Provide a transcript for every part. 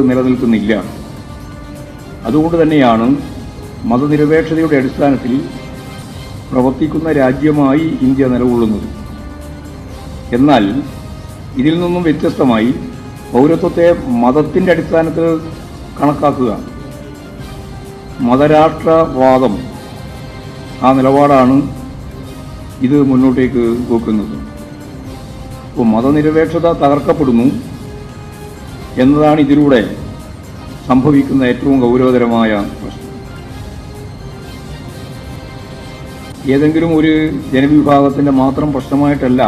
നിലനിൽക്കുന്നില്ല. അതുകൊണ്ട് തന്നെയാണ് മതനിരപേക്ഷതയുടെ അടിസ്ഥാനത്തിൽ പ്രവർത്തിക്കുന്ന രാജ്യമായി ഇന്ത്യ നിലകൊള്ളുന്നത്. എന്നാൽ ഇതിൽ നിന്നും വ്യത്യസ്തമായി പൗരത്വത്തെ മതത്തിൻ്റെ അടിസ്ഥാനത്തിൽ കണക്കാക്കുക, മതരാഷ്ട്രവാദം, ആ നിലപാടാണ് ഇത് മുന്നോട്ടേക്ക് വെക്കുന്നത്. അപ്പോൾ മതനിരപേക്ഷത തകർക്കപ്പെടുന്നു എന്നതാണ് ഇതിലൂടെ സംഭവിക്കുന്ന ഏറ്റവും ഗൗരവതരമായ പ്രശ്നം. ഏതെങ്കിലും ഒരു ജനവിഭാഗത്തിൻ്റെ മാത്രം പ്രശ്നമായിട്ടല്ല,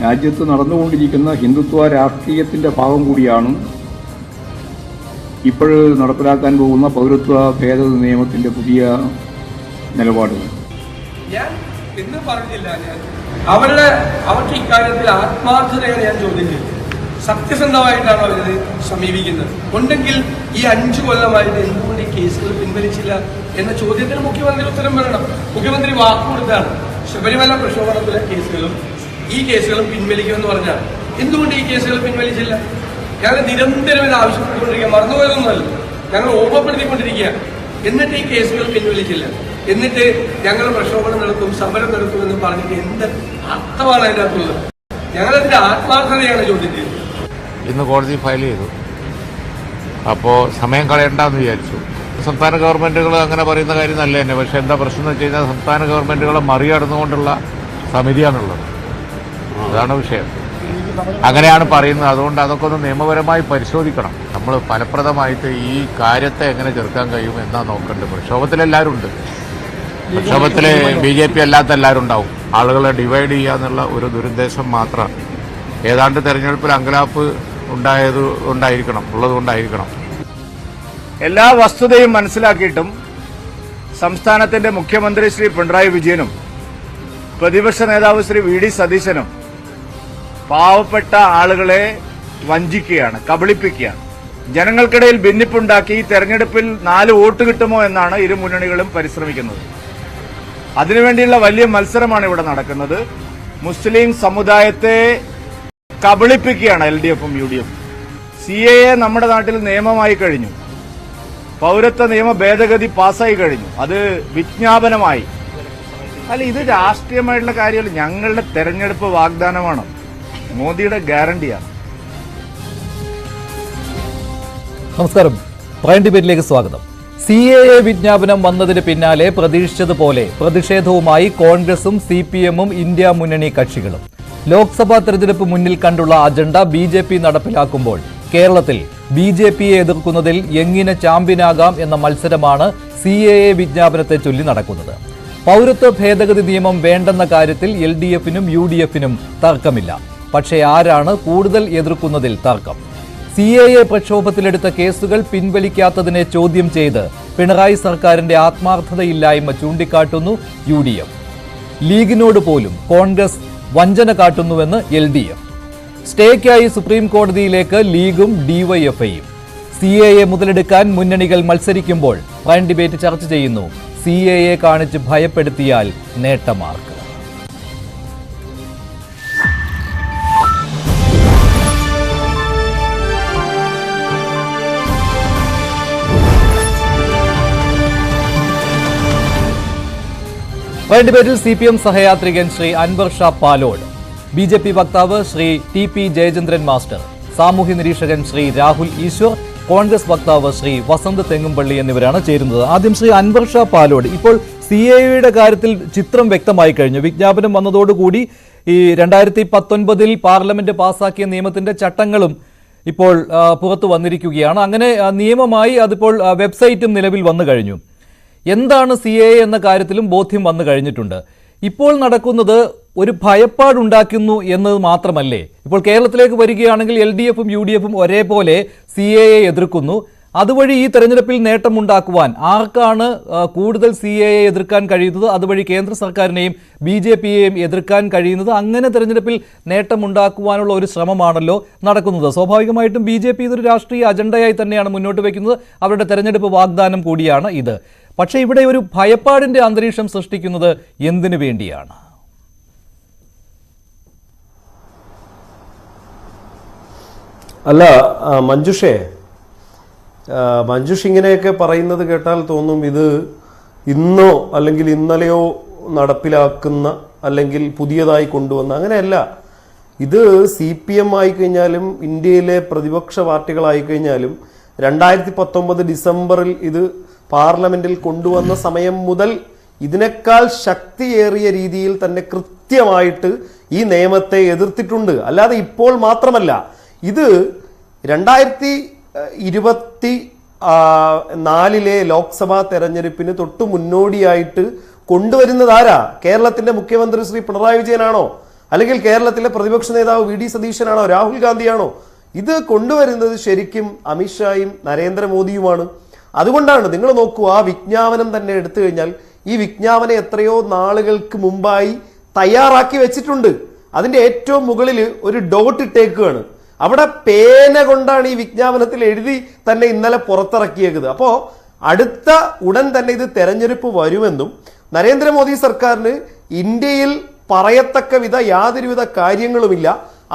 രാജ്യത്ത് നടന്നുകൊണ്ടിരിക്കുന്ന ഹിന്ദുത്വ രാഷ്ട്രീയത്തിൻ്റെ ഭാഗം കൂടിയാണ് ഇപ്പോൾ നടപ്പിലാക്കാൻ പോകുന്ന പൗരത്വ ഭേദഗതി നിയമത്തിൻ്റെ പുതിയ നിലപാടുകൾ. ഞാൻ എന്ന് പറഞ്ഞില്ല, അവർക്ക് ഇക്കാര്യത്തിൽ ആത്മാർത്ഥതയാണ് ഞാൻ ചോദ്യം ചെയ്തത്. സത്യസന്ധമായിട്ടാണ് അവരത് സമീപിക്കുന്നത്. ഉണ്ടെങ്കിൽ ഈ 5 കൊല്ലമായിട്ട് എന്തുകൊണ്ട് ഈ കേസുകൾ പിൻവലിച്ചില്ല എന്ന ചോദ്യത്തിന് മുഖ്യമന്ത്രി ഉത്തരം പറയണം. മുഖ്യമന്ത്രി വാക്കുകൊടുത്താണ് ശബരിമല പ്രക്ഷോഭണത്തിലെ കേസുകളും ഈ കേസുകളും പിൻവലിക്കുമെന്ന് പറഞ്ഞാൽ എന്തുകൊണ്ട് ഈ കേസുകൾ പിൻവലിച്ചില്ല? ഞങ്ങൾ നിരന്തരം ഇത് ആവശ്യപ്പെട്ടുകൊണ്ടിരിക്കുക, മറന്നുപോയതൊന്നുമല്ല, ഞങ്ങൾ ഓർമ്മപ്പെടുത്തിക്കൊണ്ടിരിക്കുക. എന്നിട്ട് ഈ കേസുകൾ പിൻവലിച്ചില്ല, എന്നിട്ട് ഞങ്ങൾ പ്രക്ഷോഭണം നടത്തും, സമരം നടത്തുമെന്ന് പറഞ്ഞിട്ട് എന്ത് അർത്ഥമാണ് അതിൻ്റെ അകത്തുള്ളത്? ഞങ്ങളതിൻ്റെ ആത്മാർത്ഥതയാണ് ചോദ്യം ചെയ്തത്. ഇന്ന് കോടതി ഫയൽ ചെയ്തു. അപ്പോൾ സമയം കളയണ്ടെന്ന് വിചാരിച്ചു. സംസ്ഥാന ഗവൺമെൻറ്റുകൾ അങ്ങനെ പറയുന്ന കാര്യം നല്ല തന്നെ. പക്ഷേ എന്താ പ്രശ്നം എന്ന് വെച്ച് കഴിഞ്ഞാൽ സംസ്ഥാന ഗവൺമെൻറ്റുകളെ മറികടന്നുകൊണ്ടുള്ള സമിതിയാണുള്ളത്. അതാണ് വിഷയം. അങ്ങനെയാണ് പറയുന്നത്. അതുകൊണ്ട് അതൊക്കെ ഒന്ന് നിയമപരമായി പരിശോധിക്കണം. നമ്മൾ ഫലപ്രദമായിട്ട് ഈ കാര്യത്തെ എങ്ങനെ ചെറുക്കാൻ കഴിയും എന്നാ നോക്കേണ്ടത്. പ്രക്ഷോഭത്തിലെല്ലാവരും ഉണ്ട്. പ്രക്ഷോഭത്തിൽ BJP അല്ലാത്ത എല്ലാവരും ഉണ്ടാവും. ആളുകളെ ഡിവൈഡ് ചെയ്യുക എന്നുള്ള ഒരു ദുരുദ്ദേശം മാത്രമാണ്. ഏതാണ്ട് തെരഞ്ഞെടുപ്പിൽ അങ്കലാപ്പ് ഉള്ളതുകൊണ്ടായിരിക്കണം. എല്ലാ വസ്തുതയും മനസ്സിലാക്കിയിട്ടും സംസ്ഥാനത്തിന്റെ മുഖ്യമന്ത്രി ശ്രീ പിണറായി വിജയനും പ്രതിപക്ഷ നേതാവ് ശ്രീ VD സതീശനും പാവപ്പെട്ട ആളുകളെ വഞ്ചിക്കുകയാണ്, കബളിപ്പിക്കുകയാണ്. ജനങ്ങൾക്കിടയിൽ ഭിന്നിപ്പുണ്ടാക്കി തെരഞ്ഞെടുപ്പിൽ 4 വോട്ട് കിട്ടുമോ എന്നാണ് ഇരു മുന്നണികളും പരിശ്രമിക്കുന്നത്. അതിനുവേണ്ടിയുള്ള വലിയ മത്സരമാണ് ഇവിടെ നടക്കുന്നത്. മുസ്ലിം സമുദായത്തെ കബളിപ്പിക്കുകയാണ് LDFും UDFും. CAA നമ്മുടെ നാട്ടിൽ നിയമമായി കഴിഞ്ഞു. പൗരത്വ നിയമ ഭേദഗതി പാസ്സായി കഴിഞ്ഞു. അത് വിജ്ഞാപനമായി. അല്ല, ഇത് രാഷ്ട്രീയമായിട്ടുള്ള കാര്യമല്ല. ഞങ്ങളുടെ തെരഞ്ഞെടുപ്പ് വാഗ്ദാനമാണ്, മോദിയുടെ ഗ്യാരണ്ടിയാണ്. നമസ്കാരം, പ്രൈം ഡിബേറ്റിലേക്ക് സ്വാഗതം. CAA വിജ്ഞാപനം വന്നതിന് പിന്നാലെ പ്രതീക്ഷിച്ചതുപോലെ പ്രതിഷേധവുമായി കോൺഗ്രസും CPMും ഇന്ത്യ മുന്നണി കക്ഷികളും. ലോക്സഭാ തെരഞ്ഞെടുപ്പ് മുന്നിൽ കണ്ടുള്ള അജണ്ട BJP നടപ്പിലാക്കുമ്പോൾ കേരളത്തിൽ BJPയെ എതിർക്കുന്നതിൽ എങ്ങനെ ചാമ്പ്യനാകാം എന്ന മത്സരമാണ് CAA വിജ്ഞാപനത്തെ ചൊല്ലി നടക്കുന്നത്. പൗരത്വ ഭേദഗതി നിയമം വേണ്ടെന്ന കാര്യത്തിൽ LDFനും UDFനും തർക്കമില്ല. പക്ഷേ ആരാണ് കൂടുതൽ എതിർക്കുന്നതിൽ തർക്കം? CAA പ്രക്ഷോഭത്തിലെടുത്ത കേസുകൾ പിൻവലിക്കാത്തതിനെ ചോദ്യം ചെയ്ത് പിണറായി സർക്കാരിന്റെ ആത്മാർത്ഥതയില്ലായ്മ ചൂണ്ടിക്കാട്ടുന്നു UDF. ലീഗിനോട് പോലും കോൺഗ്രസ് വഞ്ചന കാട്ടുന്നുവെന്ന് LDF. സ്റ്റേക്കായി സുപ്രീം കോടതിയിലേക്ക് ലീഗും DYFIയും. CAA മുതലെടുക്കാൻ മുന്നണികൾ മത്സരിക്കുമ്പോൾ പ്രൈം ഡിബേറ്റ് ചർച്ച ചെയ്യുന്നു. CAA കാണിച്ച് ഭയപ്പെടുത്തിയാൽ നേട്ടമാർക്ക്. പ്രൈം ഡിബേറ്റിൽ CPM സഹയാത്രികൻ ശ്രീ അൻവർ ഷാ പാലോട്, BJP വക്താവ് ശ്രീ TP ജയചന്ദ്രൻ മാസ്റ്റർ, സാമൂഹ്യ നിരീക്ഷകൻ ശ്രീ രാഹുൽ ഈശ്വർ, കോൺഗ്രസ് വക്താവ് ശ്രീ വസന്ത് തെങ്ങുംപള്ളി എന്നിവരാണ് ചേരുന്നത്. ആദ്യം ശ്രീ അൻവർ ഷാ പാലോട്, ഇപ്പോൾ CAAയുടെ കാര്യത്തിൽ ചിത്രം വ്യക്തമായി കഴിഞ്ഞു. വിജ്ഞാപനം വന്നതോടുകൂടി ഈ 2019 പാർലമെന്റ് പാസാക്കിയ നിയമത്തിന്റെ ചട്ടങ്ങളും ഇപ്പോൾ പുറത്തു വന്നിരിക്കുകയാണ്. അങ്ങനെ നിയമമായി അതിപ്പോൾ വെബ്സൈറ്റും നിലവിൽ വന്നു കഴിഞ്ഞു. എന്താണ് CAA എന്ന കാര്യത്തിലും ബോധ്യം വന്നു കഴിഞ്ഞിട്ടുണ്ട്. ഇപ്പോൾ നടക്കുന്നത് ഒരു ഭയപ്പാടുണ്ടാക്കുന്നു എന്നത് മാത്രമല്ലേ? ഇപ്പോൾ കേരളത്തിലേക്ക് വരികയാണെങ്കിൽ LDFും UDFും ഒരേപോലെ CAA എതിർക്കുന്നു. അതുവഴി ഈ തെരഞ്ഞെടുപ്പിൽ നേട്ടമുണ്ടാക്കുവാൻ ആർക്കാണ് കൂടുതൽ CAA എതിർക്കാൻ കഴിയുന്നത്? അതുവഴി കേന്ദ്ര സർക്കാരിനെയും BJPയെയും എതിർക്കാൻ കഴിയുന്നത്. അങ്ങനെ തെരഞ്ഞെടുപ്പിൽ നേട്ടമുണ്ടാക്കുവാനുള്ള ഒരു ശ്രമമാണല്ലോ നടക്കുന്നത്. സ്വാഭാവികമായിട്ടും BJP ഇതൊരു രാഷ്ട്രീയ അജണ്ടയായി തന്നെയാണ് മുന്നോട്ട് വയ്ക്കുന്നത്. അവരുടെ തെരഞ്ഞെടുപ്പ് വാഗ്ദാനം കൂടിയാണ് ഇത്. പക്ഷേ ഇവിടെ ഒരു ഭയപ്പാടിന്റെ അന്തരീക്ഷം സൃഷ്ടിക്കുന്നത് എന്തിനു വേണ്ടിയാണ്? അല്ല മഞ്ജുഷേ, മഞ്ജുഷ് ഇങ്ങനെയൊക്കെ പറയുന്നത് കേട്ടാൽ തോന്നും ഇത് ഇന്നോ അല്ലെങ്കിൽ ഇന്നലെയോ നടപ്പിലാക്കുന്ന അല്ലെങ്കിൽ പുതിയതായി കൊണ്ടുവന്ന. അങ്ങനെയല്ല. ഇത് CPM ആയിക്കഴിഞ്ഞാലും ഇന്ത്യയിലെ പ്രതിപക്ഷ പാർട്ടികളായിക്കഴിഞ്ഞാലും 2019 ഡിസംബറിൽ ഇത് പാർലമെന്റിൽ കൊണ്ടുവന്ന സമയം മുതൽ ഇതിനേക്കാൾ ശക്തിയേറിയ രീതിയിൽ തന്നെ കൃത്യമായിട്ട് ഈ നിയമത്തെ എതിർത്തിട്ടുണ്ട്. അല്ലാതെ ഇപ്പോൾ മാത്രമല്ല. ഇത് 2024 ലോക്സഭാ തെരഞ്ഞെടുപ്പിന് തൊട്ടു മുന്നോടിയായിട്ട് കൊണ്ടുവരുന്നത് ആരാ? കേരളത്തിന്റെ മുഖ്യമന്ത്രി ശ്രീ പിണറായി വിജയനാണോ? അല്ലെങ്കിൽ കേരളത്തിലെ പ്രതിപക്ഷ നേതാവ് VD സതീശനാണോ? രാഹുൽ ഗാന്ധിയാണോ? ഇത് കൊണ്ടുവരുന്നത് ശരിക്കും അമിത്ഷായും നരേന്ദ്രമോദിയുമാണ്. അതുകൊണ്ടാണ് നിങ്ങൾ നോക്കൂ, ആ വിജ്ഞാപനം തന്നെ എടുത്തു കഴിഞ്ഞാൽ ഈ വിജ്ഞാപനം എത്രയോ നാളുകൾക്ക് മുമ്പായി തയ്യാറാക്കി വെച്ചിട്ടുണ്ട്. അതിന്റെ ഏറ്റവും മുകളിൽ ഒരു ഡോട്ട് ഇട്ടേക്കുകയാണ്. അവിടെ പേന കൊണ്ടാണ് ഈ വിജ്ഞാപനത്തിൽ എഴുതി തന്നെ ഇന്നലെ പുറത്തിറക്കിയത്. അപ്പോ അടുത്ത ഉടൻ തന്നെ ഇത് തെരഞ്ഞെടുപ്പ് വരുമെന്നും നരേന്ദ്രമോദി സർക്കാരിന് ഇന്ത്യയിൽ പറയത്തക്ക വിധ യാതൊരുവിധ കാര്യങ്ങളുമില്ല,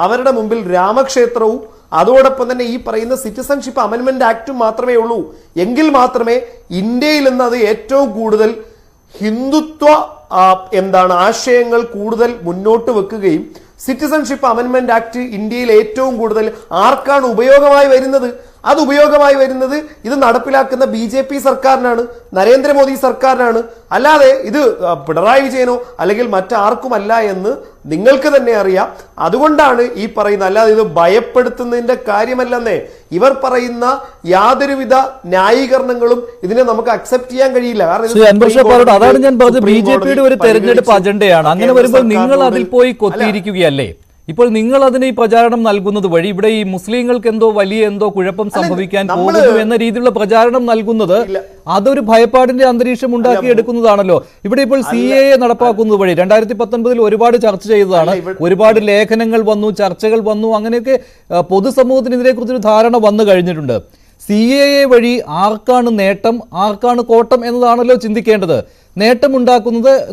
അവരുടെ മുമ്പിൽ രാമക്ഷേത്രവും അതോടൊപ്പം തന്നെ ഈ പറയുന്ന സിറ്റിസൺഷിപ്പ് അമെൻമെന്റ് ആക്ടും മാത്രമേ ഉള്ളൂ. എങ്കിൽ മാത്രമേ ഇന്ത്യയിൽ നിന്ന് അത് ഏറ്റവും കൂടുതൽ ഹിന്ദുത്വ ആശയങ്ങൾ കൂടുതൽ മുന്നോട്ട് വെക്കുകയും സിറ്റിസൺഷിപ്പ് അമെൻമെന്റ് ആക്ട് ഇന്ത്യയിൽ ഏറ്റവും കൂടുതൽ ആർക്കാണ് ഉപയോഗമായി വരുന്നത്? അത് ഉപയോഗമായി വരുന്നത് ഇത് നടപ്പിലാക്കുന്ന BJP സർക്കാരിനാണ്, നരേന്ദ്രമോദി സർക്കാരിനാണ്. അല്ലാതെ ഇത് പിണറായി വിജയനോ അല്ലെങ്കിൽ മറ്റാർക്കുമല്ല എന്ന് നിങ്ങൾക്ക് തന്നെ അറിയാം. അതുകൊണ്ടാണ് ഈ പറയുന്ന, അല്ലാതെ ഇത് ഭയപ്പെടുത്തുന്നതിന്റെ കാര്യമല്ലെന്നേ. ഇവർ പറയുന്ന യാതൊരുവിധ ന്യായീകരണങ്ങളും ഇതിനെ നമുക്ക് അക്സെപ്റ്റ് ചെയ്യാൻ കഴിയില്ല. അതാണ് ഞാൻ പറഞ്ഞത്, BJPയുടെ ഒരു തെരഞ്ഞെടുപ്പ് അജണ്ടയാണ്. അങ്ങനെ വരുമ്പോൾ നിങ്ങൾ അതിൽ പോയി കൊത്തിയിരിക്കുകയല്ലേ? ഇപ്പോൾ നിങ്ങൾ അതിന് ഈ പ്രചാരണം നൽകുന്നത് വഴി ഇവിടെ ഈ മുസ്ലിങ്ങൾക്ക് എന്തോ കുഴപ്പം സംഭവിക്കാൻ പോകുന്നു എന്ന രീതിയിലുള്ള പ്രചാരണം നൽകുന്നത് അതൊരു ഭയപ്പാടിന്റെ അന്തരീക്ഷം ഉണ്ടാക്കിയെടുക്കുന്നതാണല്ലോ. ഇവിടെ ഇപ്പോൾ CAA നടപ്പാക്കുന്നത് വഴി 2019 ഒരുപാട് ചർച്ച ചെയ്തതാണ്, ഒരുപാട് ലേഖനങ്ങൾ വന്നു, ചർച്ചകൾ വന്നു, അങ്ങനെയൊക്കെ പൊതുസമൂഹത്തിന് ഇതിനെക്കുറിച്ചൊരു ധാരണ വന്നു കഴിഞ്ഞിട്ടുണ്ട്. CAA വഴി ആർക്കാണ് നേട്ടം, ആർക്കാണ് കോട്ടം എന്നതാണല്ലോ ചിന്തിക്കേണ്ടത്.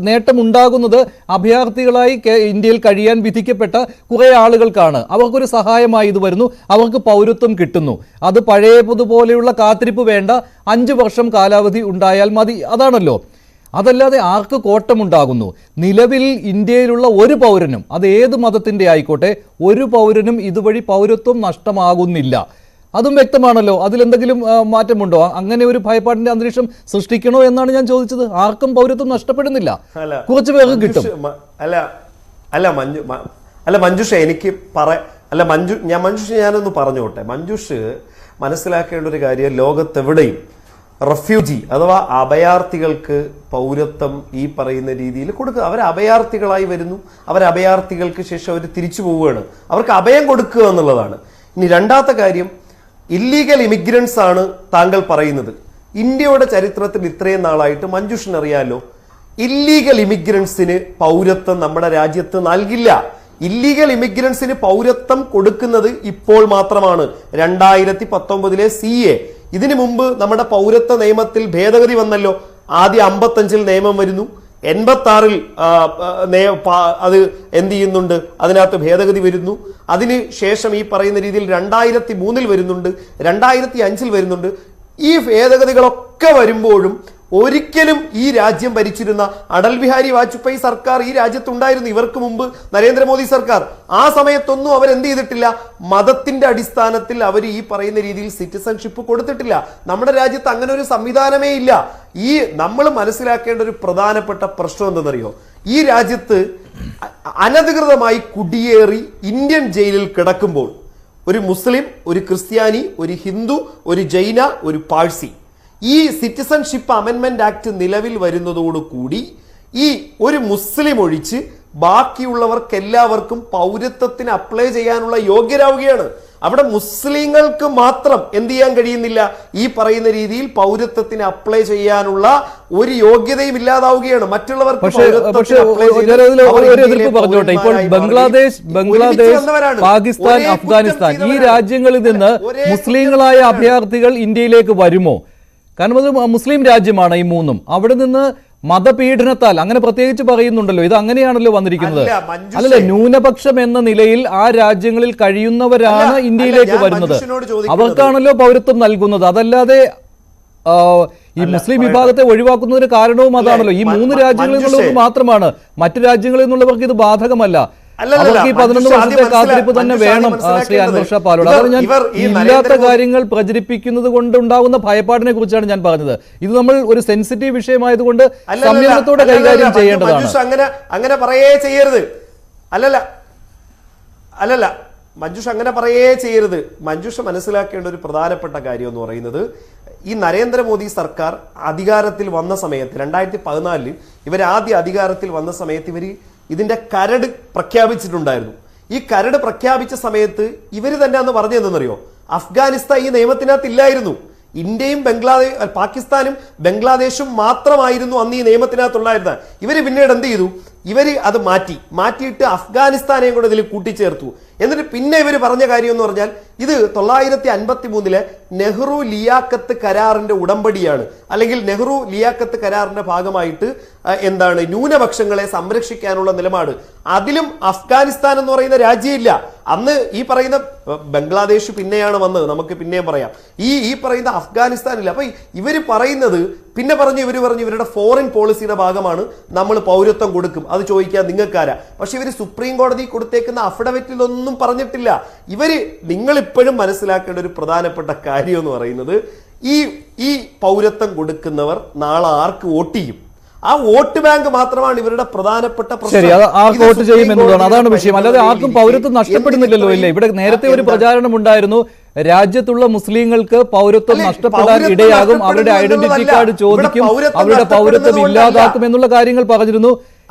നേട്ടമുണ്ടാകുന്നത് അഭയാർത്ഥികളായി ഇന്ത്യയിൽ കഴിയാൻ വിധിക്കപ്പെട്ട കുറെ ആളുകൾക്കാണ്. അവർക്കൊരു സഹായമായി ഇത് വരുന്നു, അവർക്ക് പൗരത്വം കിട്ടുന്നു. അത് പഴയതുപോലെയുള്ള കാത്തിരിപ്പ് വേണ്ട, 5 വർഷം കാലാവധി ഉണ്ടായാൽ മതി, അതാണല്ലോ. അതല്ലാതെ ആർക്ക് കോട്ടമുണ്ടാകുന്നു? നിലവിൽ ഇന്ത്യയിലുള്ള ഒരു പൗരനും, അത് ഏത് മതത്തിന്റെ ആയിക്കോട്ടെ, ഒരു പൗരനും ഇതുവഴി പൗരത്വം നഷ്ടമാകുന്നില്ല. അതും വ്യക്തമാണല്ലോ. അതിലെന്തെങ്കിലും മാറ്റമുണ്ടോ? അങ്ങനെ ഒരു ഭയപ്പാടിന്റെ അന്തരീക്ഷം സൃഷ്ടിക്കണോ എന്നാണ് ഞാൻ ചോദിച്ചത്. ആർക്കും പൗരത്വം നഷ്ടപ്പെടുന്നില്ല, കുറച്ചു പേർക്ക് കിട്ടും. മഞ്ജുഷ എനിക്ക് ഞാനൊന്ന് പറഞ്ഞോട്ടെ. മഞ്ജുഷ് മനസ്സിലാക്കേണ്ട ഒരു കാര്യം, ലോകത്തെവിടെയും റെഫ്യൂജി അഥവാ അഭയാർത്ഥികൾക്ക് പൗരത്വം ഈ പറയുന്ന രീതിയിൽ കൊടുക്കുക. അവർ അഭയാർത്ഥികളായി വരുന്നു, അവർ അഭയാർത്ഥികൾക്ക് ശേഷം അവർ തിരിച്ചു പോവുകയാണ്. അവർക്ക് അഭയം കൊടുക്കുക എന്നുള്ളതാണ്. ഇനി രണ്ടാമത്തെ കാര്യം, ഇല്ലീഗൽ ഇമിഗ്രൻസ് ആണ് താങ്കൾ പറയുന്നത്. ഇന്ത്യയുടെ ചരിത്രത്തിൽ ഇത്രയും നാളായിട്ട് മഞ്ജുഷിനറിയാലോ, ഇല്ലീഗൽ ഇമിഗ്രൻസിന് പൗരത്വം നമ്മുടെ രാജ്യത്ത് നൽകില്ല. ഇല്ലീഗൽ ഇമിഗ്രൻസിന് പൗരത്വം കൊടുക്കുന്നത് ഇപ്പോൾ മാത്രമാണ്. 2019 CA. ഇതിനു മുമ്പ് നമ്മുടെ പൗരത്വ നിയമത്തിൽ ഭേദഗതി വന്നല്ലോ. ആദ്യം 55 നിയമം വരുന്നു, 86 അത് എന്ത് ചെയ്യുന്നുണ്ട്, അതിനകത്ത് ഭേദഗതി വരുന്നു. അതിന് ശേഷം ഈ പറയുന്ന രീതിയിൽ 2003 വരുന്നുണ്ട്, 2005 വരുന്നുണ്ട്. ഈ ഭേദഗതികളൊക്കെ വരുമ്പോഴും ഒരിക്കലും ഈ രാജ്യം ഭരിച്ചിരുന്ന അടൽ ബിഹാരി വാജ്പേയി സർക്കാർ ഈ രാജ്യത്തുണ്ടായിരുന്നു, ഇവർക്ക് മുമ്പ് നരേന്ദ്രമോദി സർക്കാർ. ആ സമയത്തൊന്നും അവരെന്ത് ചെയ്തിട്ടില്ല, മതത്തിന്റെ അടിസ്ഥാനത്തിൽ അവർ ഈ പറയുന്ന രീതിയിൽ സിറ്റിസൺഷിപ്പ് കൊടുത്തിട്ടില്ല. നമ്മുടെ രാജ്യത്ത് അങ്ങനെ ഒരു സംവിധാനമേ ഇല്ല. ഈ നമ്മൾ മനസ്സിലാക്കേണ്ട ഒരു പ്രധാനപ്പെട്ട പ്രശ്നം എന്തെന്നറിയോ, ഈ രാജ്യത്ത് അനധികൃതമായി കുടിയേറി ഇന്ത്യൻ ജയിലിൽ കിടക്കുമ്പോൾ ഒരു മുസ്ലിം, ഒരു ക്രിസ്ത്യാനി, ഒരു ഹിന്ദു, ഒരു ജൈന, ഒരു പാഴ്സി, ഈ സിറ്റിസൺഷിപ്പ് അമെൻമെന്റ് ആക്ട് നിലവിൽ വരുന്നതോടുകൂടി ഈ ഒരു മുസ്ലിം ഒഴിച്ച് ബാക്കിയുള്ളവർക്കെല്ലാവർക്കും പൗരത്വത്തിന് അപ്ലൈ ചെയ്യാനുള്ള യോഗ്യരാവുകയാണ്. അവിടെ മുസ്ലിങ്ങൾക്ക് മാത്രം എന്ത് ചെയ്യാൻ കഴിയുന്നില്ല, ഈ പറയുന്ന രീതിയിൽ പൗരത്വത്തിന് അപ്ലൈ ചെയ്യാനുള്ള ഒരു യോഗ്യതയും ഇല്ലാതാവുകയാണ്. മറ്റുള്ളവർക്ക് ഇപ്പോൾ ബംഗ്ലാദേശ്, പാകിസ്ഥാൻ, അഫ്ഗാനിസ്ഥാൻ ഈ രാജ്യങ്ങളിൽ നിന്ന് മുസ്ലിങ്ങളായ അഭയാർത്ഥികൾ ഇന്ത്യയിലേക്ക് വരുമോ? കാരണം അത് മുസ്ലിം രാജ്യമാണ് ഈ മൂന്നും. അവിടെ നിന്ന് മതപീഡനത്താൽ അങ്ങനെ പ്രത്യേകിച്ച് പറയുന്നുണ്ടല്ലോ. ഇത് അങ്ങനെയാണല്ലോ വന്നിരിക്കുന്നത്. അല്ല, മഞ്ജുഷേ. അല്ലല്ല, ന്യൂനപക്ഷം എന്ന നിലയിൽ ആ രാജ്യങ്ങളിൽ കഴിയുന്നവരാണ് അല്ല, ഇന്ത്യയിലേക്ക് ഞാൻ വരുന്നത്. മഞ്ജുഷിനോട് ചോദിക്കുന്നത് അവർക്കാണല്ലോ പൗരത്വം നൽകുന്നത്. അതല്ലാതെ ഈ മുസ്ലിം വിഭാഗത്തെ ഒഴിവാക്കുന്നതിന് കാരണവും അതാണല്ലോ. ഈ 3 രാജ്യങ്ങളിൽ നിന്നുള്ളവർക്ക് മാത്രമാണ്, മറ്റു രാജ്യങ്ങളിൽ നിന്നുള്ളവർക്ക് ഇത് ബാധകമല്ല. അവർക്ക് ഈ 11 വർഷത്തെ കാത്തിരിപ്പ് തന്നെ വേണം. ശ്രീ അൻവർ ഷാ പാലോട്, അതാണ് ഞാൻ ഇല്ലാത്ത കാര്യങ്ങൾ പ്രചരിപ്പിക്കുന്നത് കൊണ്ടുണ്ടാകുന്ന ഭയപ്പാടിനെ കുറിച്ചാണ് ഞാൻ പറഞ്ഞത്. ഇത് നമ്മൾ ഒരു സെൻസിറ്റീവ് വിഷയമായതുകൊണ്ട് സംയമനത്തോടെ കൈകാര്യം ചെയ്യേണ്ടതാണ്. അങ്ങനെ പറയേ ചെയ്യരുത്. അല്ലല്ല മഞ്ജുഷ അങ്ങനെ പറയേ ചെയ്യരുത്. മഞ്ജുഷ മനസ്സിലാക്കേണ്ട ഒരു പ്രധാനപ്പെട്ട കാര്യം എന്ന് പറയുന്നത്, ഈ നരേന്ദ്രമോദി സർക്കാർ അധികാരത്തിൽ വന്ന സമയത്ത് 2014 ഇവർ ആദ്യ അധികാരത്തിൽ വന്ന സമയത്ത് ഇവർ ഇതിന്റെ കരട് പ്രഖ്യാപിച്ചിട്ടുണ്ടായിരുന്നു. ഈ കരട് പ്രഖ്യാപിച്ച സമയത്ത് ഇവർ തന്നെ അന്ന് പറഞ്ഞു എന്തെന്നറിയോ, അഫ്ഗാനിസ്ഥാൻ ഈ നിയമത്തിനകത്ത് ഇല്ലായിരുന്നു. ഇന്ത്യയും പാകിസ്ഥാനും ബംഗ്ലാദേശും മാത്രമായിരുന്നു അന്ന് ഈ നിയമത്തിനകത്തുണ്ടായിരുന്നത്. ഇവര് പിന്നീട് എന്ത് ചെയ്തു, ഇവര് അത് മാറ്റിയിട്ട് അഫ്ഗാനിസ്ഥാനെയും കൂടെ ഇതിൽ കൂട്ടിച്ചേർത്തു. എന്നിട്ട് പിന്നെ ഇവർ പറഞ്ഞ കാര്യം എന്ന് പറഞ്ഞാൽ ഇത് 953 നെഹ്റു ലിയാഖത്ത് കരാറിന്റെ ഉടമ്പടിയാണ്, അല്ലെങ്കിൽ നെഹ്റു ലിയാഖത്ത് കരാറിന്റെ ഭാഗമായിട്ട് എന്താണ് ന്യൂനപക്ഷങ്ങളെ സംരക്ഷിക്കാനുള്ള നിലപാട്. അതിലും അഫ്ഗാനിസ്ഥാൻ എന്ന് പറയുന്ന രാജ്യമില്ല. അന്ന് ഈ പറയുന്ന ബംഗ്ലാദേശ് പിന്നെയാണ് വന്നത്, നമുക്ക് പിന്നെയും പറയാം. ഈ പറയുന്ന അഫ്ഗാനിസ്ഥാനില്ല. അപ്പൊ ഇവര് പറയുന്നത് പിന്നെ ഇവര് പറഞ്ഞു ഇവരുടെ ഫോറിൻ പോളിസിയുടെ ഭാഗമാണ് നമ്മൾ പൗരത്വം കൊടുക്കും, അത് ചോദിക്കാൻ നിങ്ങൾക്കാരാ. പക്ഷെ ഇവര് സുപ്രീം കോടതി കൊടുത്തേക്കുന്ന അഫിഡവിറ്റിലൊന്നും പറഞ്ഞിട്ടില്ല. നിങ്ങൾ ഇപ്പോഴും മനസ്സിലാക്കേണ്ട ഒരു പ്രധാനപ്പെട്ട കാര്യം എന്ന് പറയുന്നത്, ഈ പൗരത്വം കൊടുക്കുന്നവർ നാളെ ആർക്ക് വോട്ട് ചെയ്യും? ആ വോട്ട് ബാങ്ക് മാത്രമാണ് ഇവരുടെ പ്രധാനപ്പെട്ട ശരി, അത് ആർക്ക് വോട്ട് ചെയ്യും എന്നുള്ളതാണ്, അതാണ് വിഷയം. അല്ലാതെ ആർക്കും പൗരത്വം നഷ്ടപ്പെടുന്നില്ലല്ലോ. ഇല്ല, ഇവിടെ നേരത്തെ ഒരു പ്രചാരണം ഉണ്ടായിരുന്നു, രാജ്യത്തുള്ള മുസ്ലിങ്ങൾക്ക് പൗരത്വം നഷ്ടപ്പെടാൻ ഇടയാകും, അവരുടെ ഐഡന്റിറ്റി കാർഡ് ചോദിക്കും, അവരുടെ പൗരത്വം ഇല്ലാതാക്കും എന്നുള്ള കാര്യങ്ങൾ പറഞ്ഞിരുന്നു.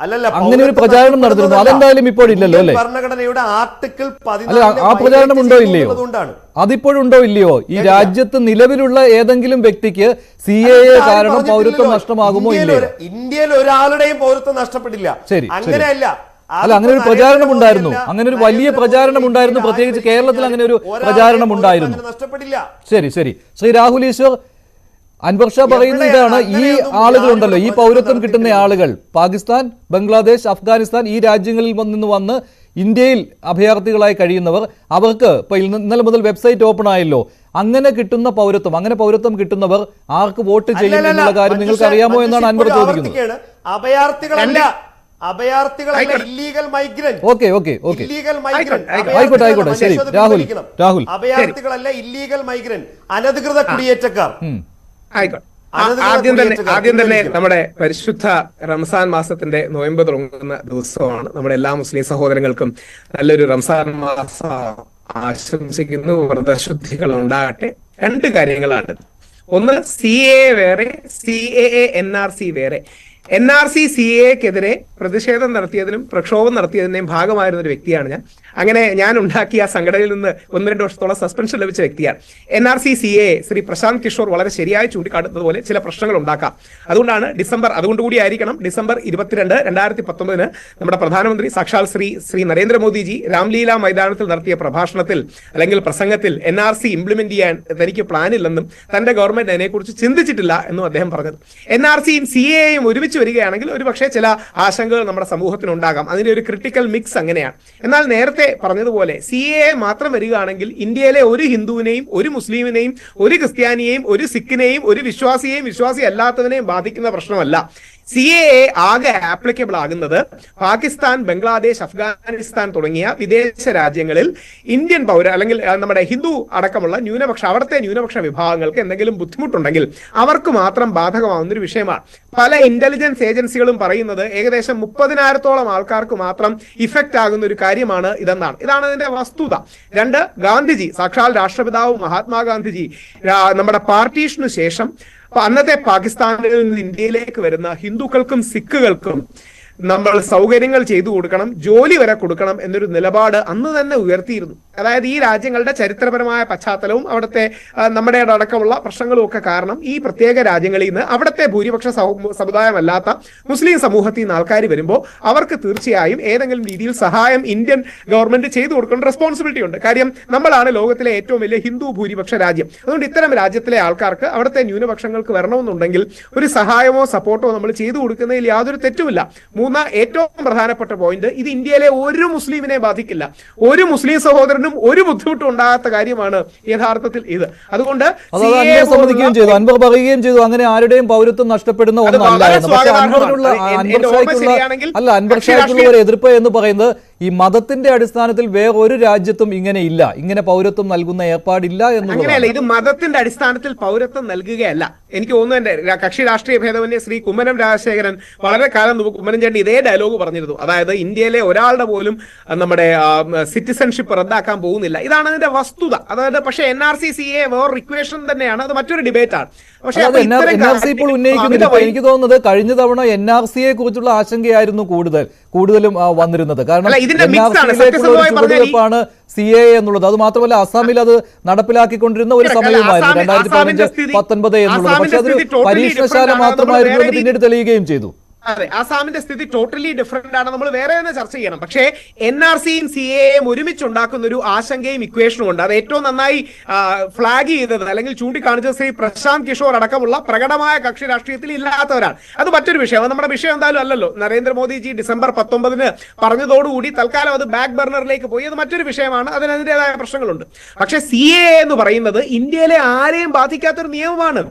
അങ്ങനെ ഒരു പ്രചാരണം നടന്നിരുന്നു. അതെന്തായാലും ഇപ്പോഴില്ലല്ലോ അല്ലേ? ഭരണഘടനയുടെ ആർട്ടിക്കിൾ അല്ല, ആ പ്രചാരണം ഉണ്ടോ ഇല്ലയോ? അതിപ്പോഴുണ്ടോ ഇല്ലയോ? ഈ രാജ്യത്ത് നിലവിലുള്ള ഏതെങ്കിലും വ്യക്തിക്ക് CAA കാരണം പൗരത്വം നഷ്ടമാകുമോ ഇല്ലയോ? ഇന്ത്യയിൽ ഒരാളുടെയും പൗരത്വം നഷ്ടപ്പെട്ടില്ല. ശരി, അങ്ങനെയല്ല. അല്ല, അങ്ങനെ ഒരു പ്രചാരണം ഉണ്ടായിരുന്നു, അങ്ങനെ ഒരു വലിയ പ്രചാരണം ഉണ്ടായിരുന്നു, പ്രത്യേകിച്ച് കേരളത്തിൽ അങ്ങനെ ഒരു പ്രചാരണം ഉണ്ടായിരുന്നു. ശരി, ശ്രീ രാഹുൽ ഈശ്വർ, അൻവർ ഷാ പറയുന്ന ഇതാണ്, ഈ ആളുകളുണ്ടല്ലോ, ഈ പൗരത്വം കിട്ടുന്ന ആളുകൾ പാകിസ്ഥാൻ, ബംഗ്ലാദേശ്, അഫ്ഗാനിസ്ഥാൻ ഈ രാജ്യങ്ങളിൽ വന്ന് ഇന്ത്യയിൽ അഭയാർത്ഥികളായി കഴിയുന്നവർ, അവർക്ക് ഇപ്പൊ ഇന്നലെ മുതൽ വെബ്സൈറ്റ് ഓപ്പൺ ആയല്ലോ, അങ്ങനെ കിട്ടുന്ന പൗരത്വം, അങ്ങനെ പൗരത്വം കിട്ടുന്നവർ ആർക്ക് വോട്ട് ചെയ്യും എന്നുള്ള കാര്യം നിങ്ങൾക്ക് അറിയാമോ എന്നാണ് അൻവർ ചോദിക്കുന്നത്. അഭയാർത്ഥികളല്ല, ഇല്ലീഗൽ മൈഗ്രന്റ്. ആയിക്കോട്ടെ, ശരി രാഹുൽ, അഭയാർത്ഥികളല്ല, ഇല്ലീഗൽ മൈഗ്രന്റ്, അനധികൃത കുടിയേറ്റക്കാർ. ആദ്യം തന്നെ നമ്മുടെ പരിശുദ്ധ റംസാൻ മാസത്തിന്റെ നോയമ്പ് തുടങ്ങുന്ന ദിവസമാണ്. നമ്മുടെ എല്ലാ മുസ്ലിം സഹോദരങ്ങൾക്കും നല്ലൊരു റംസാൻ മാസം ആശംസിക്കുന്നു. വ്രതശുദ്ധികൾ ഉണ്ടാകട്ടെ. 2 കാര്യങ്ങളാണ്. ഒന്ന്, CAA വേറെ, CAA NRC വേറെ. NRC CAA-ക്കെതിരെ പ്രതിഷേധം നടത്തിയതിനും പ്രക്ഷോഭം നടത്തിയതിന്റെയും ഭാഗമായിരുന്ന ഒരു വ്യക്തിയാണ് ഞാൻ. അങ്ങനെ ഞാൻ ഉണ്ടാക്കിയ സംഘടനയിൽ നിന്ന് 1-2 വർഷത്തോളം സസ്പെൻഷൻ ലഭിച്ച വ്യക്തിയാണ്. NRC CAA ശ്രീ പ്രശാന്ത് കിഷോർ വളരെ ശരിയായി ചൂണ്ടിക്കാട്ടുന്നതുപോലെ ചില പ്രശ്നങ്ങൾ ഉണ്ടാക്കാം. അതുകൊണ്ടുകൂടി ആയിരിക്കണം ഡിസംബർ 22, 2019 നമ്മുടെ പ്രധാനമന്ത്രി സാക്ഷാൽ ശ്രീ നരേന്ദ്രമോദിജി രാംലീല മൈതാനത്തിൽ നടത്തിയ പ്രഭാഷണത്തിൽ അല്ലെങ്കിൽ പ്രസംഗത്തിൽ NRC ഇംപ്ലിമെന്റ് ചെയ്യാൻ തനിക്ക് പ്ലാനില്ലെന്നും തന്റെ ഗവൺമെന്റ് അതിനെക്കുറിച്ച് ചിന്തിച്ചിട്ടില്ല എന്നും അദ്ദേഹം പറഞ്ഞത്. NRCയും CAAയും ഒരുമിച്ച് വരികയാണെങ്കിൽ ഒരുപക്ഷെ ചില ആശങ്കകൾ നമ്മുടെ സമൂഹത്തിന് ഉണ്ടാകാം. അതിന്റെ ഒരു ക്രിട്ടിക്കൽ മിക്സ് അങ്ങനെയാണ്. എന്നാൽ നേരത്തെ പറഞ്ഞതുപോലെ CAA മാത്രം വരികയാണെങ്കിൽ ഇന്ത്യയിലെ ഒരു ഹിന്ദുവിനെയും, ഒരു മുസ്ലിമിനെയും, ഒരു ക്രിസ്ത്യാനിയെയും, ഒരു സിഖിനെയും, ഒരു വിശ്വാസിയെയും വിശ്വാസി അല്ലാത്തവനെയും ബാധിക്കുന്ന പ്രശ്നമല്ല. CAA ആകെ ആപ്ലിക്കബിൾ ആകുന്നത് പാകിസ്ഥാൻ, ബംഗ്ലാദേശ്, അഫ്ഗാനിസ്ഥാൻ തുടങ്ങിയ വിദേശ രാജ്യങ്ങളിൽ ഇന്ത്യൻ അല്ലെങ്കിൽ നമ്മുടെ ഹിന്ദു അടക്കമുള്ള അവിടുത്തെ ന്യൂനപക്ഷ വിഭാഗങ്ങൾക്ക് എന്തെങ്കിലും ബുദ്ധിമുട്ടുണ്ടെങ്കിൽ അവർക്ക് മാത്രം ബാധകമാവുന്ന ഒരു വിഷയമാണ്. പല ഇന്റലിജൻസ് ഏജൻസികളും പറയുന്നത് ഏകദേശം 30,000-ഓളം ആൾക്കാർക്ക് മാത്രം ഇഫക്റ്റ് ആകുന്ന ഒരു കാര്യമാണ് ഇതെന്നാണ്. ഇതാണ് അതിന്റെ വസ്തുത. 2, ഗാന്ധിജി, സാക്ഷാൽ രാഷ്ട്രപിതാവ് മഹാത്മാഗാന്ധിജി നമ്മുടെ പാർട്ടീഷനു ശേഷം അന്നത്തെ പാകിസ്ഥാനിൽ നിന്ന് ഇന്ത്യയിലേക്ക് വരുന്ന ഹിന്ദുക്കൾക്കും സിഖുകൾക്കും നമ്മൾ സൗകര്യങ്ങൾ ചെയ്തു കൊടുക്കണം, ജോലി വരെ കൊടുക്കണം എന്നൊരു നിലപാട് അന്ന് തന്നെ ഉയർത്തിയിരുന്നു. അതായത് ഈ രാജ്യങ്ങളുടെ ചരിത്രപരമായ പശ്ചാത്തലവും അവിടുത്തെ നമ്മുടെ അടക്കമുള്ള പ്രശ്നങ്ങളും ഒക്കെ കാരണം ഈ പ്രത്യേക രാജ്യങ്ങളിൽ നിന്ന് അവിടുത്തെ ഭൂരിപക്ഷ സമുദായമല്ലാത്ത മുസ്ലിം സമൂഹത്തിൽ നിന്ന് ആൾക്കാർ വരുമ്പോൾ അവർക്ക് തീർച്ചയായും ഏതെങ്കിലും രീതിയിൽ സഹായം ഇന്ത്യൻ ഗവൺമെന്റ് ചെയ്തു കൊടുക്കേണ്ട റെസ്പോൺസിബിലിറ്റി ഉണ്ട്. കാര്യം നമ്മളാണ് ലോകത്തിലെ ഏറ്റവും വലിയ ഹിന്ദു ഭൂരിപക്ഷ രാജ്യം. അതുകൊണ്ട് ഇത്തരം രാജ്യത്തിലെ ആൾക്കാർക്ക് അവിടുത്തെ ന്യൂനപക്ഷങ്ങൾക്ക് വരണമെന്നുണ്ടെങ്കിൽ ഒരു സഹായമോ സപ്പോർട്ടോ നമ്മൾ ചെയ്തു കൊടുക്കുന്നതിൽ യാതൊരു തെറ്റുമില്ല. ഏറ്റവും പ്രധാനപ്പെട്ട പോയിന്റ്, ഇത് ഇന്ത്യയിലെ ഒരു മുസ്ലിമിനെ ബാധിക്കില്ല. ഒരു മുസ്ലിം സഹോദരനും ഒരു ബുദ്ധിമുട്ടും ഉണ്ടാകാത്ത കാര്യമാണ് യഥാർത്ഥത്തിൽ ഇത്. അതുകൊണ്ട് സമ്മതിക്കുകയും ചെയ്തു, അൻവർ പറയുകയും ചെയ്തു അങ്ങനെ ആരുടെയും പൗരത്വം നഷ്ടപ്പെടുന്ന ഒന്നല്ല എന്ന്. പക്ഷെ അൻവർ ഷായ്ക്കുള്ള ഒരു എതിർപ്പ് എന്ന് പറയുന്നത് ഈ മതത്തിന്റെ അടിസ്ഥാനത്തിൽ വേറൊരു രാജ്യത്തും ഇങ്ങനെ ഇല്ല, ഇങ്ങനെ പൗരത്വം നൽകുന്ന ഏർപ്പാടില്ല അങ്ങനെയല്ല. ഇത് മതത്തിന്റെ അടിസ്ഥാനത്തിൽ പൗരത്വം നൽകുകയല്ല. എനിക്ക് തോന്നുന്നു എന്റെ കക്ഷി രാഷ്ട്രീയ ഭേദമന്യേ ശ്രീ കുമ്മനം രാജശേഖരൻ വളരെ കാലം മുമ്പ് കുമ്മനം ചേട്ടൻ ഇതേ ഡയലോഗ് പറഞ്ഞിരുന്നു. അതായത് ഇന്ത്യയിലെ ഒരാളുടെ പോലും നമ്മുടെ സിറ്റിസൺഷിപ്പ് റദ്ദാക്കാൻ പോകുന്നില്ല. ഇതാണ് അതിന്റെ വസ്തുത. അതായത് പക്ഷേ NRC CA വേറെ റിക്വേഷൻ തന്നെയാണ്, അത് മറ്റൊരു ഡിബേറ്റ് ആണ്. പക്ഷേ NRC ഇപ്പോൾ ഉന്നയിക്കുന്നില്ല. എനിക്ക് തോന്നുന്നത് കഴിഞ്ഞ തവണ NRCയെ കുറിച്ചുള്ള ആശങ്കയായിരുന്നു കൂടുതലും വന്നിരുന്നത്. കാരണം ാണ് CAA എന്നുള്ളത്. അത് മാത്രമല്ല അസാമിൽ അത് നടപ്പിലാക്കിക്കൊണ്ടിരുന്ന ഒരു സമയമായിരുന്നു 2015-19 എന്നുള്ളത്. പക്ഷെ അതൊരു പരീക്ഷണശാല മാത്രമായിരുന്നു എന്ന് പിന്നീട് തെളിയുകയും ചെയ്തു. അതെ, ആസാമിന്റെ സ്ഥിതി ടോട്ടലി ഡിഫറെന്റ് ആണ്. നമ്മൾ വേറെ തന്നെ ചർച്ച ചെയ്യണം. പക്ഷേ NRCയും CAAയും ഒരുമിച്ചുണ്ടാക്കുന്ന ഒരു ആശങ്കയും ഇക്വേഷനും ഉണ്ട്. അത് ഏറ്റവും നന്നായി ഫ്ലാഗ് ചെയ്തത് അല്ലെങ്കിൽ ചൂണ്ടിക്കാണിച്ചത് ശ്രീ പ്രശാന്ത് കിഷോർ അടക്കമുള്ള പ്രകടമായ കക്ഷി രാഷ്ട്രീയത്തിൽ ഇല്ലാത്തവരാണ്. അത് മറ്റൊരു വിഷയം. അത് നമ്മുടെ വിഷയം എന്തായാലും അല്ലല്ലോ. നരേന്ദ്രമോദിജി ഡിസംബർ 19 പറഞ്ഞതോടുകൂടി തൽക്കാലം അത് ബാക്ക് ബർണറിലേക്ക് പോയി. അത് മറ്റൊരു വിഷയമാണ്, അതിൻ്റെതായ പ്രശ്നങ്ങളുണ്ട്. പക്ഷേ CAA എന്ന് പറയുന്നത് ഇന്ത്യയിലെ ആരെയും ബാധിക്കാത്തൊരു നിയമമാണ്.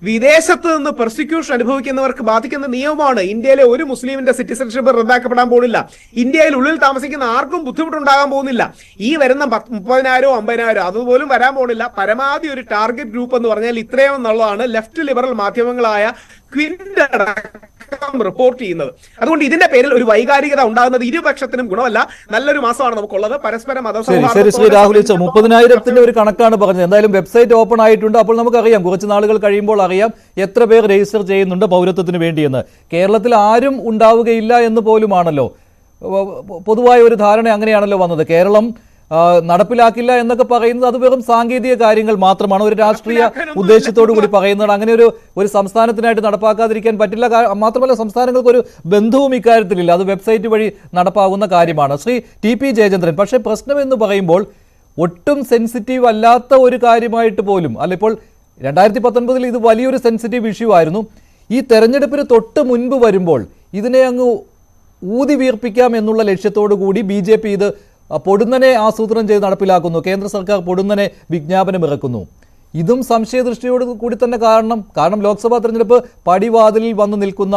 വിദേശത്ത് നിന്ന് പെർസിക്യൂഷൻ അനുഭവിക്കുന്നവർക്ക് ബാധിക്കുന്ന നിയമമാണ്. ഇന്ത്യയിലെ ഒരു മുസ്ലിമിന്റെ സിറ്റിസൺഷിപ്പ് റദ്ദാക്കപ്പെടാൻ പോകുന്നില്ല. ഇന്ത്യയിൽ ഉള്ളിൽ താമസിക്കുന്ന ആർക്കും ബുദ്ധിമുട്ടുണ്ടാകാൻ പോകുന്നില്ല. ഈ വരുന്ന 30,000 50,000 അതുപോലും വരാൻ പോകുന്നില്ല. പരമാവധി ഒരു ടാർഗറ്റ് ഗ്രൂപ്പ് എന്ന് പറഞ്ഞാൽ ഇത്രയും എന്നുള്ളതാണ് ലെഫ്റ്റ് ലിബറൽ മാധ്യമങ്ങളായ ക്വിന്റ് റിപ്പോർട്ട് ചെയ്യുന്നത്. അതുകൊണ്ട് ഇതിന്റെ പേരിൽ ഒരു വൈകാരികത ഉണ്ടാകുന്നത് ഇരുപക്ഷത്തിനും ഗുണമല്ല. നല്ലൊരു മാസമാണ് നമുക്കുള്ളത്. പരസ്പരം ശ്രീ രാഹുൽ 30,000 ഒരു കണക്കാണ് പറഞ്ഞത്. എന്തായാലും വെബ്സൈറ്റ് ഓപ്പൺ ആയിട്ടുണ്ട്. അപ്പോൾ നമുക്കറിയാം കുറച്ച് നാളുകൾ കഴിയുമ്പോൾ അറിയാം എത്ര പേർ രജിസ്റ്റർ ചെയ്യുന്നുണ്ട് പൗരത്വത്തിന് വേണ്ടിയെന്ന്. കേരളത്തിൽ ആരും ഉണ്ടാവുകയില്ല എന്ന് പോലുമാണല്ലോ പൊതുവായ ഒരു ധാരണ. അങ്ങനെയാണല്ലോ വന്നത്. കേരളം നടപ്പിലാക്കില്ല എന്നൊക്കെ പറയുന്നത് അത് വെറും സാങ്കേതിക കാര്യങ്ങൾ മാത്രമാണ്, ഒരു രാഷ്ട്രീയ ഉദ്ദേശത്തോടു കൂടി പറയുന്നതാണ്. അങ്ങനെ ഒരു സംസ്ഥാനത്തിനായിട്ട് നടപ്പാക്കാതിരിക്കാൻ പറ്റില്ല. മാത്രമല്ല സംസ്ഥാനങ്ങൾക്ക് ഒരു ബന്ധവും ഇക്കാര്യത്തിലില്ല. അത് വെബ്സൈറ്റ് വഴി നടപ്പാകുന്ന കാര്യമാണ്. ശ്രീ TP ജയചന്ദ്രൻ, പക്ഷേ പ്രശ്നം എന്ന് പറയുമ്പോൾ ഒട്ടും സെൻസിറ്റീവ് അല്ലാത്ത ഒരു കാര്യമായിട്ട് പോലും അല്ല, ഇപ്പോൾ 2019 ഇത് വലിയൊരു സെൻസിറ്റീവ് ഇഷ്യൂ ആയിരുന്നു. ഈ തെരഞ്ഞെടുപ്പിന് തൊട്ട് മുൻപ് വരുമ്പോൾ ഇതിനെ അങ്ങ് ഊതി വീർപ്പിക്കാം എന്നുള്ള ലക്ഷ്യത്തോടു കൂടി BJP ഇത് പൊടുന്നനെ ആസൂത്രണം ചെയ്ത് നടപ്പിലാക്കുന്നു. കേന്ദ്ര സർക്കാർ പൊടുന്നനെ വിജ്ഞാപനം ഇറക്കുന്നു. ഇതും സംശയദൃഷ്ടിയോട് കൂടി തന്നെ കാരണം ലോക്സഭാ തെരഞ്ഞെടുപ്പ് പടിവാതിലിൽ വന്നു നിൽക്കുന്ന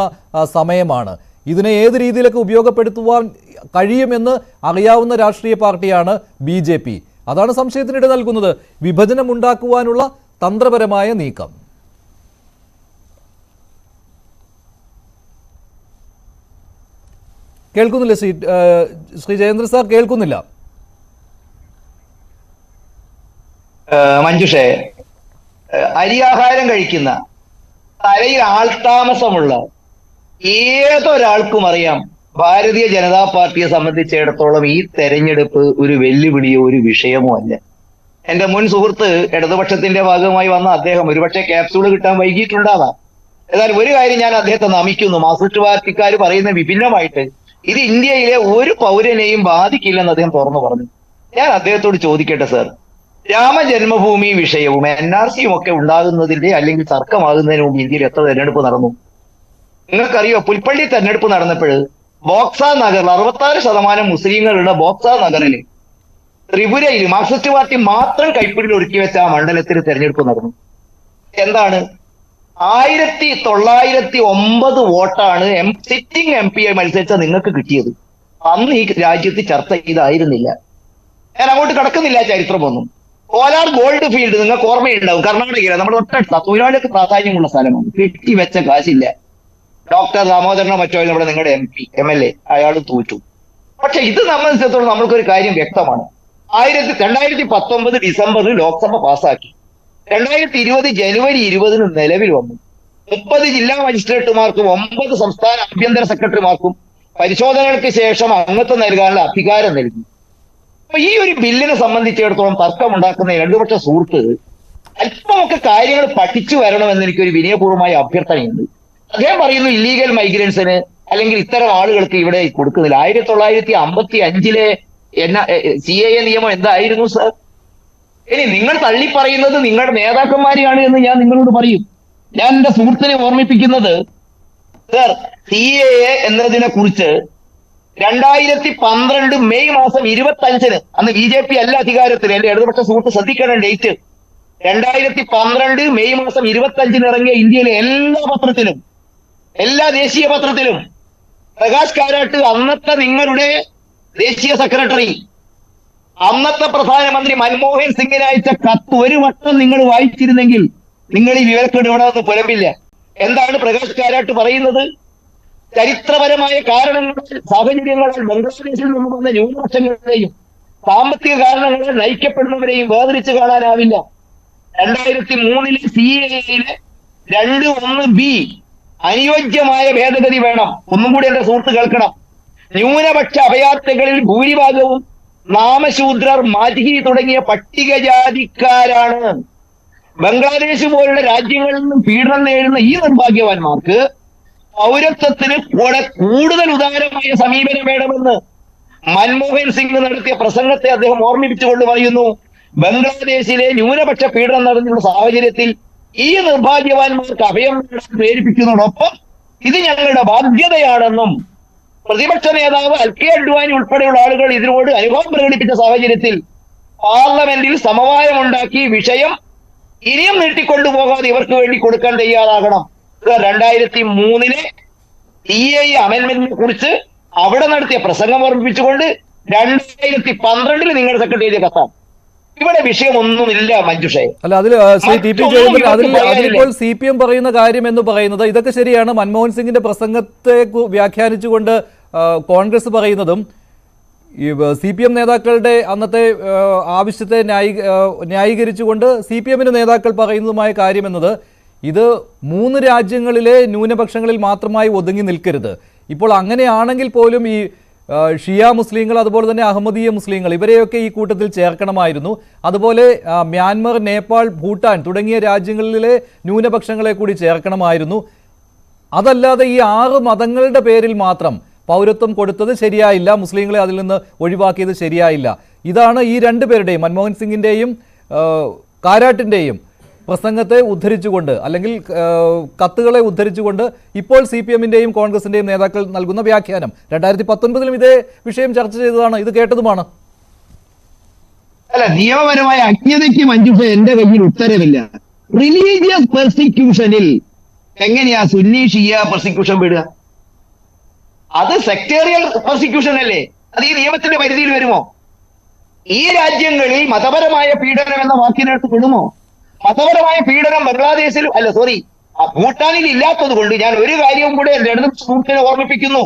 സമയമാണ്. ഇതിനെ ഏത് രീതിയിലൊക്കെ ഉപയോഗപ്പെടുത്തുവാൻ കഴിയുമെന്ന് അറിയാവുന്ന രാഷ്ട്രീയ പാർട്ടിയാണ് BJP. അതാണ് സംശയത്തിനിട നൽകുന്നത്. വിഭജനമുണ്ടാക്കുവാനുള്ള തന്ത്രപരമായ നീക്കം. കേൾക്കുന്നില്ല ശ്രീ ജയേന്ദ്ര സാർ? കേൾക്കുന്നില്ല. മഞ്ജുഷേ, അരിയാഹാരം കഴിക്കുന്ന തലയിൽ ആൾതാമസമുള്ള ഏതൊരാൾക്കും അറിയാം ഭാരതീയ ജനതാ പാർട്ടിയെ സംബന്ധിച്ചിടത്തോളം ഈ തെരഞ്ഞെടുപ്പ് ഒരു വെല്ലുവിളിയോ ഒരു വിഷയമോ അല്ല. എന്റെ മുൻ സുഹൃത്ത് ഇടതുപക്ഷത്തിന്റെ ഭാഗമായി വന്ന അദ്ദേഹം ഒരുപക്ഷെ ക്യാപ്സ്യൂള് കിട്ടാൻ വൈകിട്ടുണ്ടാവാം. ഏതായാലും ഒരു കാര്യം ഞാൻ അദ്ദേഹത്തെ നമിക്കുന്നു. മാർക്സിസ്റ്റ് പാർട്ടിക്കാർ പറയുന്ന വിഭിന്നമായിട്ട് ഇത് ഇന്ത്യയിലെ ഒരു പൗരനെയും ബാധിക്കില്ലെന്ന് അദ്ദേഹം തുറന്നു പറഞ്ഞു. ഞാൻ അദ്ദേഹത്തോട് ചോദിക്കട്ടെ സർ, രാമജന്മഭൂമി വിഷയവും NRCയും ഒക്കെ ഉണ്ടാകുന്നതിന്റെ അല്ലെങ്കിൽ തർക്കമാകുന്നതിന് മുമ്പ് ഇന്ത്യയിൽ എത്ര തെരഞ്ഞെടുപ്പ് നടന്നു? നിങ്ങൾക്കറിയോ? പുൽപ്പള്ളി തെരഞ്ഞെടുപ്പ് നടന്നപ്പോൾ ബോക്സാ നഗറിൽ 66% മുസ്ലിങ്ങളുള്ള ബോക്സാ നഗറിൽ ത്രിപുരയിൽ മാർക്സിസ്റ്റ് പാർട്ടി മാത്രം കൈപ്പിടിയിൽ ഒരുക്കി വെച്ച ആ മണ്ഡലത്തിൽ തെരഞ്ഞെടുപ്പ് നടന്നു. എന്താണ്? 1909 വോട്ടാണ് സിറ്റിംഗ് MP മത്സരിച്ച നിങ്ങൾക്ക് കിട്ടിയത്. അന്ന് ഈ രാജ്യത്ത് ചർച്ച ഇതായിരുന്നില്ല. ഞാൻ അങ്ങോട്ട് കടക്കുന്നില്ല ചരിത്രമൊന്നും. കോലാർ ഗോൾഡ് ഫീൽഡ് നിങ്ങൾക്ക് ഓർമ്മയുണ്ടാവും, കർണാടകയിലെ നമ്മുടെ തൊട്ടടുത്ത തൊഴിലാളികൾക്ക് പ്രാധാന്യമുള്ള സ്ഥലമാണ്. കെട്ടിവെച്ച കാശില്ല. ഡോക്ടർ ദാമോദരനോ മറ്റോ നമ്മുടെ നിങ്ങളുടെ MLA അയാൾ തോറ്റു. പക്ഷെ ഇത് സംബന്ധിച്ചിടത്തോളം നമ്മൾക്കൊരു കാര്യം വ്യക്തമാണ്. 2019 ഡിസംബറിൽ ലോക്സഭ പാസ്സാക്കി. 2020 ജനുവരി 20 നിലവിൽ വന്നു. 30 ജില്ലാ മജിസ്ട്രേറ്റുമാർക്കും 9 സംസ്ഥാന ആഭ്യന്തര സെക്രട്ടറിമാർക്കും പരിശോധനകൾക്ക് ശേഷം അംഗത്വം നൽകാനുള്ള അധികാരം നൽകി. അപ്പൊ ഈ ഒരു ബില്ലിനെ സംബന്ധിച്ചിടത്തോളം തർക്കമുണ്ടാക്കുന്ന ഇടതുപക്ഷ സുഹൃത്ത് അല്പമൊക്കെ കാര്യങ്ങൾ പഠിച്ചു വരണമെന്ന് എനിക്കൊരു വിനയപൂർവ്വമായ അഭ്യർത്ഥനയുണ്ട്. അദ്ദേഹം പറയുന്നു ഇല്ലീഗൽ മൈഗ്രൻസിന് അല്ലെങ്കിൽ ഇത്തരം ആളുകൾക്ക് ഇവിടെ കൊടുക്കുന്നില്ല. 1955 CAA നിയമം എന്തായിരുന്നു സർ? ഇനി നിങ്ങൾ തള്ളിപ്പറയുന്നത് നിങ്ങളുടെ നേതാക്കന്മാരെയാണ് എന്ന് ഞാൻ നിങ്ങളോട് പറയും. ഞാൻ എന്റെ സുഹൃത്തിനെ ഓർമ്മിപ്പിക്കുന്നത്, സർ, CAA എന്നതിനെ കുറിച്ച് 2012 മെയ് മാസം 25 അന്ന് BJP അല്ല അധികാരത്തിൽ. എന്റെ ഇടതുപക്ഷ സുഹൃത്ത് ശ്രദ്ധിക്കണം ഡേറ്റ്. 2012 മെയ് മാസം 25 ഇറങ്ങിയ ഇന്ത്യയിലെ എല്ലാ പത്രത്തിലും, എല്ലാ ദേശീയ പത്രത്തിലും പ്രകാശ് കാരാട്ട്, അന്നത്തെ നിങ്ങളുടെ ദേശീയ സെക്രട്ടറി, അന്നത്തെ പ്രധാനമന്ത്രി മൻമോഹൻ സിംഗിന് അയച്ച കത്ത് ഒരു വട്ടം നിങ്ങൾ വായിച്ചിരുന്നെങ്കിൽ നിങ്ങൾ ഈ വിവരക്കേട് ഇവിടെ നിന്ന് പുലമ്പില്ല. എന്താണ് പ്രകാശ് കാരാട്ട് പറയുന്നത്? ചരിത്രപരമായ കാരണങ്ങൾ, സാഹചര്യങ്ങളാൽ ബംഗ്ലാദേശിൽ നിന്ന് വന്ന ന്യൂനപക്ഷങ്ങളെയും സാമ്പത്തിക കാരണങ്ങളാൽ നയിക്കപ്പെടുന്നവരെയും വേർതിരിച്ച് കാണാനാവില്ല. 2003 CAA 2(1)B അനുയോജ്യമായ ഭേദഗതി വേണം. ഒന്നും കൂടി എന്റെ സുഹൃത്ത് കേൾക്കണം. ന്യൂനപക്ഷ അഭയാർത്ഥികളിൽ ഭൂരിഭാഗവും നാമശൂദ്രർ, മാജിഹി തുടങ്ങിയ പട്ടികജാതിക്കാരാണ്. ബംഗ്ലാദേശ് പോലുള്ള രാജ്യങ്ങളിൽ നിന്നും പീഡനം നേരിടുന്ന ഈ നിർഭാഗ്യവാന്മാർക്ക് പൗരത്വത്തിന് കൂടുതൽ ഉദാരമായ സമീപനം വേണമെന്ന് മൻമോഹൻ സിംഗ് നടത്തിയ പ്രസംഗത്തെ അദ്ദേഹം ഓർമ്മിപ്പിച്ചുകൊണ്ട് പറയുന്നു, ബംഗ്ലാദേശിലെ ന്യൂനപക്ഷ പീഡനം നടന്നിട്ടുള്ള സാഹചര്യത്തിൽ ഈ നിർഭാഗ്യവാന്മാർക്ക് അഭയം പ്രേരിപ്പിക്കുന്നതോടൊപ്പം ഇത് ഞങ്ങളുടെ ബാധ്യതയാണെന്നും പ്രതിപക്ഷ നേതാവ് അൽക്കെ അഡ്വാനി ഉൾപ്പെടെയുള്ള ആളുകൾ ഇതിനോട് അനുഭവം പ്രകടിപ്പിച്ച സാഹചര്യത്തിൽ പാർലമെന്റിൽ സമവായമുണ്ടാക്കി വിഷയം ഇനിയും നീട്ടിക്കൊണ്ടുപോകാതെ ഇവർക്ക് വേണ്ടി കൊടുക്കാൻ തയ്യാറാകണം. 2003 CAA അമെന്റ്മെന്റിനെ കുറിച്ച് അവിടെ നടത്തിയ പ്രസംഗം ഓർമ്മിപ്പിച്ചുകൊണ്ട് 2012 നിങ്ങളുടെ സെക്രട്ടറിയെ കത്താം. ഇവിടെ വിഷയമൊന്നുമില്ല മഞ്ജുഷേ. അല്ല, അതിൽ ശ്രീ TP ജയചന്ദ്രൻ, അതിലിപ്പോൾ CPM പറയുന്ന കാര്യം എന്ന് പറയുന്നത് ഇതൊക്കെ ശരിയാണ്. മൻമോഹൻ സിംഗിന്റെ പ്രസംഗത്തെ വ്യാഖ്യാനിച്ചുകൊണ്ട് കോൺഗ്രസ് പറയുന്നതും ഈ CPM നേതാക്കളുടെ അന്നത്തെ ആവശ്യത്തെ ന്യായീകരിച്ചുകൊണ്ട് CPM നേതാക്കൾ പറയുന്നതുമായ കാര്യം എന്നത് ഇത് 3 രാജ്യങ്ങളിലെ ന്യൂനപക്ഷങ്ങളിൽ മാത്രമായി ഒതുങ്ങി നിൽക്കരുത്. ഇപ്പോൾ അങ്ങനെയാണെങ്കിൽ പോലും ഈ ഷിയ മുസ്ലിങ്ങൾ, അതുപോലെ തന്നെ അഹമ്മദീയ മുസ്ലിങ്ങൾ, ഇവരെയൊക്കെ ഈ കൂട്ടത്തിൽ ചേർക്കണമായിരുന്നു. അതുപോലെ മ്യാൻമർ, നേപ്പാൾ, ഭൂട്ടാൻ തുടങ്ങിയ രാജ്യങ്ങളിലെ ന്യൂനപക്ഷങ്ങളെ കൂടി ചേർക്കണമായിരുന്നു. അതല്ലാതെ ഈ 6 മതങ്ങളുടെ പേരിൽ മാത്രം പൗരത്വം കൊടുത്തത് ശരിയായില്ല, മുസ്ലിങ്ങളെ അതിൽ നിന്ന് ഒഴിവാക്കിയത് ശരിയായില്ല. ഇതാണ് ഈ 2 പേരുടെയും, മൻമോഹൻ സിംഗിൻ്റെയും കാരാട്ടിൻ്റെയും പ്രസംഗത്തെ ഉദ്ധരിച്ചുകൊണ്ട്, അല്ലെങ്കിൽ കത്തുകളെ ഉദ്ധരിച്ചുകൊണ്ട് ഇപ്പോൾ CPM-ന്റെയും കോൺഗ്രസിന്റെയും നേതാക്കൾ നൽകുന്ന വ്യാഖ്യാനം. 2019 ഇതേ വിഷയം ചർച്ച ചെയ്തതാണ്, ഇത് കേട്ടതുമാണ്. അല്ല, നിയമപരമായ അജ്ഞതയ്ക്ക് മഞ്ജുഷ എന്റെ കയ്യിൽ ഉത്തരവില്ല. റിലീജിയസ് പെർസിക്യൂഷനിൽ എങ്ങനെയാ സുന്നി ഷിയ പെർസിക്യൂഷൻ വിടുക? അത് സെക്ടേറിയൽ പെർസിക്യൂഷൻ അല്ലേ? അത് ഈ നിയമത്തിന്റെ പരിധിയിൽ വരുമോ? ഈ രാജ്യങ്ങളിൽ മതപരമായ പീഡനം എന്ന വാക്കിനടുത്ത് പെടുമോ? മതപരമായ പീഡനം ബംഗ്ലാദേശിൽ ഭൂട്ടാനിൽ ഇല്ലാത്തത് കൊണ്ട് ഞാൻ ഒരു കാര്യവും കൂടെ എന്റെ ഇടതുപക്ഷ സുഹൃത്തിനെ ഓർമ്മിപ്പിക്കുന്നു.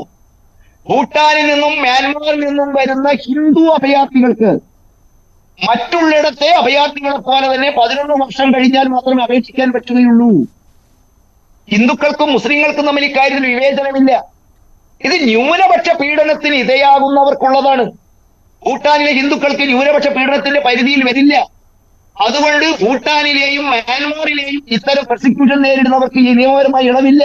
ഭൂട്ടാനിൽ നിന്നും മ്യാൻമാറിൽ നിന്നും വരുന്ന ഹിന്ദു അഭയാർത്ഥികൾക്ക് മറ്റുള്ളിടത്തെ അഭയാർത്ഥികളെ പോലെ തന്നെ 11 വർഷം കഴിഞ്ഞാൽ മാത്രമേ അപേക്ഷിക്കാൻ പറ്റുകയുള്ളൂ. ഹിന്ദുക്കൾക്കും മുസ്ലിങ്ങൾക്കും തമ്മിൽ ഇക്കാര്യത്തിൽ വിവേചനമില്ല. ഇത് ന്യൂനപക്ഷ പീഡനത്തിന് ഇരയാകുന്നവർക്കുള്ളതാണ്. ഭൂട്ടാനിലെ ഹിന്ദുക്കൾക്ക് ന്യൂനപക്ഷ പീഡനത്തിന്റെ പരിധിയിൽ വരില്ല. അതുകൊണ്ട് ഭൂട്ടാനിലെയും മ്യാൻമാറിലെയും ഇത്തരം പ്രോസിക്യൂഷൻ നേരിടുന്നവർക്ക് ഈ നിയമപരമായ ഇളവില്ല.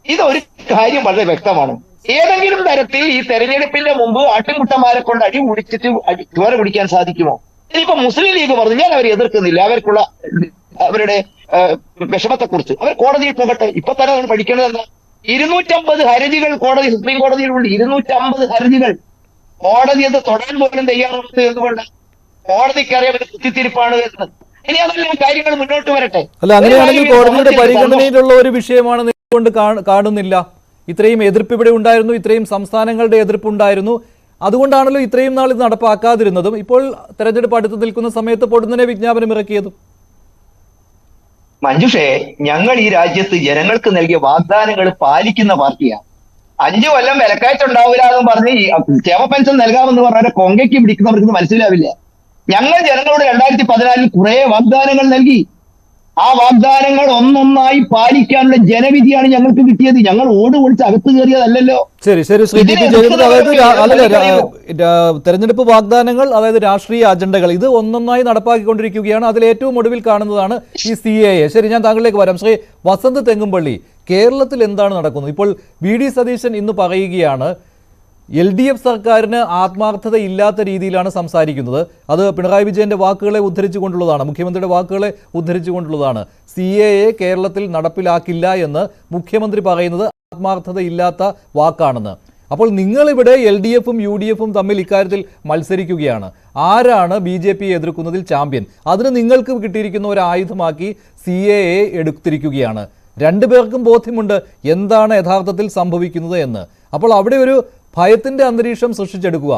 ഇതൊരു കാര്യം വളരെ വ്യക്തമാണ്. ഏതെങ്കിലും തരത്തിൽ ഈ തെരഞ്ഞെടുപ്പിന്റെ മുമ്പ് ആട്ടിൻകുട്ടന്മാരെ കൊണ്ട് അടി കുടിച്ചിട്ട് ചോര കുടിക്കാൻ സാധിക്കുമോ? ഇനിയിപ്പോ മുസ്ലിം ലീഗ് പറഞ്ഞു, ഞാൻ അവരെ എതിർക്കുന്നില്ല, അവർക്കുള്ള അവരുടെ വിഷമത്തെക്കുറിച്ച് അവർ കോടതിയിൽ പോകട്ടെ. ഇപ്പൊ തന്നെ നമ്മൾ പഠിക്കേണ്ടത് എന്താ? 250 ഹർജികൾ സുപ്രീം കോടതിയിലുണ്ട്. 250 ഹർജികൾ. കോടതി അത് തൊടാൻ പോലും തയ്യാറാവുന്നത് എന്തുകൊണ്ട്? കോടതിക്കറിയാം ഇത് കുത്തിത്തിരിപ്പാണ് എന്ന്. ഇനി അതെല്ലാം കാര്യങ്ങൾ മുന്നോട്ട് വരട്ടെ. അല്ല, അങ്ങനെയാണെങ്കിൽ കോടതിയുടെ പരിഗണനയിലുള്ള ഒരു വിഷയമാണ് കൊണ്ട് കാണുന്നില്ല. ഇത്രയും എതിർപ്പ് ഇവിടെ ഉണ്ടായിരുന്നു, ഇത്രയും സംസ്ഥാനങ്ങളുടെ എതിർപ്പുണ്ടായിരുന്നു. അതുകൊണ്ടാണല്ലോ ഇത്രയും നാൾ ഇത് നടപ്പാക്കാതിരുന്നതും ഇപ്പോൾ തെരഞ്ഞെടുപ്പ് അടുത്ത് നിൽക്കുന്ന സമയത്ത് പൊടുന്നനെ വിജ്ഞാപനം ഇറക്കിയതും. മഞ്ജുഷേ, ഞങ്ങൾ ഈ രാജ്യത്ത് ജനങ്ങൾക്ക് നൽകിയ വാഗ്ദാനങ്ങൾ പാലിക്കുന്ന പാർട്ടിയാണ്. 5 കൊല്ലം വിലക്കയറ്റുണ്ടാവില്ല എന്ന് പറഞ്ഞ് ക്ഷേമ പെൻഷൻ നൽകാമെന്ന് പറഞ്ഞാൽ കൊങ്കയ്ക്ക് പിടിക്കുന്നവർക്ക് മനസ്സിലാവില്ല. ഞങ്ങൾ ജനങ്ങളോട് 2014 കുറെ വാഗ്ദാനങ്ങൾ നൽകി. ആ വാഗ്ദാനങ്ങൾ ഒന്നൊന്നായി പാലിക്കാനുള്ള ജനവിധിയാണ് ഞങ്ങൾക്ക് കിട്ടിയത്. ഞങ്ങൾ ഓട് പൊളിച്ച് അകത്ത് കയറിയതല്ലോ. ശരി ശരി ശ്രീ ടി പി ജയചന്ദ്രൻ, അതായത് തെരഞ്ഞെടുപ്പ് വാഗ്ദാനങ്ങൾ, അതായത് രാഷ്ട്രീയ അജണ്ടകൾ, ഇത് ഒന്നൊന്നായി നടപ്പാക്കിക്കൊണ്ടിരിക്കുകയാണ്. അതിൽ ഏറ്റവും ഒടുവിൽ കാണുന്നതാണ് ഈ CAA. ശരി, ഞാൻ താങ്കളിലേക്ക് വരാം. ശ്രീ വസന്ത് തെങ്ങുംപള്ളി, കേരളത്തിൽ എന്താണ് നടക്കുന്നത്? ഇപ്പോൾ VD സതീശൻ ഇന്ന് പറയുകയാണ് LDF സർക്കാരിന് ആത്മാർത്ഥത ഇല്ലാത്ത രീതിയിലാണ് സംസാരിക്കുന്നത്. അത് പിണറായി വിജയന്റെ വാക്കുകളെ ഉദ്ധരിച്ചുകൊണ്ടുള്ളതാണ്, മുഖ്യമന്ത്രിയുടെ വാക്കുകളെ ഉദ്ധരിച്ചുകൊണ്ടുള്ളതാണ്. CAA കേരളത്തിൽ നടപ്പിലാക്കില്ല എന്ന് മുഖ്യമന്ത്രി പറയുന്നത് ആത്മാർത്ഥത ഇല്ലാത്ത വാക്കാണെന്ന്. അപ്പോൾ നിങ്ങളിവിടെ LDFും UDFും തമ്മിൽ ഇക്കാര്യത്തിൽ മത്സരിക്കുകയാണ്. ആരാണ് BJP എതിർക്കുന്നതിൽ ചാമ്പ്യൻ? അതിന് നിങ്ങൾക്ക് കിട്ടിയിരിക്കുന്ന ഒരു ആയുധമാക്കി CAA എടുത്തിരിക്കുകയാണ്. രണ്ടുപേർക്കും ബോധ്യമുണ്ട് എന്താണ് യഥാർത്ഥത്തിൽ സംഭവിക്കുന്നത് എന്ന്. അപ്പോൾ അവിടെ ഒരു ഭയത്തിന്റെ അന്തരീക്ഷം സൃഷ്ടിച്ചെടുക്കുക,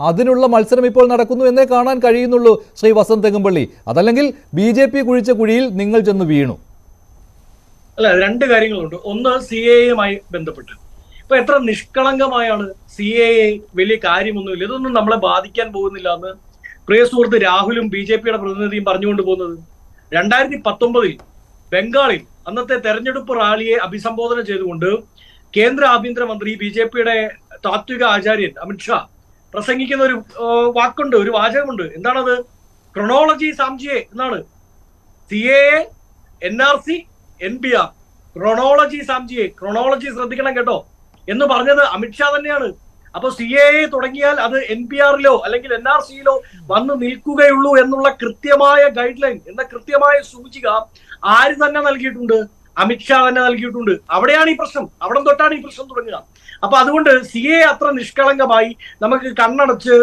അതിനുള്ള മത്സരം ഇപ്പോൾ നടക്കുന്നു എന്നേ കാണാൻ കഴിയുന്നുള്ളൂ ശ്രീ വസന്ത് തെങ്ങുംപള്ളി. അതല്ലെങ്കിൽ BJP കുഴിച്ച കുഴിയിൽ നിങ്ങൾ ചെന്ന് വീണു. അല്ല, രണ്ട് കാര്യങ്ങളുണ്ട്. ഒന്ന്, CAA-യുമായി ബന്ധപ്പെട്ട് ഇപ്പൊ എത്ര നിഷ്കളങ്കമായാണ് CAA വലിയ കാര്യമൊന്നുമില്ല, ഇതൊന്നും നമ്മളെ ബാധിക്കാൻ പോകുന്നില്ല എന്ന് പ്രിയ സുഹൃത്ത് രാഹുലും BJP-യുടെ പ്രതിനിധിയും പറഞ്ഞുകൊണ്ട് പോകുന്നത്. 2019 ബംഗാളിൽ അന്നത്തെ തെരഞ്ഞെടുപ്പ് റാലിയെ അഭിസംബോധന ചെയ്തുകൊണ്ട് കേന്ദ്ര ആഭ്യന്തരമന്ത്രി BJP-യുടെ താത്വിക ആചാര്യൻ അമിത്ഷാ പ്രസംഗിക്കുന്ന ഒരു വാക്കുണ്ട്, ഒരു വാചകമുണ്ട്. എന്താണത്? ക്രൊണോളജി സാംജിയെ എന്നാണ്. CAA, NRC, NBR, ക്രൊണോളജി സാംജിയെ, ക്രൊണോളജി ശ്രദ്ധിക്കണം കേട്ടോ എന്ന് പറഞ്ഞത് അമിത്ഷാ തന്നെയാണ്. അപ്പൊ CAA തുടങ്ങിയാൽ അത് NPR-ലോ അല്ലെങ്കിൽ NRC-യിലോ വന്ന് നിൽക്കുകയുള്ളൂ എന്നുള്ള കൃത്യമായ ഗൈഡ് ലൈൻ, എന്ന കൃത്യമായ സൂചിക ആര് തന്നെ നൽകിയിട്ടുണ്ട്? അമിത്ഷാ തന്നെ നൽകിയിട്ടുണ്ട്. അവിടെയാണ് ഈ പ്രശ്നം, അവിടെ തൊട്ടാണ് ഈ പ്രശ്നം തുടങ്ങുക. അപ്പൊ അതുകൊണ്ട് CAA അത്ര നിഷ്കളങ്കമായി നമുക്ക് കണ്ണടച്ച്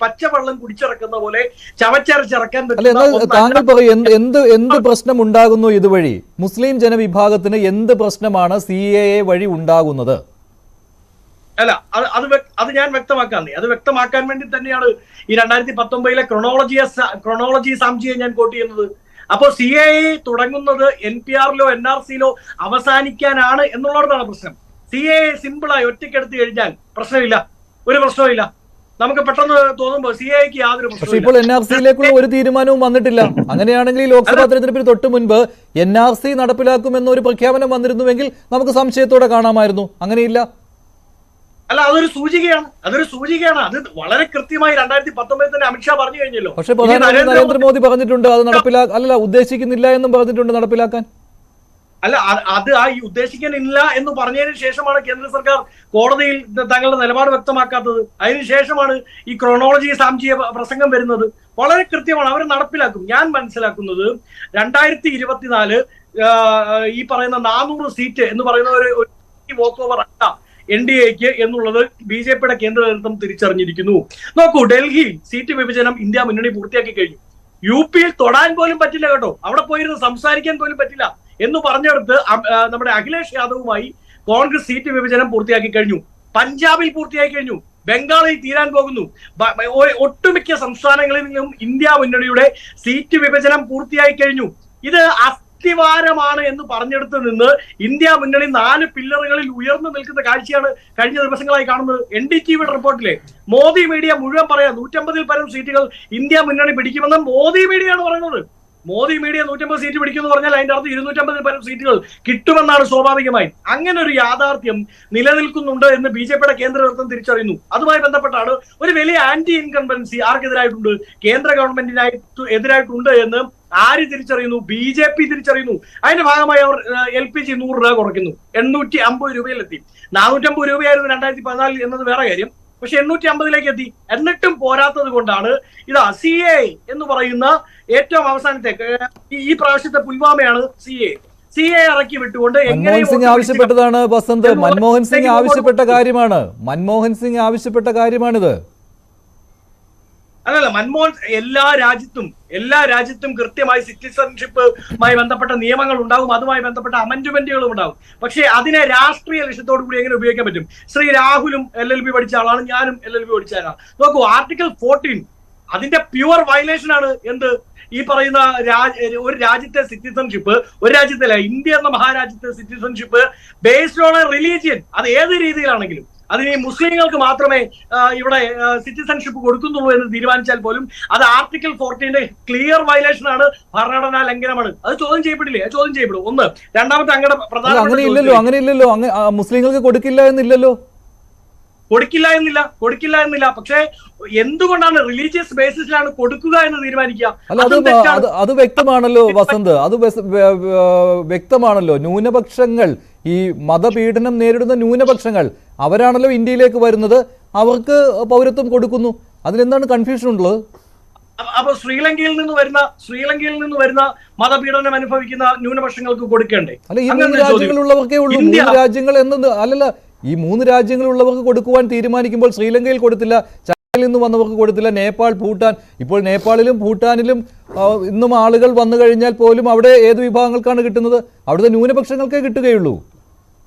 പച്ചവെള്ളം കുടിച്ചിറക്കുന്ന പോലെ ചവച്ചരച്ചിറക്കാൻ പറ്റും. താങ്കൾ പറയും എന്ത് പ്രശ്നം ഉണ്ടാകുന്നു ഇതുവഴി? മുസ്ലിം ജനവിഭാഗത്തിന് എന്ത് പ്രശ്നമാണ് CAA വഴി ഉണ്ടാകുന്നത്? അല്ല, അത് ഞാൻ വ്യക്തമാക്കാന്നേ. അത് വ്യക്തമാക്കാൻ വേണ്ടി തന്നെയാണ് ഈ 2019 ക്രൊണോളജി സാംജിയെ ഞാൻ കോട്ട് ചെയ്യുന്നത്. അപ്പോ CAA തുടങ്ങുന്നത് NPR-ലോ NRC-ലോ അവസാനിക്കാനാണ് എന്നുള്ളതാണ് പ്രശ്നം. CAA സിമ്പിളായി ഒറ്റയ്ക്കെടുത്ത് കഴിഞ്ഞാൽ പ്രശ്നമില്ല, ഒരു പ്രശ്നമില്ല. നമുക്ക് പെട്ടെന്ന് തോന്നുമ്പോൾ CAA-ക്ക് യാതൊരു പ്രശ്നവും. ഇപ്പോൾ NRC-യിലേക്കുള്ള ഒരു തീരുമാനവും വന്നിട്ടില്ല. അങ്ങനെയാണെങ്കിൽ ഈ ലോക്സഭാ തെരഞ്ഞെടുപ്പിന് തൊട്ട് മുൻപ് NRC നടപ്പിലാക്കുമെന്നൊരു പ്രഖ്യാപനം വന്നിരുന്നുവെങ്കിൽ നമുക്ക് സംശയത്തോടെ കാണാമായിരുന്നു. അങ്ങനെയില്ല. അല്ല, അതൊരു സൂചികയാണ്. അത് വളരെ കൃത്യമായി 2019 തന്നെ അമിത്ഷാ പറഞ്ഞു കഴിഞ്ഞല്ലോ. പക്ഷേ പ്രധാനമന്ത്രി നരേന്ദ്രമോദി പറഞ്ഞിട്ടുണ്ട് അത് ഉദ്ദേശിക്കുന്നില്ല എന്നും പറഞ്ഞിട്ടുണ്ട് നടപ്പിലാക്കാൻ. അല്ല, അത് ഈ ഉദ്ദേശിക്കാനില്ല എന്ന് പറഞ്ഞതിന് ശേഷമാണ് കേന്ദ്ര സർക്കാർ കോടതിയിൽ തങ്ങളുടെ നിലപാട് വ്യക്തമാക്കാത്തത്. അതിനുശേഷമാണ് ഈ ക്രോണോളജി സാംജിയ പ്രസംഗം വരുന്നത്. വളരെ കൃത്യമാണ്, അവർ നടപ്പിലാക്കും. ഞാൻ മനസ്സിലാക്കുന്നത് 2024 ഈ പറയുന്ന 400 സീറ്റ് എന്ന് പറയുന്ന ഒരു വോക്ക് ഓവർ അല്ല NDA-ക്ക് എന്നുള്ളത് BJP-യുടെ കേന്ദ്ര നേതൃത്വം തിരിച്ചറിഞ്ഞിരിക്കുന്നു. നോക്കൂ, ഡൽഹിയിൽ സീറ്റ് വിഭജനം ഇന്ത്യ മുന്നണി പൂർത്തിയാക്കി കഴിഞ്ഞു. UP-യിൽ തൊടാൻ പോലും പറ്റില്ല കേട്ടോ, അവിടെ പോയിരുന്ന് സംസാരിക്കാൻ പോലും പറ്റില്ല എന്ന് പറഞ്ഞെടുത്ത് നമ്മുടെ അഖിലേഷ് യാദവുമായി കോൺഗ്രസ് സീറ്റ് വിഭജനം പൂർത്തിയാക്കി കഴിഞ്ഞു. പഞ്ചാബിൽ പൂർത്തിയാക്കി കഴിഞ്ഞു. ബംഗാളിൽ തീരാൻ പോകുന്നു. ഒട്ടുമിക്ക സംസ്ഥാനങ്ങളിൽ നിന്നും ഇന്ത്യ മുന്നണിയുടെ സീറ്റ് വിഭജനം പൂർത്തിയായി കഴിഞ്ഞു. ഇത് അസ്ഥിവാരമാണ് എന്ന് പറഞ്ഞെടുത്ത് നിന്ന് ഇന്ത്യ മുന്നണി 4 പില്ലറുകളിൽ ഉയർന്നു നിൽക്കുന്ന കാഴ്ചയാണ് കഴിഞ്ഞ ദിവസങ്ങളായി കാണുന്നത്. NDTV-യുടെ റിപ്പോർട്ടിലെ മോദി മീഡിയ മുഴുവൻ പറയാം 150-ൽ പരം സീറ്റുകൾ ഇന്ത്യ മുന്നണി പിടിക്കുമെന്ന് മോദി മീഡിയയാണ് പറയുന്നത്. മോദി മീഡിയ 150 സീറ്റ് പിടിക്കുമെന്ന് പറഞ്ഞാൽ അതിന്റെ അർത്ഥം 250-ൽ പരം സീറ്റുകൾ കിട്ടുമെന്നാണ് സ്വാഭാവികമായി. അങ്ങനെ ഒരു യാഥാർത്ഥ്യം നിലനിൽക്കുന്നുണ്ട് എന്ന് BJP-യുടെ കേന്ദ്ര നേതൃത്വം തിരിച്ചറിയുന്നു. അതുമായി ബന്ധപ്പെട്ടാണ് ഒരു വലിയ ആന്റി ഇൻകംബൻസി ആർക്കെതിരായിട്ടുണ്ട്, കേന്ദ്ര ഗവൺമെന്റിനെതിരായിട്ടുണ്ട് എന്ന് ആര് തിരിച്ചറിയുന്നു? BJP തിരിച്ചറിയുന്നു. അതിന്റെ ഭാഗമായി അവർ LPG 100 രൂപ കുറയ്ക്കുന്നു, 850 രൂപയിലെത്തി. 450 രൂപയായിരുന്നു 2014 എന്നത് വേറെ കാര്യം. പക്ഷെ 850-ലേക്ക് എത്തി. എന്നിട്ടും പോരാത്തത് കൊണ്ടാണ് ഇതാ CAA എന്ന് പറയുന്ന ഏറ്റവും അവസാനത്തെ ഈ പ്രാവശ്യത്തെ പുൽവാമയാണ് CAA ഇറക്കി വിട്ടുകൊണ്ട് മൻമോഹൻ സിംഗ് ആവശ്യപ്പെട്ടതാണ്. വസന്ത്, മൻമോഹൻ സിംഗ് ആവശ്യപ്പെട്ട കാര്യമാണിത്. അല്ലല്ല, മൻമോഹൻ എല്ലാ രാജ്യത്തും കൃത്യമായി സിറ്റിസൺഷിപ്പുമായി ബന്ധപ്പെട്ട നിയമങ്ങൾ ഉണ്ടാകും, അതുമായി ബന്ധപ്പെട്ട അമെന്റ്മെന്റുകളും ഉണ്ടാകും. പക്ഷേ അതിനെ രാഷ്ട്രീയ ലക്ഷ്യത്തോടു കൂടി എങ്ങനെ ഉപയോഗിക്കാൻ പറ്റും? ശ്രീ രാഹുലും LLB പഠിച്ച ആളാണ്, ഞാനും LLB പഠിച്ച ആളാണ്. നോക്കൂ, ആർട്ടിക്കിൾ 14 അതിന്റെ പ്യുവർ വയലേഷൻ ആണ്. എന്ത്? ഈ പറയുന്ന ഒരു രാജ്യത്തെ സിറ്റിസൺഷിപ്പ്, ഒരു രാജ്യത്തല്ല, ഇന്ത്യ എന്ന മഹാരാജ്യത്തെ citizenship based on a religion, അത് ഏത് രീതിയിലാണെങ്കിലും അതിന് മുസ്ലിങ്ങൾക്ക് മാത്രമേ ഇവിടെ സിറ്റിസൺഷിപ്പ് കൊടുക്കുന്നുള്ളൂ എന്ന് തീരുമാനിച്ചാൽ പോലും അത് ആർട്ടിക്കിൾ 14 ക്ലിയർ വയലേഷൻ ആണ്, ഭരണഘടനാ ലംഘനമാണ്. അത് ചോദ്യം ചെയ്യപ്പെടില്ലേ? അത് ചോദ്യം ചെയ്യപ്പെടും. ഒന്ന്. രണ്ടാമത്തെ അങ്ങയുടെ പ്രധാന അങ്ങനെയില്ലല്ലോ മുസ്ലിങ്ങൾക്ക് കൊടുക്കില്ല എന്നില്ലല്ലോ. കൊടുക്കില്ല എന്നില്ല. പക്ഷേ എന്തുകൊണ്ടാണ് റിലീജിയസ് ബേസിസിലാണ് കൊടുക്കുക എന്ന് തീരുമാനിക്കുക? അത് വ്യക്തമാണല്ലോ വസന്ത്, അത് വ്യക്തമാണല്ലോ. ന്യൂനപക്ഷങ്ങൾ, ഈ മതപീഡനം നേരിടുന്ന ന്യൂനപക്ഷങ്ങൾ, അവരാണല്ലോ ഇന്ത്യയിലേക്ക് വരുന്നത്, അവർക്ക് പൗരത്വം കൊടുക്കുന്നു. അതിലെന്താണ് കൺഫ്യൂഷൻ ഉള്ളത്? അപ്പൊ ശ്രീലങ്കയിൽ നിന്ന് വരുന്ന മതപീഡനം അനുഭവിക്കുന്ന ന്യൂനപക്ഷങ്ങൾക്ക് കൊടുക്കേണ്ടേ? അല്ല, ഈ 3 രാജ്യങ്ങളുള്ളവർക്കേ ഉള്ളൂ. 3 രാജ്യങ്ങൾ എന്നത് അല്ലല്ല, ഈ 3 രാജ്യങ്ങളുള്ളവർക്ക് കൊടുക്കുവാൻ തീരുമാനിക്കുമ്പോൾ ശ്രീലങ്കയിൽ കൊടുത്തില്ല, ചൈനയിൽ നിന്ന് വന്നവർക്ക് കൊടുത്തില്ല, നേപ്പാൾ, ഭൂട്ടാൻ. ഇപ്പോൾ നേപ്പാളിലും ഭൂട്ടാനിലും ഇന്നും ആളുകൾ വന്നു കഴിഞ്ഞാൽ പോലും അവിടെ ഏത് വിഭാഗങ്ങൾക്കാണ് കിട്ടുന്നത്? അവിടുത്തെ ന്യൂനപക്ഷങ്ങൾക്കേ കിട്ടുകയുള്ളൂ.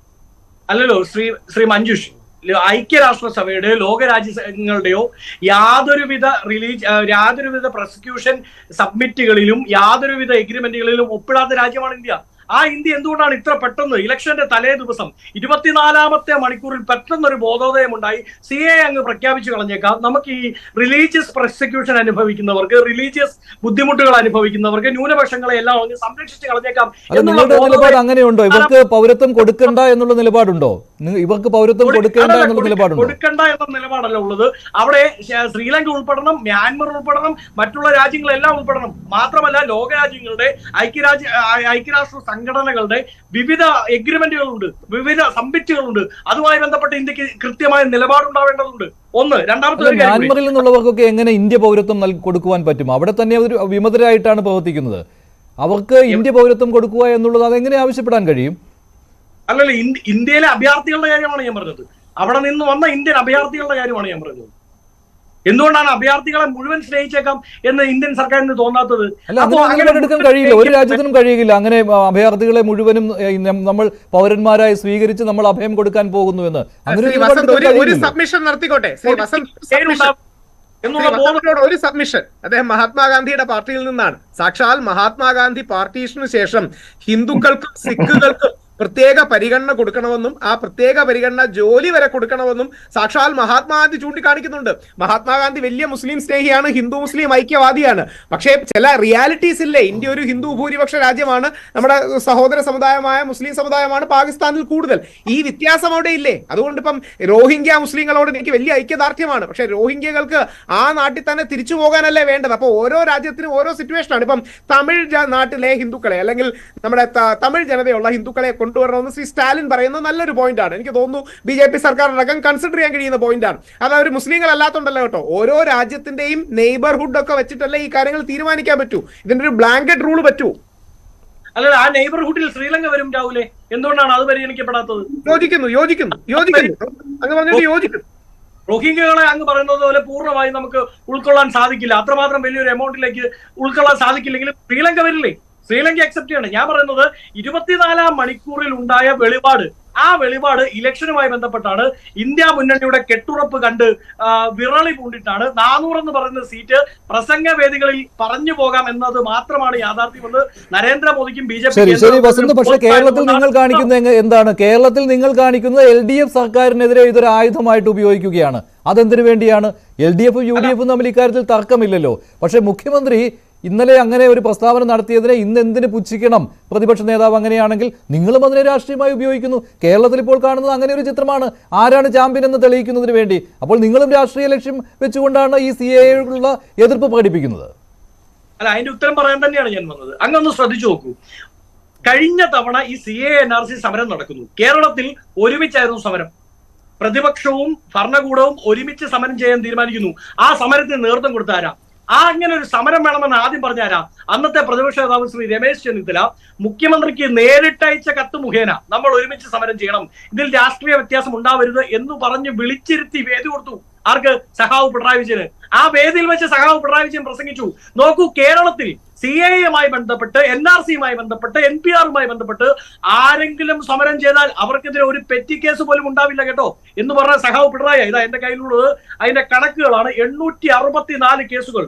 അല്ലല്ലോ ശ്രീ മഞ്ജുഷ്, ഐക്യരാഷ്ട്രസഭയുടെയോ ലോകരാജ്യങ്ങളുടെയോ യാതൊരുവിധ പ്രോസിക്യൂഷൻ സബ്മിറ്റുകളിലും യാതൊരുവിധ എഗ്രിമെന്റുകളിലും ഒപ്പിടാത്ത രാജ്യമാണ് ഇന്ത്യ. ആ ഇന്ത്യ എന്തുകൊണ്ടാണ് ഇത്ര പെട്ടെന്ന് ഇലക്ഷന്റെ തലേ ദിവസം 24ാമത്തെ മണിക്കൂറിൽ പെട്ടെന്നൊരു ബോധോദയം ഉണ്ടായി CAA അങ്ങ് പ്രഖ്യാപിച്ചു കളഞ്ഞേക്കാം, നമുക്ക് ഈ റിലീജിയസ് പ്രോസിക്യൂഷൻ അനുഭവിക്കുന്നവർക്ക്, റിലീജിയസ് ബുദ്ധിമുട്ടുകൾ അനുഭവിക്കുന്നവർക്ക്, ന്യൂനപക്ഷങ്ങളെ എല്ലാം അങ്ങ് സംരക്ഷിച്ച് കളഞ്ഞേക്കാം എന്നുള്ള നിലപാട് അങ്ങനെയുണ്ടോ? ഇവർക്ക് പൗരത്വം കൊടുക്കണ്ട എന്നുള്ള നിലപാടുണ്ടോ? ഇവർക്ക് പൗരത്വം കൊടുക്കേണ്ട എന്നുള്ള നിലപാടുണ്ടോ? കൊടുക്കണ്ട എന്ന നിലപാടല്ല ഉള്ളത്. അവിടെ ശ്രീലങ്ക ഉൾപ്പെടണം, മ്യാൻമർ ഉൾപ്പെടണം, മറ്റുള്ള രാജ്യങ്ങളെല്ലാം ഉൾപ്പെടണം. മാത്രമല്ല ലോകരാജ്യങ്ങളുടെ ഐക്യരാഷ്ട്ര സംഘടനകളുടെ വിവിധ എഗ്രിമെന്റുകളുണ്ട്, വിവിധ സബ്മിറ്റുകളുണ്ട്. അതുമായി ബന്ധപ്പെട്ട് ഇന്ത്യക്ക് കൃത്യമായ നിലപാടുണ്ടാവേണ്ടതുണ്ട്. ഒന്ന്. രണ്ടാമത്തെ, മ്യാൻമറിൽ നിന്നുള്ളവർക്കൊക്കെ എങ്ങനെ ഇന്ത്യ പൗരത്വം കൊടുക്കുവാൻ പറ്റും? അവിടെ തന്നെ അവർ വിമതരായിട്ടാണ് പ്രവർത്തിക്കുന്നത്. അവർക്ക് ഇന്ത്യ പൗരത്വം കൊടുക്കുക എന്നുള്ളത് അതെങ്ങനെ ആവശ്യപ്പെടാൻ കഴിയും? അല്ലല്ല, ഇന്ത്യയിലെ അഭയാർത്ഥികളുടെ കാര്യമാണ് ഞാൻ പറഞ്ഞത്. അവിടെ നിന്ന് വന്ന ഇന്ത്യൻ അഭയാർത്ഥികളുടെ കാര്യമാണ് ഞാൻ പറഞ്ഞത്. എന്തുകൊണ്ടാണ് അഭയാർത്ഥികളെ മുഴുവൻ സ്നേഹിച്ചേക്കാം എന്ന് ഇന്ത്യൻ സർക്കാരിന് തോന്നാത്തത്? എടുക്കാൻ കഴിയില്ല, ഒരു രാജ്യത്തിനും കഴിയില്ല അങ്ങനെ അഭയാർത്ഥികളെ മുഴുവനും നമ്മൾ പൗരന്മാരായി സ്വീകരിച്ച് നമ്മൾ അഭയം കൊടുക്കാൻ പോകുന്നു എന്ന്. ഒരു സബ്മിഷൻ നടത്തിക്കോട്ടെ ഒരു സബ്മിഷൻ. അദ്ദേഹം മഹാത്മാഗാന്ധിയുടെ പാർട്ടിയിൽ നിന്നാണ്. സാക്ഷാൽ മഹാത്മാഗാന്ധി പാർട്ടീഷന് ശേഷം ഹിന്ദുക്കൾക്കും സിഖുകൾക്കും പ്രത്യേക പരിഗണന കൊടുക്കണമെന്നും ആ പ്രത്യേക പരിഗണന ജോലി വരെ കൊടുക്കണമെന്നും സാക്ഷാൽ മഹാത്മാഗാന്ധി ചൂണ്ടിക്കാണിക്കുന്നുണ്ട്. മഹാത്മാഗാന്ധി വലിയ മുസ്ലിം സ്നേഹിയാണ്, ഹിന്ദു മുസ്ലിം ഐക്യവാദിയാണ്. പക്ഷേ ചില റിയാലിറ്റീസ് ഇല്ലേ? ഇന്ത്യ ഒരു ഹിന്ദു ഭൂരിപക്ഷ രാജ്യമാണ്. നമ്മുടെ സഹോദര സമുദായമായ മുസ്ലിം സമുദായമാണ് പാകിസ്ഥാനിൽ കൂടുതൽ. ഈ വ്യത്യാസം അവിടെ ഇല്ലേ? അതുകൊണ്ട് ഇപ്പം റോഹിംഗ്യ മുസ്ലിങ്ങളോട് എനിക്ക് വലിയ ഐക്യദാർഢ്യമാണ്. പക്ഷേ റോഹിംഗ്യകൾക്ക് ആ നാട്ടിൽ തന്നെ തിരിച്ചു പോകാനല്ലേ വേണ്ടത്? അപ്പോൾ ഓരോ രാജ്യത്തിനും ഓരോ സിറ്റുവേഷനാണ്. ഇപ്പം തമിഴ് നാട്ടിലെ ഹിന്ദുക്കളെ അല്ലെങ്കിൽ നമ്മുടെ തമിഴ് ജനതയുള്ള ഹിന്ദുക്കളെ കൊണ്ടുവരണമെന്ന് ശ്രീ സ്റ്റാലിൻ പറയുന്നത് നല്ലൊരു പോയിന്റാണ്. എനിക്ക് തോന്നുന്നു BJP സർക്കാർ അടക്കം കൺസിഡർ ചെയ്യാൻ കഴിയുന്ന പോയിന്റാണ്. അത് അവർ മുസ്ലിങ്ങൾ അല്ലാത്തോണ്ടല്ലോ കേട്ടോ. ഓരോ രാജ്യത്തിന്റെയും നെയ്ബർഹുഡ് ഒക്കെ വെച്ചിട്ടല്ലേ ഈ കാര്യങ്ങൾ തീരുമാനിക്കാൻ പറ്റൂ. ഇതിന്റെ ഒരു ബ്ലാങ്കറ്റ് റൂൾ പറ്റൂ. അല്ല, ആ നെയ്ബർഹുഡിൽ ശ്രീലങ്ക വരും രാഹുലെ, എന്തുകൊണ്ടാണ് അത് പരിഗണിക്കപ്പെടാത്തത്? യോജിക്കുന്നു അങ്ങ് പറഞ്ഞിട്ട് യോജിക്കുന്നു. റോഹിംഗ്യകളെ അങ്ങ് പറയുന്നത് പോലെ പൂർണ്ണമായി നമുക്ക് ഉൾക്കൊള്ളാൻ സാധിക്കില്ല. അത്രമാത്രം വലിയൊരു എമൗണ്ടിലേക്ക് ഉൾക്കൊള്ളാൻ സാധിക്കില്ലെങ്കിലും ശ്രീലങ്ക വരില്ലേ? ശ്രീലങ്ക അക്സെപ്റ്റ് ചെയ്യണം. ഞാൻ പറയുന്നത് 24ാം മണിക്കൂറിൽ ഉണ്ടായ വെളിപാട്, ആ വെളിപാട് ഇലക്ഷനുമായി ബന്ധപ്പെട്ടാണ്. ഇന്ത്യ മുന്നണിയുടെ കെട്ടുറപ്പ് കണ്ട് വിറളി പൂണ്ടിട്ടാണ് 400 എന്ന് പറയുന്ന സീറ്റ് പ്രസംഗ വേദികളിൽ പറഞ്ഞു പോകാം എന്നത് മാത്രമാണ് യാഥാർത്ഥ്യമെന്ന് നരേന്ദ്രമോദിക്കും BJP. പക്ഷേ കേരളത്തിൽ നിങ്ങൾ കാണിക്കുന്നത് എന്താണ്? കേരളത്തിൽ നിങ്ങൾ കാണിക്കുന്നത് LDF സർക്കാരിനെതിരെ ഇതൊരു ആയുധമായിട്ട് ഉപയോഗിക്കുകയാണ്. അതെന്തിനു വേണ്ടിയാണ്? LDF-ഉം UDF-ഉം തമ്മിൽ ഇക്കാര്യത്തിൽ തർക്കമില്ലല്ലോ. പക്ഷേ മുഖ്യമന്ത്രി ഇന്നലെ അങ്ങനെ ഒരു പ്രസ്താവന നടത്തിയതിനെ ഇന്ന് എന്തിന് പുച്ഛിക്കണം? പ്രതിപക്ഷ നേതാവ് അങ്ങനെയാണെങ്കിൽ നിങ്ങളും അതിനെ രാഷ്ട്രീയമായി ഉപയോഗിക്കുന്നു. കേരളത്തിൽ ഇപ്പോൾ കാണുന്നത് അങ്ങനെ ഒരു ചിത്രമാണ്. ആരാണ് ചാമ്പ്യൻ എന്ന് തെളിയിക്കുന്നതിന് വേണ്ടി. അപ്പോൾ നിങ്ങളും രാഷ്ട്രീയ ലക്ഷ്യം വെച്ചുകൊണ്ടാണ് ഈ CAA-യോടുള്ള എതിർപ്പ് പ്രകടിപ്പിക്കുന്നത്. അല്ല, അതിന്റെ ഉത്തരം പറയാൻ തന്നെയാണ് ഞാൻ വന്നത്. അങ്ങൊന്ന് ശ്രദ്ധിച്ചു നോക്കൂ. കഴിഞ്ഞ തവണ ഈ CAA NRC സമരം നടക്കുന്നു. കേരളത്തിൽ ഒരുമിച്ചായിരുന്നു സമരം. പ്രതിപക്ഷവും ഭരണകൂടവും ഒരുമിച്ച് സമരം ചെയ്യാൻ തീരുമാനിക്കുന്നു. ആ സമരത്തിന് നേതൃത്വം കൊടുത്താരാ? അങ്ങനെ ഒരു സമരം വേണമെന്ന് ആദ്യം പറഞ്ഞാരാ? അന്നത്തെ പ്രതിപക്ഷ നേതാവ് ശ്രീ രമേശ് ചെന്നിത്തല മുഖ്യമന്ത്രിക്ക് നേരിട്ടയച്ച കത്ത് മുഖേന നമ്മൾ ഒരുമിച്ച് സമരം ചെയ്യണം, ഇതിൽ രാഷ്ട്രീയ വ്യത്യാസം ഉണ്ടാവരുത് എന്ന് പറഞ്ഞ് വിളിച്ചിരുത്തി വേദി കൊടുത്തു. ആർക്ക്? സഖാവ് പിണറായി വിജയന്. ആ വേദിയിൽ വെച്ച് സഖാവ് പിണറായി വിജയൻ പ്രസംഗിച്ചു. നോക്കൂ, കേരളത്തിൽ CAA-യുമായി ബന്ധപ്പെട്ട്, NRC-യുമായി ബന്ധപ്പെട്ട്, NPR-യുമായി ബന്ധപ്പെട്ട് ആരെങ്കിലും സമരം ചെയ്താൽ അവർക്കെതിരെ ഒരു പെറ്റി കേസ് പോലും ഉണ്ടാവില്ല കേട്ടോ എന്ന് പറഞ്ഞ സഖാവ് പിണറായി. ഇതാ എന്റെ കയ്യിലുള്ളത്, അതിന്റെ കണക്കുകളാണ്. 864 കേസുകൾ,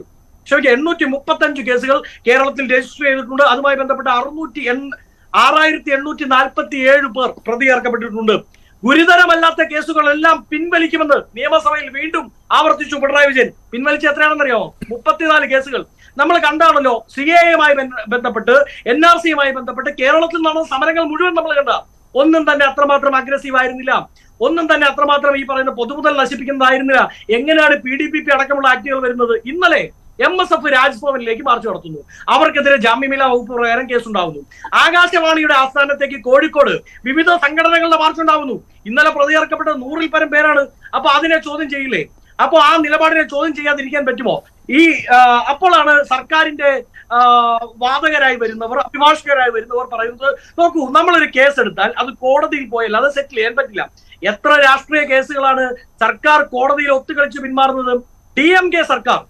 835 കേസുകൾ കേരളത്തിൽ രജിസ്റ്റർ ചെയ്തിട്ടുണ്ട്. അതുമായി ബന്ധപ്പെട്ട് 6847 പേർ പ്രതി ചേർക്കപ്പെട്ടിട്ടുണ്ട്. ഗുരുതരമല്ലാത്ത കേസുകളെല്ലാം പിൻവലിക്കുമെന്ന് നിയമസഭയിൽ വീണ്ടും ആവർത്തിച്ചു പിണറായി വിജയൻ. പിൻവലിച്ച എത്രയാണെന്നറിയാമോ? 34 കേസുകൾ. നമ്മൾ കണ്ടാണല്ലോ CAA-യുമായി ബന്ധപ്പെട്ട് NRC-യുമായി ബന്ധപ്പെട്ട് കേരളത്തിൽ നടന്ന സമരങ്ങൾ മുഴുവൻ നമ്മൾ കണ്ട. ഒന്നും തന്നെ അത്രമാത്രം അഗ്രസീവ് ആയിരുന്നില്ല, ഒന്നും തന്നെ അത്രമാത്രം ഈ പറയുന്ന പൊതുമുതൽ നശിപ്പിക്കുന്നതായിരുന്നില്ല. എങ്ങനെയാണ് PDPP അടക്കമുള്ള ആക്ടുകൾ വരുന്നത്? ഇന്നലെ MSF രാജ്ഭവനിലേക്ക് മാർച്ച് നടത്തുന്നു, അവർക്കെതിരെ ജാമ്യമില്ലാ വകുപ്പ് പ്രകാരം കേസുണ്ടാവുന്നു. ആകാശവാണിയുടെ ആസ്ഥാനത്തേക്ക് കോഴിക്കോട് വിവിധ സംഘടനകളുടെ മാർച്ച് ഉണ്ടാവുന്നു. ഇന്നലെ പ്രതിചേർക്കപ്പെട്ട 100-ൽ പരം പേരാണ്. അപ്പൊ അതിനെ ചോദ്യം ചെയ്യില്ലേ? അപ്പൊ ആ നിലപാടിനെ ചോദ്യം ചെയ്യാതിരിക്കാൻ പറ്റുമോ? അപ്പോഴാണ് സർക്കാരിന്റെ വാദകരായി വരുന്നവർ, അഭിഭാഷകരായി വരുന്നവർ പറയുന്നത്, നോക്കൂ, നമ്മളൊരു കേസ് എടുത്താൽ അത് കോടതിയിൽ പോയല്ല അത് സെറ്റിൽ ചെയ്യാൻ പറ്റില്ല. എത്ര രാഷ്ട്രീയ കേസുകളാണ് സർക്കാർ കോടതിയിൽ ഒത്തുകളിച്ച് പിന്മാറുന്നത്? DMK സർക്കാർ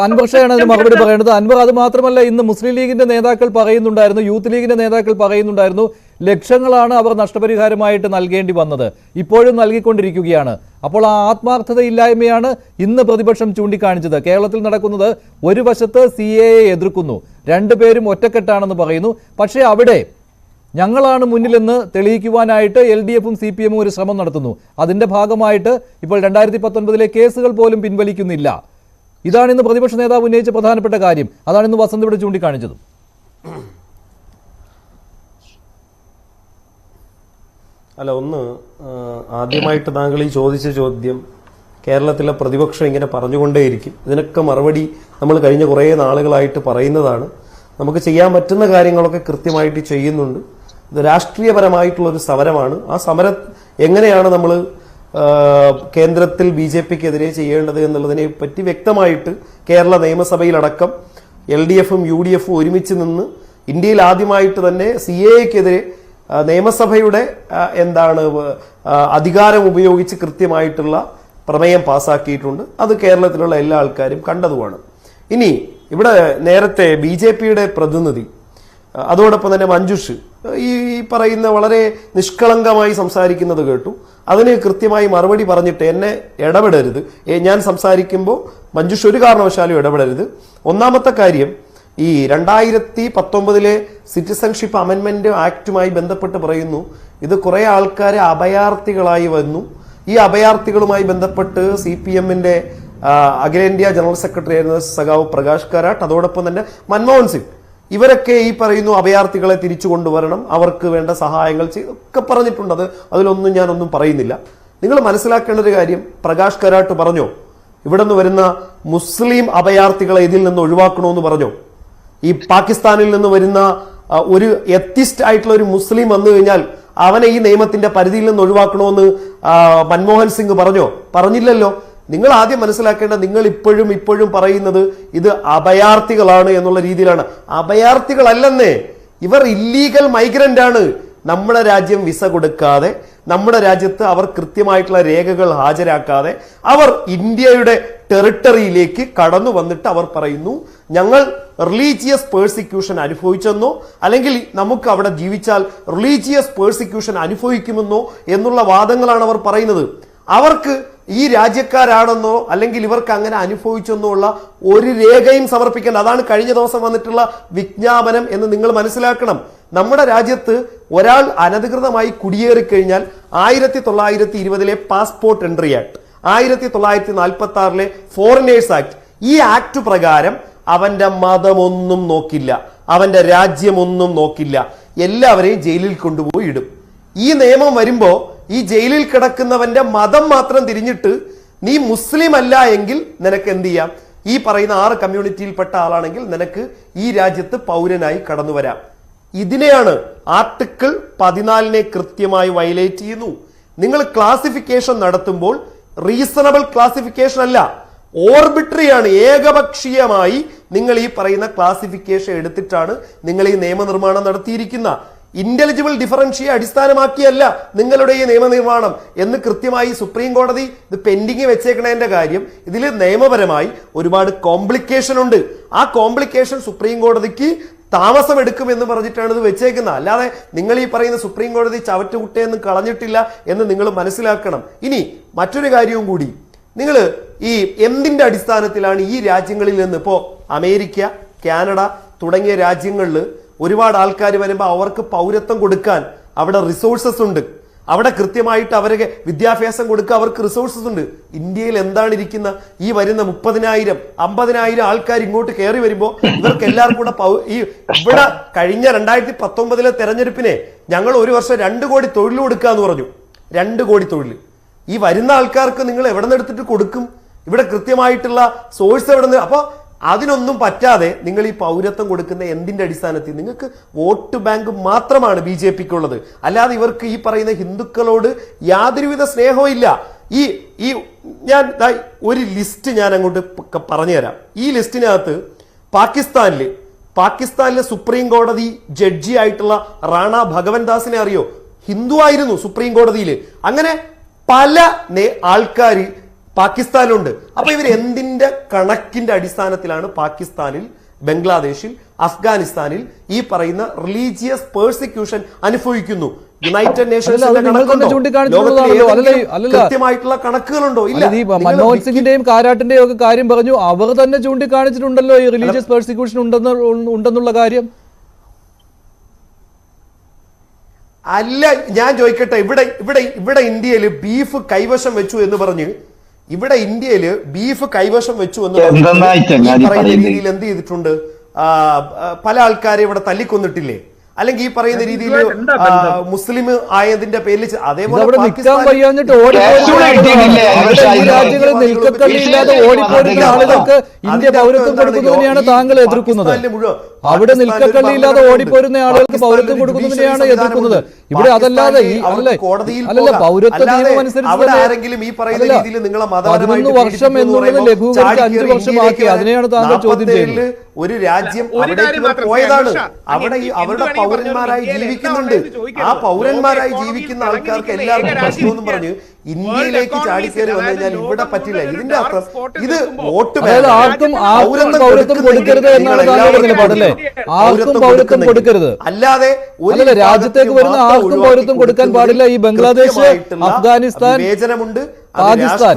അൻവർ ഷായാണ് അതിന് മറുപടി പറയേണ്ടത്. അൻവർ, അത് മാത്രമല്ല, ഇന്ന് മുസ്ലിം ലീഗിന്റെ നേതാക്കൾ പറയുന്നുണ്ടായിരുന്നു, യൂത്ത് ലീഗിന്റെ നേതാക്കൾ പറയുന്നുണ്ടായിരുന്നു, ലക്ഷങ്ങളാണ് അവർ നഷ്ടപരിഹാരമായിട്ട് നൽകേണ്ടി വന്നത്, ഇപ്പോഴും നൽകിക്കൊണ്ടിരിക്കുകയാണ്. അപ്പോൾ ആ ആത്മാർത്ഥതയില്ലായ്മയാണ് ഇന്ന് പ്രതിപക്ഷം ചൂണ്ടിക്കാണിച്ചത്. കേരളത്തിൽ നടക്കുന്നത് ഒരു വശത്ത് CAA എതിർക്കുന്നു, രണ്ടുപേരും ഒറ്റക്കെട്ടാണെന്ന് പറയുന്നു. പക്ഷേ അവിടെ ഞങ്ങളാണ് മുന്നിലെന്ന് തെളിയിക്കുവാനായിട്ട് LDF-ഉം CPM-ഉം ഒരു ശ്രമം നടത്തുന്നു. അതിന്റെ ഭാഗമായിട്ട് ഇപ്പോൾ 2019-ലെ കേസുകൾ പോലും പിൻവലിക്കുന്നില്ല. ഇതാണ് ഇന്ന് പ്രതിപക്ഷ നേതാവ് ഉന്നയിച്ച പ്രധാനപ്പെട്ട കാര്യം. അതാണ് ഇന്ന് വസന്ത് ഇവിടെ ചൂണ്ടിക്കാണിച്ചത്. അല്ല, ഒന്ന് ആദ്യമായിട്ട് താങ്കൾ ഈ ചോദിച്ച ചോദ്യം കേരളത്തിലെ പ്രതിപക്ഷം ഇങ്ങനെ പറഞ്ഞുകൊണ്ടേയിരിക്കും. ഇതിനൊക്കെ മറുപടി നമ്മൾ കഴിഞ്ഞ കുറേ നാളുകളായിട്ട് പറയുന്നതാണ്. നമുക്ക് ചെയ്യാൻ പറ്റുന്ന കാര്യങ്ങളൊക്കെ കൃത്യമായിട്ട് ചെയ്യുന്നുണ്ട്. ഇത് രാഷ്ട്രീയപരമായിട്ടുള്ളൊരു സമരമാണ്. ആ സമരം എങ്ങനെയാണ് നമ്മൾ കേന്ദ്രത്തിൽ BJP-ക്കെതിരെ ചെയ്യേണ്ടത് എന്നുള്ളതിനെ പറ്റി വ്യക്തമായിട്ട് കേരള നിയമസഭയിലടക്കം LDF-ഉം UDF-ഉം ഒരുമിച്ച് നിന്ന് ഇന്ത്യയിൽ ആദ്യമായിട്ട് തന്നെ CAA-ക്കെതിരെ നിയമസഭയുടെ അധികാരം ഉപയോഗിച്ച് കൃത്യമായിട്ടുള്ള പ്രമേയം പാസ്സാക്കിയിട്ടുണ്ട്. അത് കേരളത്തിലുള്ള എല്ലാ ആൾക്കാരും കണ്ടതുമാണ്. ഇനി ഇവിടെ നേരത്തെ BJP-യുടെ പ്രതിനിധി, അതോടൊപ്പം തന്നെ മഞ്ജുഷ് ഈ പറയുന്ന വളരെ നിഷ്കളങ്കമായി സംസാരിക്കുന്നത് കേട്ടു. അതിന് കൃത്യമായി മറുപടി പറഞ്ഞിട്ട് എന്നെ ഇടപെടരുത്, ഞാൻ സംസാരിക്കുമ്പോൾ മഞ്ജുഷ് ഒരു കാരണവശാലും ഇടപെടരുത്. ഒന്നാമത്തെ കാര്യം, ഈ 2019-ലെ സിറ്റിസൺഷിപ്പ് അമെൻമെന്റ് ആക്ടുമായി ബന്ധപ്പെട്ട് പറയുന്നു, ഇത് കുറെ ആൾക്കാരെ അഭയാർത്ഥികളായി വന്നു. ഈ അഭയാർത്ഥികളുമായി ബന്ധപ്പെട്ട് CPM-ന്റെ അഖിലേന്ത്യാ ജനറൽ സെക്രട്ടറി ആയിരുന്ന സഖാവ് പ്രകാശ് കാരാട്ട്, അതോടൊപ്പം തന്നെ മൻമോഹൻ സിംഗ്, ഇവരൊക്കെ ഈ പറയുന്നു അഭയാർത്ഥികളെ തിരിച്ചു കൊണ്ടുവരണം, അവർക്ക് വേണ്ട സഹായങ്ങൾ ഒക്കെ പറഞ്ഞിട്ടുണ്ട്. അതിലൊന്നും ഞാനൊന്നും പറയുന്നില്ല. നിങ്ങൾ മനസ്സിലാക്കേണ്ട ഒരു കാര്യം, പ്രകാശ് കാരാട്ട് പറഞ്ഞോ ഇവിടെ നിന്ന് വരുന്ന മുസ്ലിം അഭയാർത്ഥികളെ ഇതിൽ നിന്ന് ഒഴിവാക്കണമെന്ന് പറഞ്ഞോ? ഈ പാകിസ്ഥാനിൽ നിന്ന് വരുന്ന ഒരു എത്തിസ്റ്റ് ആയിട്ടുള്ള ഒരു മുസ്ലിം വന്നു കഴിഞ്ഞാൽ അവനെ ഈ നിയമത്തിന്റെ പരിധിയിൽ നിന്ന് ഒഴിവാക്കണമെന്ന് മൻമോഹൻ സിംഗ് പറഞ്ഞോ? പറഞ്ഞില്ലല്ലോ. നിങ്ങൾ ആദ്യം മനസ്സിലാക്കേണ്ട, നിങ്ങൾ ഇപ്പോഴും പറയുന്നത് ഇത് അഭയാർത്ഥികളാണ് എന്നുള്ള രീതിയിലാണ്. അഭയാർത്ഥികളല്ലെന്നേ, ഇവർ ഇല്ലീഗൽ മൈഗ്രന്റ് ആണ്. നമ്മുടെ രാജ്യം വിസ കൊടുക്കാതെ, നമ്മുടെ രാജ്യത്ത് അവർ കൃത്യമായിട്ടുള്ള രേഖകൾ ഹാജരാക്കാതെ അവർ ഇന്ത്യയുടെ ടെറിട്ടറിയിലേക്ക് കടന്നു വന്നിട്ട് അവർ പറയുന്നു ഞങ്ങൾ റിലീജിയസ് പേഴ്സിക്യൂഷൻ അനുഭവിച്ചെന്നോ അല്ലെങ്കിൽ നമുക്ക് അവിടെ ജീവിച്ചാൽ റിലീജിയസ് പേഴ്സിക്യൂഷൻ അനുഭവിക്കുമെന്നോ എന്നുള്ള വാദങ്ങളാണ് അവർ പറയുന്നത്. അവർക്ക് ഈ രാജ്യക്കാരാണെന്നോ അല്ലെങ്കിൽ ഇവർക്ക് അങ്ങനെ അനുഭവിച്ചെന്നോ ഉള്ള ഒരു രേഖയും സമർപ്പിക്കേണ്ട. അതാണ് കഴിഞ്ഞ ദിവസം വന്നിട്ടുള്ള വിജ്ഞാപനം എന്ന് നിങ്ങൾ മനസ്സിലാക്കണം. നമ്മുടെ രാജ്യത്ത് ഒരാൾ അനധികൃതമായി കുടിയേറിക്കഴിഞ്ഞാൽ 1920-ലെ പാസ്പോർട്ട് എൻട്രി ആക്ട്, 1946-ലെ ഫോറിനേഴ്സ് ആക്ട്, ഈ ആക്ട് പ്രകാരം അവന്റെ മതമൊന്നും നോക്കില്ല, അവന്റെ രാജ്യമൊന്നും നോക്കില്ല, എല്ലാവരെയും ജയിലിൽ കൊണ്ടുപോയി ഇടും. ഈ നിയമം വരുമ്പോ ഈ ജയിലിൽ കിടക്കുന്നവന്റെ മതം മാത്രം തിരിഞ്ഞിട്ട് നീ മുസ്ലിം അല്ല എങ്കിൽ നിനക്ക് എന്ത് ചെയ്യാം? ഈ പറയുന്ന 6 കമ്മ്യൂണിറ്റിയിൽപ്പെട്ട ആളാണെങ്കിൽ നിനക്ക് ഈ രാജ്യത്ത് പൗരനായി കടന്നു വരാം. ഇതിനെയാണ് ആർട്ടിക്കിൾ 14 കൃത്യമായി വയലേറ്റ് ചെയ്യുന്നു. നിങ്ങൾ ക്ലാസിഫിക്കേഷൻ നടത്തുമ്പോൾ റീസണബിൾ ക്ലാസിഫിക്കേഷൻ അല്ല, ഓർബിട്രറി ആണ്, ഏകപക്ഷീയമായി നിങ്ങൾ ഈ പറയുന്ന ക്ലാസിഫിക്കേഷൻ എടുത്തിട്ടാണ് നിങ്ങൾ ഈ നിയമനിർമ്മാണം നടത്തിയിരിക്കുന്ന. ഇന്റലിജിബിൾ ഡിഫറൻഷിയെ അടിസ്ഥാനമാക്കിയല്ല നിങ്ങളുടെ ഈ നിയമനിർമ്മാണം എന്ന് കൃത്യമായി സുപ്രീം കോടതി ഇത് പെൻഡിങ് വെച്ചേക്കണതിന്റെ കാര്യം, ഇതിൽ നിയമപരമായി ഒരുപാട് കോംപ്ലിക്കേഷൻ ഉണ്ട്. ആ കോംപ്ലിക്കേഷൻ സുപ്രീം കോടതിക്ക് താമസം എടുക്കുമെന്ന് പറഞ്ഞിട്ടാണ് ഇത് വെച്ചേക്കുന്നത്. അല്ലാതെ നിങ്ങൾ ഈ പറയുന്ന സുപ്രീം കോടതി ചവറ്റുകുട്ടയൊന്നും കളഞ്ഞിട്ടില്ല എന്ന് നിങ്ങൾ മനസ്സിലാക്കണം. ഇനി മറ്റൊരു കാര്യവും കൂടി, നിങ്ങൾ ഈ എന്തിന്റെ അടിസ്ഥാനത്തിലാണ് ഈ രാജ്യങ്ങളിൽ നിന്ന്, ഇപ്പോ അമേരിക്ക, കാനഡ തുടങ്ങിയ രാജ്യങ്ങളിൽ ഒരുപാട് ആൾക്കാർ വരുമ്പോൾ അവർക്ക് പൗരത്വം കൊടുക്കാൻ അവിടെ റിസോഴ്സസ് ഉണ്ട്, അവിടെ കൃത്യമായിട്ട് അവർക്ക് വിദ്യാഭ്യാസം കൊടുക്കുക, അവർക്ക് റിസോഴ്സസ് ഉണ്ട്. ഇന്ത്യയിൽ എന്താണ് ഇരിക്കുന്ന ഈ വരുന്ന 30,000 50,000 ആൾക്കാർ ഇങ്ങോട്ട് കയറി വരുമ്പോൾ ഇവർക്ക് എല്ലാവർക്കും കൂടെ ഇവിടെ കഴിഞ്ഞ 2019 തെരഞ്ഞെടുപ്പിനെ ഞങ്ങൾ ഒരു വർഷം 2 കോടി തൊഴിൽ കൊടുക്കുക എന്ന് പറഞ്ഞു. 2 കോടി തൊഴിൽ ഈ വരുന്ന ആൾക്കാർക്ക് നിങ്ങൾ എവിടെ നിന്ന് എടുത്തിട്ട് കൊടുക്കും? ഇവിടെ കൃത്യമായിട്ടുള്ള സോഴ്സ് എവിടെ നിന്ന്? അപ്പോൾ അതിനൊന്നും പറ്റാതെ നിങ്ങൾ ഈ പൗരത്വം കൊടുക്കുന്ന എന്തിന്റെ അടിസ്ഥാനത്തിൽ? നിങ്ങൾക്ക് വോട്ട് ബാങ്ക് മാത്രമാണ് BJPക്ക് ഉള്ളത്, അല്ലാതെ ഇവർക്ക് ഈ പറയുന്ന ഹിന്ദുക്കളോട് യാതൊരുവിധ സ്നേഹവും ഇല്ല. ഈ ഞാൻ ഒരു ലിസ്റ്റ് ഞാൻ അങ്ങോട്ട് പറഞ്ഞുതരാം. ഈ ലിസ്റ്റിനകത്ത് പാകിസ്ഥാനിലെ സുപ്രീം കോടതി ജഡ്ജി ആയിട്ടുള്ള റാണ ഭഗവൻദാസിനെ അറിയോ? ഹിന്ദു ആയിരുന്നു സുപ്രീം കോടതിയിൽ. അങ്ങനെ പല ആൾക്കാർ പാകിസ്ഥാനിലുണ്ട്. അപ്പൊ ഇവർ എന്തിന്റെ കണക്കിന്റെ അടിസ്ഥാനത്തിലാണ് പാകിസ്ഥാനിൽ, ബംഗ്ലാദേശിൽ, അഫ്ഗാനിസ്ഥാനിൽ ഈ പറയുന്ന റിലീജിയസ് പേഴ്സിക്യൂഷൻ അനുഭവിക്കുന്നു? യുണൈറ്റഡ് നേഷൻസിന്റെ കൃത്യമായിട്ടുള്ള കണക്കുകളുണ്ടോ? ഇല്ല. മൻമോഹൻ സിംഗിന്റെയും കാരാട്ടിന്റെയും ഒക്കെ കാര്യം പറഞ്ഞു, അവർ തന്നെ ചൂണ്ടിക്കാണിച്ചിട്ടുണ്ടല്ലോ ഈ റിലീജിയസ് പേഴ്സിക്യൂഷൻ ഉണ്ടെന്നുള്ള കാര്യം. അല്ല, ഞാൻ ചോദിക്കട്ടെ, ഇവിടെ ഇന്ത്യയിൽ ബീഫ് കൈവശം വെച്ചു എന്ന് പറഞ്ഞ് ഇവിടെ ഇന്ത്യയില് ബീഫ് കൈവശം വെച്ചു എന്ന് പറയുന്ന രീതിയിൽ എന്ത് ചെയ്തിട്ടുണ്ട്? പല ആൾക്കാരെ ഇവിടെ തല്ലിക്കൊന്നിട്ടില്ലേ? അല്ലെങ്കിൽ ഈ പറയുന്ന രീതിയിൽ മുസ്ലിം ആയതിന്റെ പേരിൽ അതേപോലെ ആളുകൾക്ക് ഇന്ത്യ പൗരത്വം കൊടുക്കുന്നതിനെയാണ് താങ്കൾ എതിർക്കുന്നത്. അവിടെ നിൽക്കക്കള്ളിയില്ലാതെ ഓടിപ്പോരുന്ന ആളുകൾക്ക് പൗരത്വം കൊടുക്കുന്നതിനെയാണ് എതിർക്കുന്നത്. ഇവിടെ അതല്ലാതെ അല്ലല്ല, പൗരത്വ നിയമം അനുസരിച്ച് 11 വർഷം എന്നുള്ളത് ലഘൂകരിച്ച് 5 വർഷമാക്കി. അതിനെയാണ് താങ്കൾ ചോദ്യം ചെയ്യുന്നത്. ഒരു രാജ്യം പോയതാണ്, അവിടെ അവരുടെ പൗരന്മാരായി ജീവിക്കുന്നുണ്ട്. ആ പൗരന്മാരായി ജീവിക്കുന്ന ആൾക്കാർക്ക് എല്ലാവർക്കും പ്രശ്നമെന്നും പറഞ്ഞ് ഇന്ത്യയിലേക്ക് ചാടിക്കയറി വന്നു കഴിഞ്ഞാൽ ഇവിടെ പറ്റില്ല. ഇതിന്റെ അർത്ഥം ഇത് വോട്ട് ആർക്കും പൗരത്വം കൊടുക്കരുത് എന്നാണ് താങ്കളുടെ നിലപാടല്ലേ? ആർക്കും പൗരത്വം കൊടുക്കരുത്, അല്ലാതെ രാജ്യത്തേക്ക് വരുന്ന ആർക്കും പൗരത്വം കൊടുക്കാൻ പാടില്ല. ഈ ബംഗ്ലാദേശ്, അഫ്ഗാനിസ്ഥാൻ, വേചനമുണ്ട്, പാകിസ്ഥാൻ,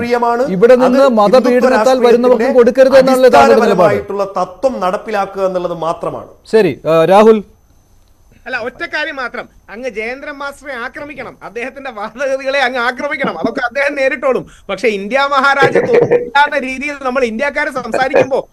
ഇവിടെ നിന്ന് മതപീഡനത്താൽ വരുന്നവർക്ക് കൊടുക്കരുത് എന്നാണല്ലോ താങ്കളുടെ നിലപാട്. തത്വം നടപ്പിലാക്കുക എന്നുള്ളത് മാത്രമാണ്. ശരി, രാഹുൽ. അല്ല, ഒറ്റ കാര്യം മാത്രം, അങ്ങ് ജയേന്ദ്രൻ മാസ്റ്ററെ ആക്രമിക്കണം, അദ്ദേഹത്തിന്റെ വാദഗതികളെ അങ്ങ് ആക്രമിക്കണം, അതൊക്കെ അദ്ദേഹം നേരിട്ടോളും. പക്ഷെ ഇന്ത്യ മഹാരാജ്യത്വ രീതിയിൽ നമ്മൾ ഇന്ത്യക്കാരെ സംസാരിക്കുമ്പോൾ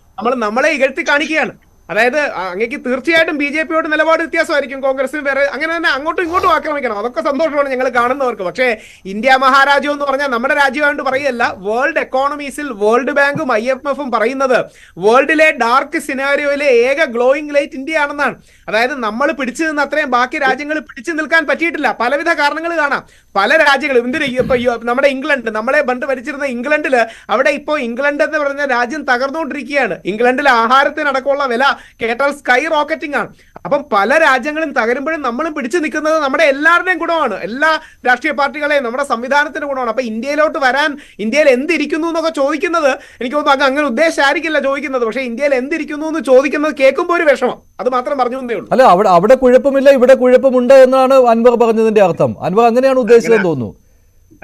നമ്മളെ ഇകഴ്ത്തി കാണിക്കുകയാണ്. അതായത് അങ്ങേക്ക് തീർച്ചയായിട്ടും BJPയോട് നിലപാട് വ്യത്യാസമായിരിക്കും, കോൺഗ്രസിന് വേറെ, അങ്ങനെ തന്നെ അങ്ങോട്ടും ഇങ്ങോട്ടും ആക്രമിക്കണം, അതൊക്കെ സന്തോഷമാണ് ഞങ്ങൾ കാണുന്നവർക്ക്. പക്ഷേ ഇന്ത്യ മഹാരാജ്യം എന്ന് പറഞ്ഞാൽ നമ്മുടെ രാജ്യമായിട്ട് പറയല്ല. വേൾഡ് എക്കോണമീസിൽ വേൾഡ് ബാങ്കും IMFും പറയുന്നത് വേൾഡിലെ ഡാർക്ക് സിനാരിയോയിലെ ഏക ഗ്ലോയിങ് ലൈറ്റ് ഇന്ത്യ ആണെന്നാണ്. അതായത് നമ്മൾ പിടിച്ചു നിന്ന് അത്രയും ബാക്കി രാജ്യങ്ങൾ പിടിച്ചു നിൽക്കാൻ പറ്റിയിട്ടില്ല. പലവിധ കാരണങ്ങൾ കാണാം. പല രാജ്യങ്ങളും ഇപ്പൊ നമ്മുടെ ഇംഗ്ലണ്ട്, നമ്മളെ പണ്ട് ഭരിച്ചിരുന്ന ഇംഗ്ലണ്ടില്, അവിടെ ഇപ്പോ ഇംഗ്ലണ്ട് എന്ന് പറഞ്ഞ രാജ്യം തകർന്നുകൊണ്ടിരിക്കുകയാണ്. ഇംഗ്ലണ്ടിലെ ആഹാരത്തിനടക്കമുള്ള വില കേട്ടാൽ സ്കൈ റോക്കറ്റിംഗ് ആണ്. അപ്പം പല രാജ്യങ്ങളും തകരുമ്പോഴും നമ്മളും പിടിച്ചു നിൽക്കുന്നത് നമ്മുടെ എല്ലാവരുടെയും ഗുണമാണ്, എല്ലാ രാഷ്ട്രീയ പാർട്ടികളെയും, നമ്മുടെ സംവിധാനത്തിന്റെ ഗുണമാണ്. അപ്പൊ ഇന്ത്യയിലോട്ട് വരാൻ, ഇന്ത്യയിൽ എന്തിരിക്കുന്നു എന്നൊക്കെ ചോദിക്കുന്നത് എനിക്ക് തോന്നുന്നു അങ്ങനെ ഉദ്ദേശിച്ചായിരിക്കില്ല ചോദിക്കുന്നത്. പക്ഷെ ഇന്ത്യയിൽ എന്തിരിക്കുന്നു എന്ന് ചോദിക്കുന്നത് കേൾക്കുമ്പോൾ ഒരു വിഷമം, അത് മാത്രം പറഞ്ഞു തന്നേ ഉള്ളൂ. അല്ല, അവിടെ കുഴപ്പമില്ല, ഇവിടെ കുഴപ്പമുണ്ട് എന്നാണ് അൻവർ പറഞ്ഞതിന്റെ അർത്ഥം. അൻവർ അങ്ങനെയാണ് ഉദ്ദേശിച്ചതെന്ന് തോന്നുന്നു.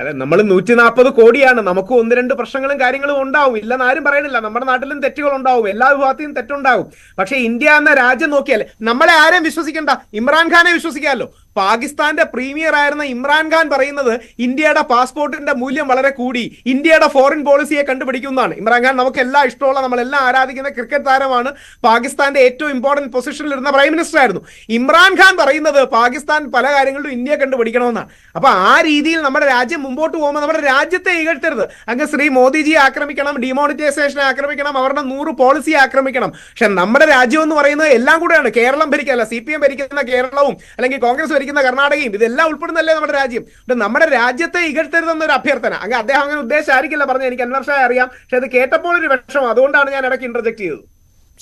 അതെ, നമ്മൾ 140 കോടിയാണ്, നമുക്ക് 1-2 പ്രശ്നങ്ങളും കാര്യങ്ങളും ഉണ്ടാവും, ഇല്ലെന്ന് ആരും പറയണില്ല. നമ്മുടെ നാട്ടിലും തെറ്റുകൾ ഉണ്ടാവും, എല്ലാ വിഭാഗത്തിലും തെറ്റുണ്ടാവും. പക്ഷെ ഇന്ത്യ എന്ന രാജ്യം നോക്കിയാൽ നമ്മളെ ആരെയും വിശ്വസിക്കണ്ട, ഇമ്രാൻഖാനെ വിശ്വസിക്കാമല്ലോ. പാകിസ്ഥാന്റെ പ്രീമിയർ ആയിരുന്ന ഇമ്രാൻഖാൻ പറയുന്നത് ഇന്ത്യയുടെ പാസ്പോർട്ടിന്റെ മൂല്യം വളരെ കൂടി, ഇന്ത്യയുടെ ഫോറിൻ പോളിസിയെ കണ്ടുപിടിക്കുന്നതാണ്. ഇമ്രാൻഖാൻ നമുക്ക് എല്ലാം ഇഷ്ടമുള്ള, നമ്മളെല്ലാം ആരാധിക്കുന്ന ക്രിക്കറ്റ് താരമാണ്, പാകിസ്ഥാന്റെ ഏറ്റവും ഇമ്പോർട്ടന്റ് പൊസിഷനിൽ ഇരുന്ന പ്രൈം മിനിസ്റ്റർ ആയിരുന്നു. ഇമ്രാൻഖാൻ പറയുന്നത് പാകിസ്ഥാൻ പല കാര്യങ്ങളിലും ഇന്ത്യയെ കണ്ടുപിടിക്കണമെന്നാണ്. അപ്പൊ ആ രീതിയിൽ നമ്മുടെ രാജ്യം മുമ്പോട്ട് പോകുമ്പോൾ നമ്മുടെ രാജ്യത്തെ ഇകഴ്ത്തരുത്. അങ്ങ് ശ്രീ മോദിജിയെ ആക്രമിക്കണം, ഡിമോണിറ്റൈസേഷനെ ആക്രമിക്കണം, അവരുടെ 100 പോളിസിയെ ആക്രമിക്കണം. പക്ഷെ നമ്മുടെ രാജ്യം എന്ന് പറയുന്നത് എല്ലാം കൂടെയാണ്. കേരളം ഭരിക്കല്ല, CPM ഭരിക്കുന്ന കേരളവും അല്ലെങ്കിൽ കോൺഗ്രസ് ഭരിക്കുന്ന കർണാടകയും ഇതെല്ലാം ഉൾപ്പെടുന്നല്ലേ നമ്മുടെ രാജ്യം. നമ്മുടെ രാജ്യത്തെ ഇകഴ്ത്തരുതെന്നൊരു അഭ്യർത്ഥന. അങ്ങ് അദ്ദേഹം അങ്ങനെ ഉദ്ദേശിച്ചായിരിക്കില്ല പറഞ്ഞത്, എനിക്ക് അൻവർ ഷായെ അറിയാം. പക്ഷെ അത് കേട്ടപ്പോൾ ഒരു വിഷമം, അതുകൊണ്ടാണ് ഞാൻ ഇടയ്ക്ക് ഇന്റർജക്ട് ചെയ്തത്.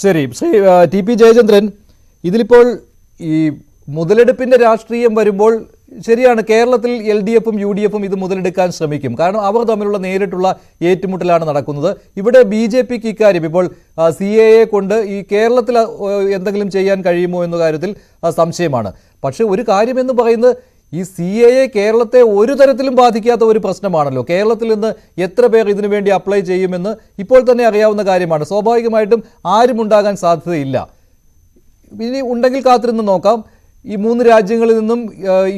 ശരി, ശ്രീ TP ജയചന്ദ്രൻ, ഇതിലിപ്പോൾ ഈ മുതലെടുപ്പിന്റെ രാഷ്ട്രീയം വരുമ്പോൾ ശരിയാണ്, കേരളത്തിൽ LDFും UDFും ഇത് മുതലെടുക്കാൻ ശ്രമിക്കും. കാരണം അവർ തമ്മിലുള്ള നേരിട്ടുള്ള ഏറ്റുമുട്ടലാണ് നടക്കുന്നത്. ഇവിടെ BJPക്ക് ഇക്കാര്യം ഇപ്പോൾ CAA കൊണ്ട് ഈ കേരളത്തിൽ എന്തെങ്കിലും ചെയ്യാൻ കഴിയുമോ എന്ന കാര്യത്തിൽ സംശയമാണ്. പക്ഷെ ഒരു കാര്യമെന്ന് പറയുന്നത്, ഈ CAA കേരളത്തെ ഒരു തരത്തിലും ബാധിക്കാത്ത ഒരു പ്രശ്നമാണല്ലോ. കേരളത്തിൽ നിന്ന് എത്ര പേർ ഇതിനു വേണ്ടി അപ്ലൈ ചെയ്യുമെന്ന് ഇപ്പോൾ തന്നെ അറിയാവുന്ന കാര്യമാണ്. സ്വാഭാവികമായിട്ടും ആരും ഉണ്ടാകാൻ സാധ്യതയില്ല. ഇനി ഉണ്ടെങ്കിൽ കാത്തിരുന്ന് നോക്കാം. ഈ 3 രാജ്യങ്ങളിൽ നിന്നും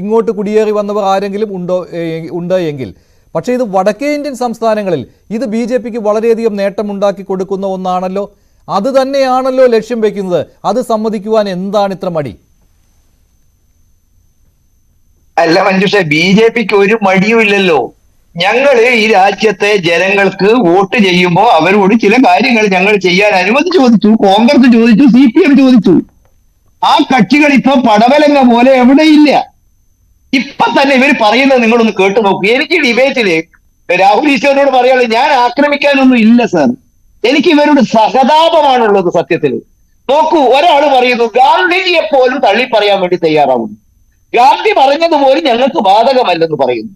ഇങ്ങോട്ട് കുടിയേറി വന്നവർ ആരെങ്കിലും ഉണ്ട് എങ്കിൽ. പക്ഷേ ഇത് വടക്കേ ഇന്ത്യൻ സംസ്ഥാനങ്ങളിൽ ഇത് BJPക്ക് വളരെയധികം നേട്ടമുണ്ടാക്കി കൊടുക്കുന്ന ഒന്നാണല്ലോ. അത് തന്നെയാണല്ലോ ലക്ഷ്യം വെക്കുന്നത്. അത് സമ്മതിക്കുവാൻ എന്താണ് ഇത്ര മടി? അല്ല മഞ്ജുഷ, BJPക്ക് ഒരു മടിയും ഇല്ലല്ലോ. ഞങ്ങള് ഈ രാജ്യത്തെ ജനങ്ങൾക്ക് വോട്ട് ചെയ്യുമ്പോൾ അവരോട് ചില കാര്യങ്ങൾ ഞങ്ങൾ ചെയ്യാൻ അനുമതി ചോദിച്ചു. കോൺഗ്രസ് ചോദിച്ചു, CPM ചോദിച്ചു. ആ കക്ഷികൾ ഇപ്പൊ പടവലങ്ങ പോലെ എവിടെയില്ല. ഇപ്പൊ തന്നെ ഇവർ പറയുന്നത് നിങ്ങളൊന്ന് കേട്ടു നോക്കൂ. എനിക്ക് ഡിബേറ്റില് രാഹുൽ ഈശ്വരനോട് പറയാനുള്ളത്, ഞാൻ ആക്രമിക്കാനൊന്നും ഇല്ല സാർ, എനിക്ക് ഇവരോട് സഹതാപമാണുള്ളത്. സത്യത്തിൽ നോക്കൂ, ഒരാൾ പറയുന്നു ഗാന്ധിജിയെ പോലും തള്ളി പറയാൻ വേണ്ടി തയ്യാറാവുന്നു. ഗാന്ധി പറഞ്ഞതുപോലും ഞങ്ങൾക്ക് ബാധകമല്ലെന്ന് പറയുന്നു.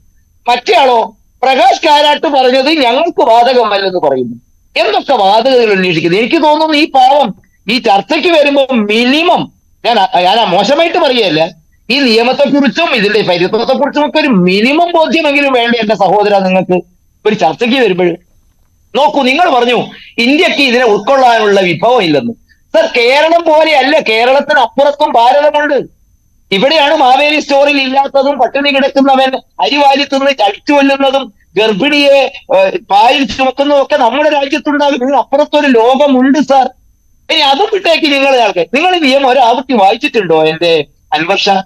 മറ്റേയാളോ പ്രകാശ് കാരാട്ട് പറഞ്ഞത് ഞങ്ങൾക്ക് ബാധകമല്ലെന്ന് പറയുന്നു. എന്തൊക്കെ വാദഗതികൾ അന്വേഷിക്കുന്നത്. എനിക്ക് തോന്നുന്നു ഈ പാവം ഈ ചർച്ചയ്ക്ക് വരുമ്പോൾ മിനിമം ഞാൻ മോശമായിട്ട് പറയല്ല, ഈ നിയമത്തെക്കുറിച്ചും ഇതിന്റെ പരിത്വത്തെക്കുറിച്ചും ഒക്കെ ഒരു മിനിമം ബോധ്യമെങ്കിലും വേണ്ട എന്റെ സഹോദര നിങ്ങൾക്ക് ഒരു ചർച്ചയ്ക്ക് വരുമ്പോൾ. നോക്കൂ, നിങ്ങൾ പറഞ്ഞു ഇന്ത്യക്ക് ഇതിനെ ഉൾക്കൊള്ളാനുള്ള വിഭവം ഇല്ലെന്ന്. സർ, കേരളം പോലെയല്ല, കേരളത്തിന് അപ്പുറത്തും ഭാരതമുണ്ട്. ഇവിടെയാണ് മാവേലി സ്റ്റോറിൽ ഇല്ലാത്തതും പട്ടിണി കിടക്കുന്നവൻ അരിവാരി തിന്ന് ചടിച്ചു കൊല്ലുന്നതും ഗർഭിണിയെ പായിൽ ചുമക്കുന്നതും ഒക്കെ നമ്മുടെ രാജ്യത്തുണ്ടാകും. ഇതിന് അപ്പുറത്തൊരു ലോകമുണ്ട് സാർ. ഇനി അതും വിട്ടേക്ക് നിങ്ങളെ ആൾക്ക്. നിങ്ങൾ ഈ നിയമം ഒരാവൃത്തി വായിച്ചിട്ടുണ്ടോ എന്റെ അൻവർ ഷാ?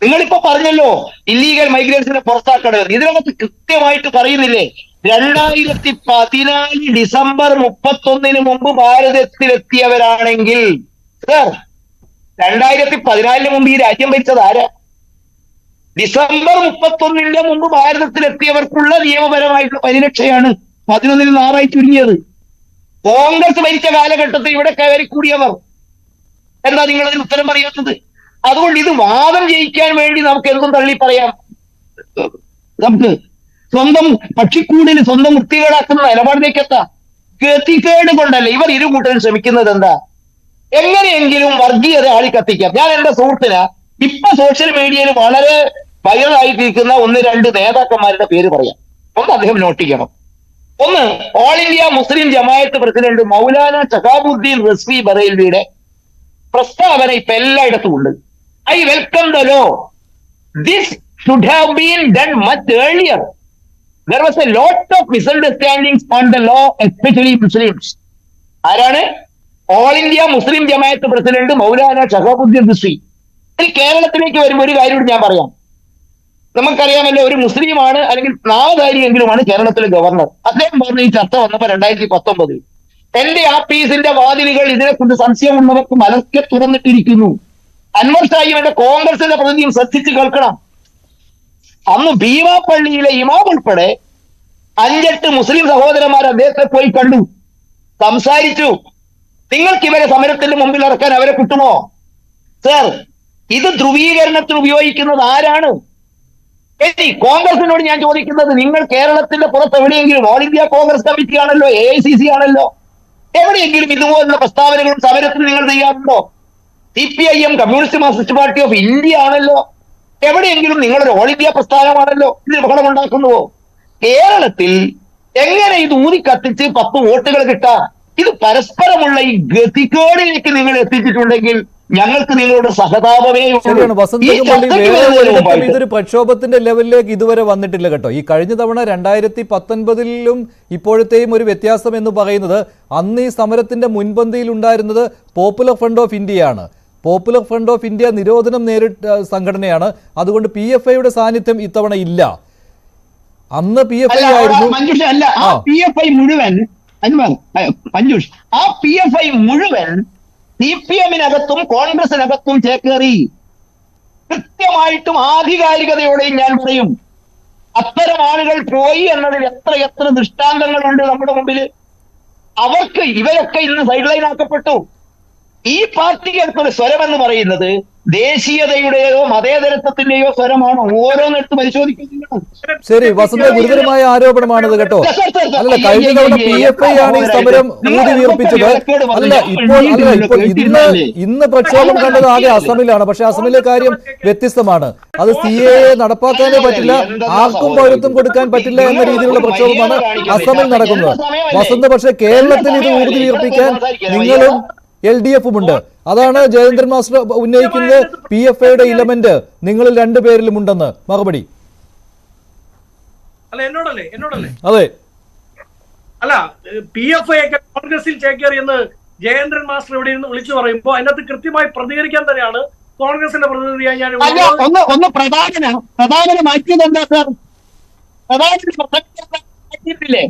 നിങ്ങളിപ്പോ പറഞ്ഞല്ലോ ഇല്ലീഗൽ മൈഗ്രേറ്റ്സിനെ പുറത്താക്കണമെന്ന്. ഇതിനകത്ത് കൃത്യമായിട്ട് പറയുന്നില്ലേ 2014 ഡിസംബർ 31 മുമ്പ് ഭാരതത്തിലെത്തിയവരാണെങ്കിൽ സാർ, 2014 മുമ്പ് ഈ രാജ്യം ഭരിച്ചത് ആരാ? ഡിസംബർ 31 മുമ്പ് ഭാരതത്തിലെത്തിയവർക്കുള്ള നിയമപരമായിട്ടുള്ള പരിരക്ഷയാണ് 11 6 ചുരുങ്ങിയത്. കോൺഗ്രസ് ഭരിച്ച കാലഘട്ടത്തിൽ ഇവിടെ കയറി കൂടിയവർ. എന്താ നിങ്ങൾ അതിന് ഉത്തരം പറയാത്തത്? അതുകൊണ്ട് ഇത് വാദം ജയിക്കാൻ വേണ്ടി നമുക്ക് എന്തും തള്ളി പറയാം. നമുക്ക് സ്വന്തം പക്ഷിക്കൂടിന് സ്വന്തം വൃത്തികേടാക്കുന്ന നിലപാടിലേക്ക് എത്താം. ഗതികേട് കൊണ്ടല്ല ഇവർ ഇരുകൂട്ടരും ശ്രമിക്കുന്നത്. എന്താ? എങ്ങനെയെങ്കിലും വർഗീയത ആളിക്കത്തിക്കാം. ഞാൻ എന്റെ സുഹൃത്തിന് ഇപ്പൊ സോഷ്യൽ മീഡിയയിൽ വളരെ വൈറലായിട്ടിരിക്കുന്ന 1-2 നേതാക്കന്മാരുടെ പേര് പറയാം. ഒന്ന് അദ്ദേഹം നോട്ട് ചെയ്യണം. ഒന്ന്, all India Muslim Jamaat president Maulana Shahabuddin Rizvi ബറേൽവിയുടെ പ്രസ്താവന ഇപ്പൊ എല്ലായിടത്തും ഉണ്ട്. I welcome the law. This should have been done much earlier. There was a lot of misunderstandings on the law, especially Muslims. ആരാണ്? All India Muslim Jamaat president Maulana Shahabuddin Rizvi. ഇനി കേരളത്തിലേക്ക് വരുമ്പോൾ ഒരു കാര്യം കൂടി ഞാൻ പറയാം. നമുക്കറിയാമല്ലോ, ഒരു മുസ്ലിമാണ് അല്ലെങ്കിൽ നാമധാരിയെങ്കിലുമാണ് കേരളത്തിലെ ഗവർണർ. അദ്ദേഹം പറഞ്ഞ ഈ ചർച്ച വന്നപ്പോ 2019 എന്റെ ആപ്പീസിന്റെ വാതിലുകൾ ഇതിനെക്കുറിച്ച് സംശയമുള്ളവർക്ക് മലക്കെ തുറന്നിട്ടിരിക്കുന്നു. അൻവർ ഷായും എന്റെ കോൺഗ്രസിന്റെ പ്രതിനിധിയും ശ്രദ്ധിച്ച് കേൾക്കണം. അന്ന് ഭീമാപ്പള്ളിയിലെ ഇമാം ഉൾപ്പെടെ 5-8 മുസ്ലിം സഹോദരന്മാർ അദ്ദേഹത്തെ പോയി കണ്ടു, സംസാരിച്ചു. നിങ്ങൾക്ക് ഇവരെ സമരത്തിന്റെ മുമ്പിൽ ഇറക്കാൻ അവരെ കിട്ടുമോ? സർ, ഇത് ധ്രുവീകരണത്തിന് ഉപയോഗിക്കുന്നത് ആരാണ്? ഇനി കോൺഗ്രസിനോട് ഞാൻ ചോദിക്കുന്നത്, നിങ്ങൾ കേരളത്തിന്റെ പുറത്ത് എവിടെയെങ്കിലും, ഓൾ ഇന്ത്യ കോൺഗ്രസ് കമ്മിറ്റി ആണല്ലോ, AICC ആണല്ലോ, എവിടെയെങ്കിലും ഇതുപോലുള്ള പ്രസ്താവനകളും സമരത്തിന് നിങ്ങൾ ചെയ്യാറുണ്ടോ? CPIM communist Marxist party of India ആണല്ലോ, എവിടെയെങ്കിലും നിങ്ങളൊരു ഓൾ ഇന്ത്യ പ്രസ്ഥാനമാണല്ലോ ഇതിന് ബഹളം ഉണ്ടാക്കുന്നുവോ? കേരളത്തിൽ എങ്ങനെ ഇത് ഊതിക്കത്തിച്ച് 10 വോട്ടുകൾ കിട്ടാം? ഇത് പരസ്പരമുള്ള ഈ ഗതികേടിലേക്ക് നിങ്ങൾ എത്തിച്ചിട്ടുണ്ടെങ്കിൽ ഞങ്ങൾക്ക് നിങ്ങളുടെ സഹതാപമേ. ശരിയാണ് വസന്ത്, ഇതൊരു പ്രക്ഷോഭത്തിന്റെ ലെവലിലേക്ക് ഇതുവരെ വന്നിട്ടില്ല കേട്ടോ. ഈ കഴിഞ്ഞ തവണ 2019 ഇപ്പോഴത്തെയും ഒരു വ്യത്യാസം എന്ന് പറയുന്നത്, അന്ന് ഈ സമരത്തിന്റെ മുൻപന്തിയിൽ ഉണ്ടായിരുന്നത് പോപ്പുലർ ഫ്രണ്ട് ഓഫ് ഇന്ത്യയാണ്. പോപ്പുലർ ഫ്രണ്ട് ഓഫ് ഇന്ത്യ നിരോധനം നേരിട്ട സംഘടനയാണ്. അതുകൊണ്ട് PFIയുടെ സാന്നിധ്യം ഇത്തവണ ഇല്ല. അന്ന് PFI ആയിരുന്നു. PFI മുഴുവൻ മഞ്ജുഷ്, ആ PFI മുഴുവൻ CPM-നകത്തും കോൺഗ്രസിനകത്തും ചേക്കേറി. കൃത്യമായിട്ടും ആധികാരികതയോടെയും ഞാൻ പറയും, അത്തരം ആളുകൾ പോയി എന്നതിൽ എത്ര ദൃഷ്ടാന്തങ്ങളുണ്ട് നമ്മുടെ മുമ്പിൽ. അവർക്ക് ഇവരൊക്കെ ഇന്ന് സൈഡ് ലൈൻ ആക്കപ്പെട്ടു. ഈ പാർട്ടികൾക്കൊരു സ്വരം എന്ന് പറയുന്നത് ദേശീയതയുടെയോ മതേതരത്വത്തിന്റെയോ സ്വരമാണ്. ഓരോന്നെടുത്ത് പരിശോധിക്കുന്നത്. ശരി വസന്ത, ഗുരുതരമായ ആരോപണമാണിത് കേട്ടോ. അല്ല, കഴിഞ്ഞ തവണ PFI ആണ് ഈ സമരം ഊതി വീർപ്പിച്ചത്. ഇപ്പോൾ ഇന്ന് പ്രക്ഷോഭം കണ്ടത് ആകെ അസമിലാണ്. പക്ഷെ അസമിലെ കാര്യം വ്യത്യസ്തമാണ്. അത് CAA നടപ്പാക്കാനേ പറ്റില്ല, ആർക്കും പൗരത്വം കൊടുക്കാൻ പറ്റില്ല എന്ന രീതിയിലുള്ള പ്രക്ഷോഭമാണ് അസമിൽ നടക്കുന്നത്. വസന്ത, പക്ഷെ കേരളത്തിൽ ഇത് ഊതി വീർപ്പിക്കാൻ നിങ്ങളും LDF ഉണ്ട്. അതാണ് ജയേന്ദ്രൻ മാസ്റ്റർ ഉന്നയിക്കുന്നത്. PFIയുടെ ഇലമെന്റ് നിങ്ങളിൽ രണ്ടുപേരിലും ഉണ്ടെന്ന്. മറുപടി അല്ല എന്നോടല്ലേ അതെ. അല്ല PFI ഒക്കെ കോൺഗ്രസിൽ ചേക്കേറി എന്ന് ജയേന്ദ്രൻ മാസ്റ്റർ ഇവിടെ നിന്ന് വിളിച്ചു പറയുമ്പോൾ അതിനകത്ത് കൃത്യമായി പ്രതികരിക്കാൻ തന്നെയാണ് കോൺഗ്രസിന്റെ പ്രതിനിധിയായി ഞാൻ ഒന്ന് പ്രധാന മാറ്റിയത് എന്താ സാർ? മാറ്റിയിട്ടില്ലേ?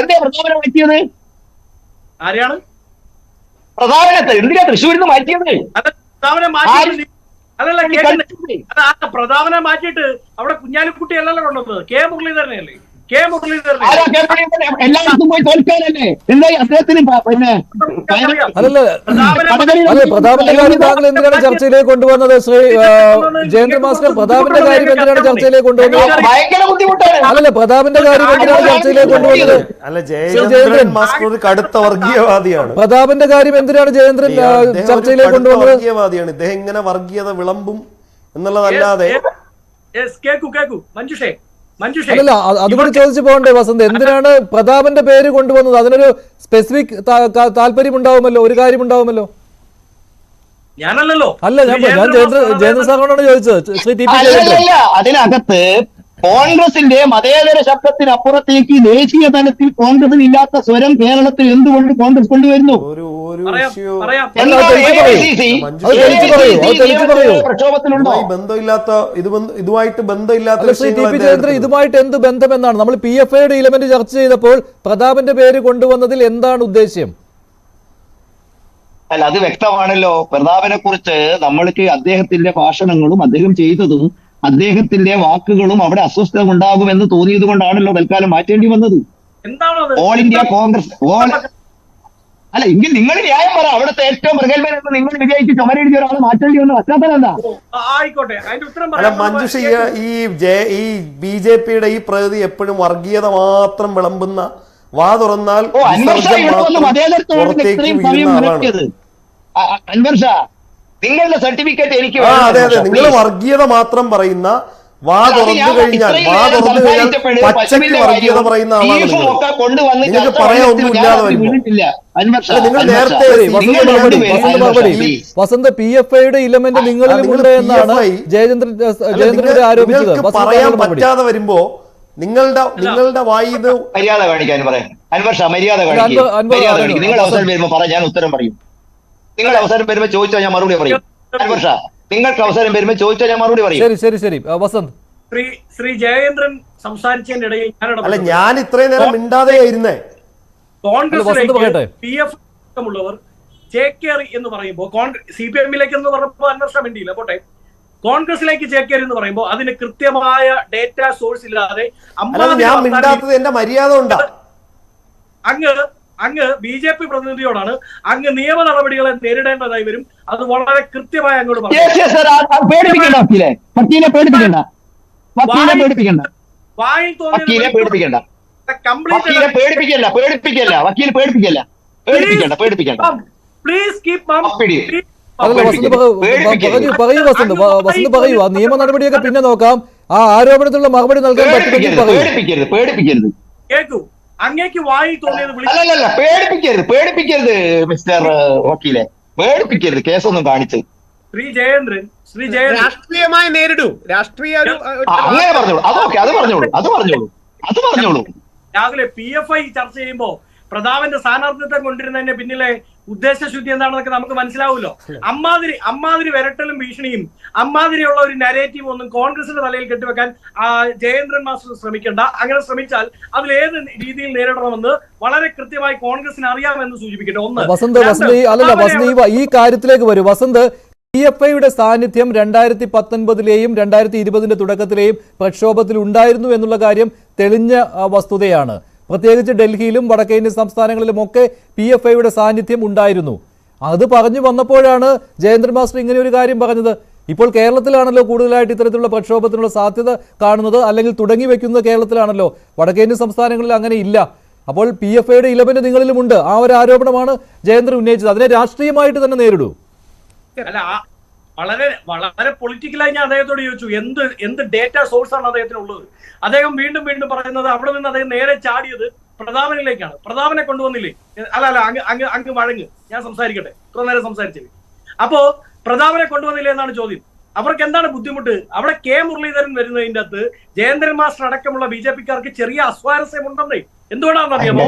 എന്താ പ്രധാന മാറ്റിയത്? ആരെയാണ് പ്രധാനത്തെ എന്തിനാ തൃശ്ശൂരിൽ നിന്ന് മാറ്റിയത്? പ്രധാനം മാറ്റി അല്ലല്ല കേൾക്കുന്നത്. പ്രധാനം മാറ്റിയിട്ട് അവിടെ കുഞ്ഞാലിക്കുട്ടി അല്ലല്ലോ കൊണ്ടുവന്നത്, കെ മുരളീധരനല്ലേ? കെ മുരളീധരൻ എല്ലായിടത്തും പോയി തോൽക്കാനല്ലേ? എന്താ അദ്ദേഹത്തിന് പിന്നെ അതല്ല പ്രതാപന്റെ കാര്യം താങ്കൾ എന്തിനാണ് ചർച്ചയിലേക്ക് കൊണ്ടുവന്നത്? ശ്രീ ജയേന്ദ്രൻ മാസ്റ്റർ, പ്രതാപന്റെ കാര്യം എന്തിനാണ് ചർച്ചയിലേക്ക് കൊണ്ടുവന്നത്? ഭയങ്കര ബുദ്ധിമുട്ടാണ്. അതല്ല പ്രതാപന്റെ കാര്യം എന്തിനാണ് ചർച്ചയിലേക്ക് കൊണ്ടുവന്നത്? അല്ല, ജയേന്ദ്രൻ മാസ്റ്റർ ഒരു കടുത്ത വർഗീയവാദിയാണ്. പ്രതാപന്റെ കാര്യം എന്തിനാണ് ജയേന്ദ്രൻ ചർച്ചയിലേക്ക് കൊണ്ടുവന്നത്? വർഗീയവാദിയാണ് ഇദ്ദേഹം. ഇങ്ങനെ വർഗീയത വിളമ്പും എന്നുള്ളതല്ലാതെ അല്ലല്ല, അതുകൂടി ചോദിച്ചു പോകണ്ടേ വസന്ത്? എന്തിനാണ് പ്രതാപന്റെ പേര് കൊണ്ടുവന്നത്? അതിനൊരു സ്പെസിഫിക് താല്പര്യം ഉണ്ടാവുമല്ലോ, ഒരു കാര്യം ഉണ്ടാവുമല്ലോ. ഞാനല്ലല്ലോ. അല്ല, ഞാൻ ജയേന്ദ്ര സാറിനോടാണ് ചോദിച്ചത്. ശ്രീ ടി പി ജയചന്ദ്രൻ, അതിനകത്ത് കോൺഗ്രസിന്റെ മതേതര ശബ്ദത്തിനപ്പുറത്തേക്ക് ദേശീയ തലത്തിൽ കോൺഗ്രസിന് ഇല്ലാത്ത സ്വരം കേരളത്തിൽ എന്തുകൊണ്ട് കോൺഗ്രസ് കൊണ്ടുവരുന്നു? ഇതുമായിട്ട് ബന്ധമില്ലാത്ത ശ്രീ ടി പി ജയചന്ദ്രൻ, ഇതുമായിട്ട് എന്ത് ബന്ധമെന്നാണ്? നമ്മൾ PFIയുടെ ഇലമെന്റ് ചർച്ച ചെയ്തപ്പോൾ പ്രതാപന്റെ പേര് കൊണ്ടുവന്നതിൽ എന്താണ് ഉദ്ദേശ്യം? അല്ല, അത് വ്യക്തമാണല്ലോ. പ്രതാപനെ കുറിച്ച് നമ്മൾക്ക് അദ്ദേഹത്തിന്റെ ഭാഷണങ്ങളും അദ്ദേഹം ചെയ്തതും അദ്ദേഹത്തിന്റെ വാക്കുകളും അവിടെ അസ്വസ്ഥത ഉണ്ടാകുമെന്ന് തോന്നിയത് കൊണ്ടാണല്ലോ തൽക്കാലം മാറ്റേണ്ടി വന്നത്. ഓൾ ഇന്ത്യ കോൺഗ്രസ് അല്ല എങ്കിൽ നിങ്ങൾ ന്യായം പറ. അവിടുത്തെ ഏറ്റവും പ്രഗത്ഭനെന്ന് നിങ്ങൾ വിജയിച്ച് ചുമരെഴുതിയ ഒരാൾ മാറ്റേണ്ടി വന്ന പശ്ചാത്തലം എന്താ? അല്ല മഞ്ജുഷ, ഈ BJPയുടെ ഈ പ്രകൃതി എപ്പോഴും വർഗീയത മാത്രം വിളമ്പുന്ന, വാ തുറന്നാൽ നിങ്ങളുടെ സർട്ടിഫിക്കറ്റ് എനിക്ക് അതെ അതെ, നിങ്ങൾ വർഗീയത മാത്രം പറയുന്ന, വാ തുറന്നു കഴിഞ്ഞാൽ പച്ചയ്ക്ക് വർഗീയത പറയുന്ന ആളാണ് നിങ്ങൾക്ക് പറയാൻ ഒന്നുമില്ലാതെ വരുമ്പോൾ. നിങ്ങൾ നേരത്തെ വസന്ത് PFIയുടെ ഇലമെന്റ് നിങ്ങളിലുണ്ട് എന്നാണ് ജയേന്ദ്രൻ ആരോപിച്ചത്. പറയാൻ പറ്റാതെ വരുമ്പോ നിങ്ങളുടെ വായിന്ന് മര്യാദ കാണിക്കാൻ പറയാം. അൻവർ ഷാ, മര്യാദ കാണിക്കും. നിങ്ങൾ അവസരം വരുമ്പോ പറ, ഞാൻ ഉത്തരം പറയും. നിങ്ങൾ അവസരം വരുമ്പോ ചോദിച്ചാൽ ഞാൻ മറുപടി പറയും. അൻവർ ഷാ, നിങ്ങൾക്ക് അവസരം വരുമ്പോ ചോദിച്ചാൽ ഞാൻ മറുപടി പറയും. ശരി വസന്ത്. ശ്രീ ജയേന്ദ്രൻ സംസാരിച്ചതിന്റെ ഇടയിൽ അല്ല, ഞാൻ ഇത്രയും നേരം മിണ്ടാതെയായിരുന്നേ. കോൺഗ്രസിലേക്ക് PF ഉള്ളവർ ചേക്കേറി എന്ന് പറയുമ്പോൾ CPM-ലേക്ക് എന്ന് പറഞ്ഞപ്പോൾ അൻവർ ഷാ മിണ്ടിയില്ല, പോട്ടെ. കോൺഗ്രസിലേക്ക് ചേക്കേറി എന്ന് പറയുമ്പോൾ അതിന് കൃത്യമായ ഡേറ്റ സോഴ്സ് ഇല്ലാതെ ഞാൻ മിണ്ടാത്തത് എന്റെ മര്യാദ ഉണ്ടാ. അങ്ങ് BJP പ്രതിനിധിയോടാണ് അങ്ങ് നിയമ നടപടികളെ നേരിടേണ്ടതായി വരും. അത് വളരെ കൃത്യമായി അങ്ങോട്ട് പറഞ്ഞു. വായിൽ പ്ലീസ് കീപ് പറയൂ വസന്ത് പറയൂ. ആ നിയമ നടപടിയൊക്കെ പിന്നെ നോക്കാം. ആ ആരോപണത്തിലുള്ള മറുപടി നൽകാൻ പേടിപ്പിക്കരുത്. കേൾക്കൂ, അങ്ങേക്ക് വായി തോന്നിയത് പേടിപ്പിക്കരുത് മിസ്റ്റർ വക്കീലെ, പേടിപ്പിക്കരുത്. കേസൊന്നും കാണിച്ച് ശ്രീ ജയേന്ദ്രൻ രാഷ്ട്രീയമായി നേരിടൂ. അങ്ങനെ പറഞ്ഞോളൂ. അത് പറഞ്ഞോളൂ. രാവിലെ PFI ചർച്ച ചെയ്യുമ്പോ പ്രതാപന്റെ സ്ഥാനാർത്ഥിത്വം കൊണ്ടിരുന്നതിന്റെ പിന്നിലെ ഉദ്ദേശശുദ്ധി എന്താണെന്നൊക്കെ നമുക്ക് മനസ്സിലാവുമല്ലോ. അമ്മാതിരി വിരട്ടലും ഭീഷണിയും അമ്മാതിരിയുള്ള ഒരു നരേറ്റീവ് ഒന്നും കോൺഗ്രസിന്റെ തലയിൽ കെട്ടിവെക്കാൻ ജയേന്ദ്രൻ മാസ്റ്റർ ശ്രമിക്കേണ്ട. അങ്ങനെ ശ്രമിച്ചാൽ അതിൽ ഏത് രീതിയിൽ നേരിടണമെന്ന് വളരെ കൃത്യമായി കോൺഗ്രസിന് അറിയാമെന്ന് സൂചിപ്പിക്കട്ടെ. വസന്ത് ഈ കാര്യത്തിലേക്ക് വരും. വസന്ത്, PFIയുടെ സാന്നിധ്യം 2019-ലെയും 2020-ന്റെ തുടക്കത്തിലെയും പ്രക്ഷോഭത്തിൽ ഉണ്ടായിരുന്നു എന്നുള്ള കാര്യം തെളിഞ്ഞ വസ്തുതയാണ്. പ്രത്യേകിച്ച് ഡൽഹിയിലും വടക്കേ ഇന്ത്യൻ സംസ്ഥാനങ്ങളിലുമൊക്കെ PFIയുടെ സാന്നിധ്യം ഉണ്ടായിരുന്നു. അത് പറഞ്ഞു വന്നപ്പോഴാണ് ജയേന്ദ്രൻ മാസ്റ്റർ ഇങ്ങനെ ഒരു കാര്യം പറഞ്ഞത്. ഇപ്പോൾ കേരളത്തിലാണല്ലോ കൂടുതലായിട്ട് ഇത്തരത്തിലുള്ള പ്രക്ഷോഭത്തിനുള്ള സാധ്യത കാണുന്നത്, അല്ലെങ്കിൽ തുടങ്ങി വെക്കുന്നത് കേരളത്തിലാണല്ലോ. വടക്കേ ഇന്ത്യൻ സംസ്ഥാനങ്ങളിൽ അങ്ങനെ ഇല്ല. അപ്പോൾ PFIയുടെ ഇലമെന്റ് നിങ്ങളിലുമുണ്ട്. ആ ഒരു ആരോപണമാണ് ജയേന്ദ്രൻ ഉന്നയിച്ചത്. അതിനെ രാഷ്ട്രീയമായിട്ട് തന്നെ നേരിടൂ. അല്ല, വളരെ വളരെ പൊളിറ്റിക്കലായി ഞാൻ അദ്ദേഹത്തോട് ചോദിച്ചു എന്ത് ഡേറ്റ സോഴ്സ് ആണ് അദ്ദേഹത്തിനുള്ളത്. അദ്ദേഹം വീണ്ടും വീണ്ടും പറയുന്നത് അവിടെ നിന്ന് അദ്ദേഹം നേരെ ചാടിയത് പ്രതാപനിലേക്കാണ്. പ്രതാപനെ കൊണ്ടുവന്നില്ലേ? അല്ല അങ്ങ് വഴങ്ങ്, ഞാൻ സംസാരിക്കട്ടെ, ഇത്ര നേരം സംസാരിച്ചില്ലേ. അപ്പോ പ്രതാപനെ കൊണ്ടുവന്നില്ലേ എന്നാണ് ചോദ്യം. അവർക്ക് എന്താണ് ബുദ്ധിമുട്ട്? അവിടെ കെ മുരളീധരൻ വരുന്നതിന്റെ അകത്ത് ജയേന്ദ്രൻ മാസ്റ്റർ അടക്കമുള്ള ബി.ജെ.പിക്കാർക്ക് ചെറിയ അസ്വാരസ്യമുണ്ടെന്നേ. എന്തുകൊണ്ടാണെന്ന് അറിയാമോ?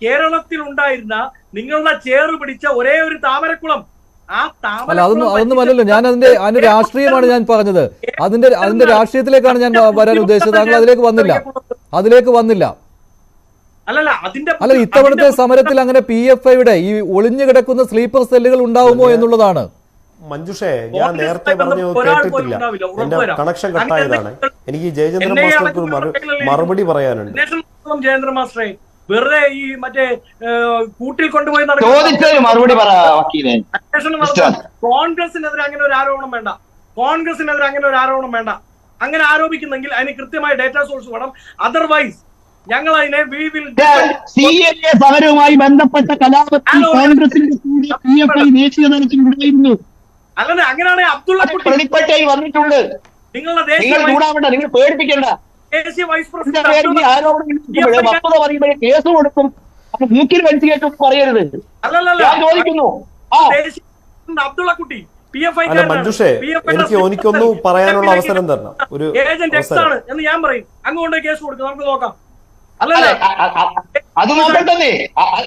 കേരളത്തിൽ ഉണ്ടായിരുന്ന നിങ്ങളുടെ ചേറ് പിടിച്ച ഒരേ ഒരു താമരക്കുളം, ആ അല്ല അതൊന്നുമല്ലല്ലോ. ഞാൻ അതിന്റെ രാഷ്ട്രീയമാണ് ഞാൻ പറഞ്ഞത്. അതിന്റെ രാഷ്ട്രീയത്തിലേക്കാണ് ഞാൻ വരാൻ ഉദ്ദേശിച്ചത്. താങ്കൾ അതിലേക്ക് വന്നില്ല. അല്ല, ഇത്തവണത്തെ സമരത്തിൽ അങ്ങനെ PFIയുടെ ഈ ഒളിഞ്ഞു കിടക്കുന്ന സ്ലീപ്പർ സെല്ലുകൾ ഉണ്ടാവുമോ എന്നുള്ളതാണ്. മഞ്ജുഷേ, ഞാൻ നേരത്തെ പറഞ്ഞത് കേട്ടിട്ടില്ല, എന്റെ കണക്ഷൻ കട്ടായതാണ്. എനിക്ക് ജയചന്ദ്രൻ മാസ്റ്റർക്ക് മറുപടി പറയാനുണ്ട്. ജയേന്ദ്രൻ മാസ്റ്ററെ വെറുതെ ഈ മറ്റേ കൂട്ടിൽ കൊണ്ടുപോയി മറുപടി കോൺഗ്രസിനെതിരെ അങ്ങനെ ഒരു ആരോപണം വേണ്ട. അങ്ങനെ ആരോപിക്കുന്നെങ്കിൽ അതിന് കൃത്യമായ ഡേറ്റാ സോഴ്സ് വേണം. അതർവൈസ് ഞങ്ങൾ അതിനെ സമരവുമായി ബന്ധപ്പെട്ട കലാപത്തിൽ കോൺഗ്രസിന്റെ ദേശീയ തലത്തിലുണ്ടായിരുന്നു. അല്ലാതെ അങ്ങനെയാണെങ്കിൽ അബ്ദുള്ള വെളിപ്പെട്ടായി വന്നിട്ടുണ്ട്. നിങ്ങളുടെ നിങ്ങൾ പേടിപ്പിക്കണ്ട. ദേശീയ വൈസ് പ്രസിഡന്റ് കേസ് കൊടുക്കും, മൂക്കിൽ വലിച്ചു കേട്ടും പറയരുത്. ചോദിക്കുന്നു അബ്ദുള്ള കുട്ടി അല്ല മഞ്ജുഷേ, എനിക്കൊന്നു പറയാനുള്ള അവസരം തരണം. ഒരു എന്ന് ഞാൻ പറയും. അങ്ങോട്ട് കേസ് കൊടുക്കും, നമുക്ക് നോക്കാം. അത് നോക്കട്ടെ.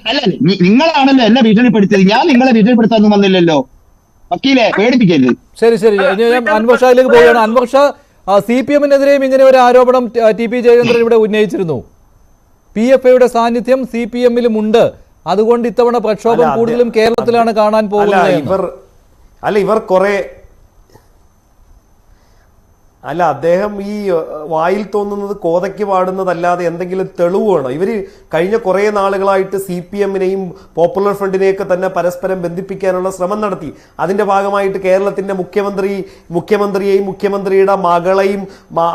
അല്ല, നിങ്ങളാണല്ലോ എന്നെ ഭീഷണിപ്പെടുത്തിയത്, ഞാൻ നിങ്ങളെ ഭീഷണിപ്പെടുത്താനൊന്നും വന്നില്ലല്ലോ. വക്കീലെ, പേടിപ്പിക്കരുത്. ശരി, ഞാൻ അൻവർ ഷായിലേക്ക് പോവുകയാണ്. അൻവർ ഷാ, CPM-നെതിരെയും ഇങ്ങനെ ഒരു ആരോപണം TP ജയചന്ദ്രൻ ഇവിടെ ഉന്നയിച്ചിരുന്നു. PFIയുടെ സാന്നിധ്യം CPM-ലും ഉണ്ട്, അതുകൊണ്ട് ഇത്തവണ പ്രക്ഷോഭം കൂടുതലും കേരളത്തിലാണ് കാണാൻ പോകുന്നത്. ഇവർ കുറെ അദ്ദേഹം ഈ വായിൽ തോന്നുന്നത് കോതയ്ക്ക് പാടുന്നതല്ലാതെ എന്തെങ്കിലും തെളിവ് വേണം. ഇവര് കഴിഞ്ഞ കുറെ നാളുകളായിട്ട് CPM-നെയും പോപ്പുലർ ഫ്രണ്ടിനെയൊക്കെ തന്നെ പരസ്പരം ബന്ധിപ്പിക്കാനുള്ള ശ്രമം നടത്തി. അതിന്റെ ഭാഗമായിട്ട് കേരളത്തിന്റെ മുഖ്യമന്ത്രിയെയും മുഖ്യമന്ത്രിയുടെ മകളെയും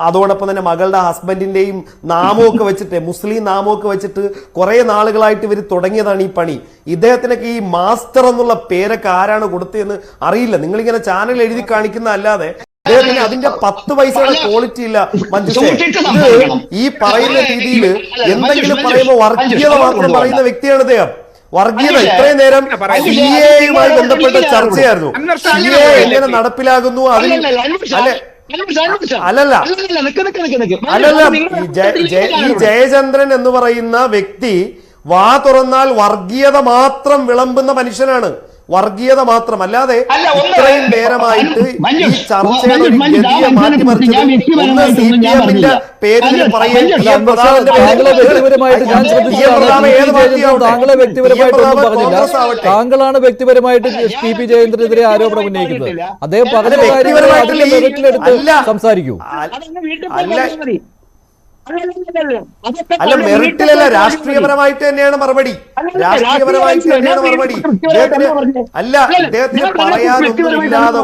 അതോടൊപ്പം തന്നെ മകളുടെ ഹസ്ബൻഡിന്റെയും നാമമൊക്കെ വെച്ചിട്ട്, മുസ്ലിം നാമമൊക്കെ വെച്ചിട്ട് കുറെ നാളുകളായിട്ട് ഇവർ തുടങ്ങിയതാണ് ഈ പണി. ഇദ്ദേഹത്തിനൊക്കെ ഈ മാസ്റ്റർ എന്നുള്ള പേരൊക്കെ ആരാണ് കൊടുത്തതെന്ന് അറിയില്ല. നിങ്ങളിങ്ങനെ ചാനൽ എഴുതി കാണിക്കുന്ന അല്ലാതെ അദ്ദേഹത്തിന് അതിന്റെ 10 പൈസയുടെ ക്വാളിറ്റി ഇല്ല. മഞ്ജുഷേ, ഈ പറയുന്ന രീതിയിൽ എന്തെങ്കിലും പറയുമ്പോൾ വർഗീയത മാത്രം പറയുന്ന വ്യക്തിയാണ് അദ്ദേഹം. വർഗീയത ഇത്രയും നേരം CAയുമായി ബന്ധപ്പെട്ട ചർച്ചയായിരുന്നു. CA എങ്ങനെ നടപ്പിലാകുന്നു അതിൽ അല്ലല്ല ഈ ജയചന്ദ്രൻ എന്ന് പറയുന്ന വ്യക്തി വാ തുറന്നാൽ വർഗീയത മാത്രം വിളമ്പുന്ന മനുഷ്യനാണ്. വർഗീയത മാത്രം, അല്ലാതെ ഇത്രയും നേരമായിട്ട് ഈ ചർച്ചയുടെ ഒരു ഗതിയെ മാറ്റിമറിച്ചത് ഒന്ന് CPM-ന്റെ പേരിൽ താങ്കളാണ് വ്യക്തിപരമായിട്ട് TP ജയചന്ദ്രനെതിരെ ആരോപണം ഉന്നയിക്കുന്നത്. അദ്ദേഹം പറഞ്ഞ കാര്യങ്ങൾ സംസാരിക്കൂ. അല്ല, മെറിറ്റിലല്ല, രാഷ്ട്രീയപരമായിട്ട് തന്നെയാണ് മറുപടി. അല്ല, ഇദ്ദേഹത്തിന് പറയാനൊന്നുമില്ലാതെ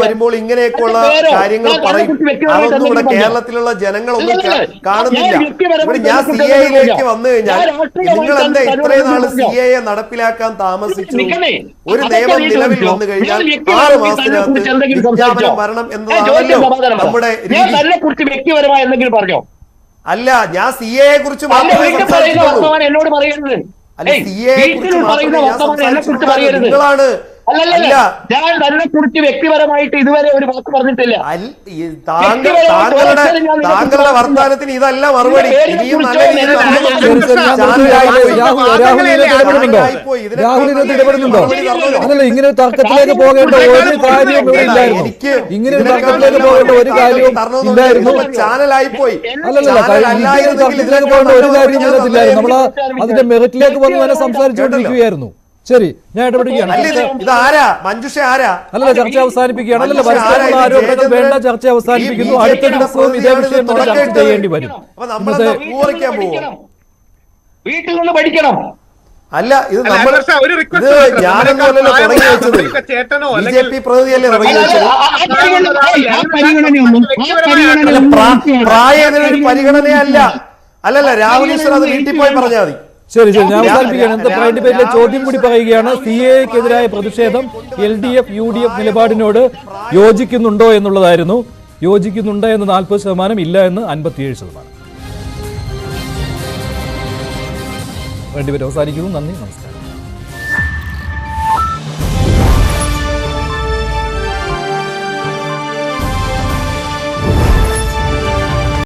വരുമ്പോൾ ഇങ്ങനെയൊക്കെയുള്ള കാര്യങ്ങൾ പറയും. അതൊന്നും ഇവിടെ കേരളത്തിലുള്ള ജനങ്ങളൊന്നും കാണുന്നില്ല. ഇവിടെ ഞാൻ CAയിലേക്ക് വന്നു കഴിഞ്ഞാൽ നിങ്ങൾ എന്താ ഇത്രയും നാള് CAയെ നടപ്പിലാക്കാൻ താമസിച്ചു? ഒരു നിയമം നിലവിൽ വന്നു കഴിഞ്ഞാൽ 6 മാസത്തിനകത്ത് വിജ്ഞാപനം വരണം എന്നതാണല്ലോ നമ്മുടെ രീതി. വ്യക്തിപരമായ എന്തെങ്കിലും പറഞ്ഞോ? അല്ല, ഞാൻ CAയെ കുറിച്ച് മാത്രമേ സംസാരിച്ചിട്ടുള്ളൂ. എന്നോട് പറയരുത്. നിങ്ങളാണ്. അല്ല, ഞാൻ തന്നെ കുറിച്ച് വ്യക്തിപരമായിട്ട് ഇതുവരെ ഒരു വാക്ക് പറഞ്ഞിട്ടില്ല. താങ്കളുടെ വർത്തമാനത്തിന് ഇതല്ല മറുപടി. ഇനിയും നല്ല ഇടപെടുന്നുണ്ടോ? അതല്ല, ഇങ്ങനെ തർക്കത്തിലേക്ക് പോകേണ്ട ഒരു കാര്യവും ഇല്ലായിരുന്നു. ഇങ്ങനെ തർക്കത്തിലേക്ക് പോകേണ്ട ഒരു കാര്യവും ഇല്ലായിരുന്നു. ചാനലായിപ്പോയി. അല്ലല്ല, തർക്കത്തിലേക്ക് പോകേണ്ട ഒരു കാര്യവും ഇല്ലായിരുന്നു. നമ്മൾ അതിന്റെ മെറിറ്റിലേക്ക് വന്ന് തന്നെ സംസാരിച്ചുകൊണ്ടിരിക്കുകയായിരുന്നു. ശരി, ഞാൻ ഇടപെടുകയാണ്. അല്ലല്ല, ചർച്ച അവസാനിപ്പിക്കുകയാണ്. അല്ലല്ല, ആരോപണങ്ങൾ വേണ്ട, ചർച്ച അവസാനിപ്പിക്കുന്നു. അടുത്ത ദിവസവും ഇതേ വിഷയം ചർച്ച ചെയ്യേണ്ടി വരും. വീട്ടിൽ നിന്ന് പഠിക്കണം. അല്ല, ഇത് ഞാനൊന്നുമല്ലല്ലോ തുടങ്ങി വെച്ചത്. BJP പ്രതിനിധിയല്ലേ തുടങ്ങി വെച്ചത്. പ്രായം ഒരു പരിഗണനയല്ല. അല്ലല്ല, രാഹുൽ ഈശ്വർ അത് വീട്ടിൽ പോയി പറഞ്ഞാൽ മതി. ശരി ശരി, ഞാൻ അവസാനിപ്പിക്കുകയാണ്. ഇന്നത്തെ പ്രൈം ഡിബേറ്റിലെ ചോദ്യം കൂടി പറയുകയാണ്. CAA-ക്കെതിരായ പ്രതിഷേധം LDF UDF നിലപാടിനോട് യോജിക്കുന്നുണ്ടോ എന്നുള്ളതായിരുന്നു. യോജിക്കുന്നുണ്ട് എന്ന് 40%, ഇല്ല എന്ന് 57%. പ്രൈം ഡിബേറ്റ് അവസാനിക്കുന്നു. നന്ദി, നമസ്കാരം.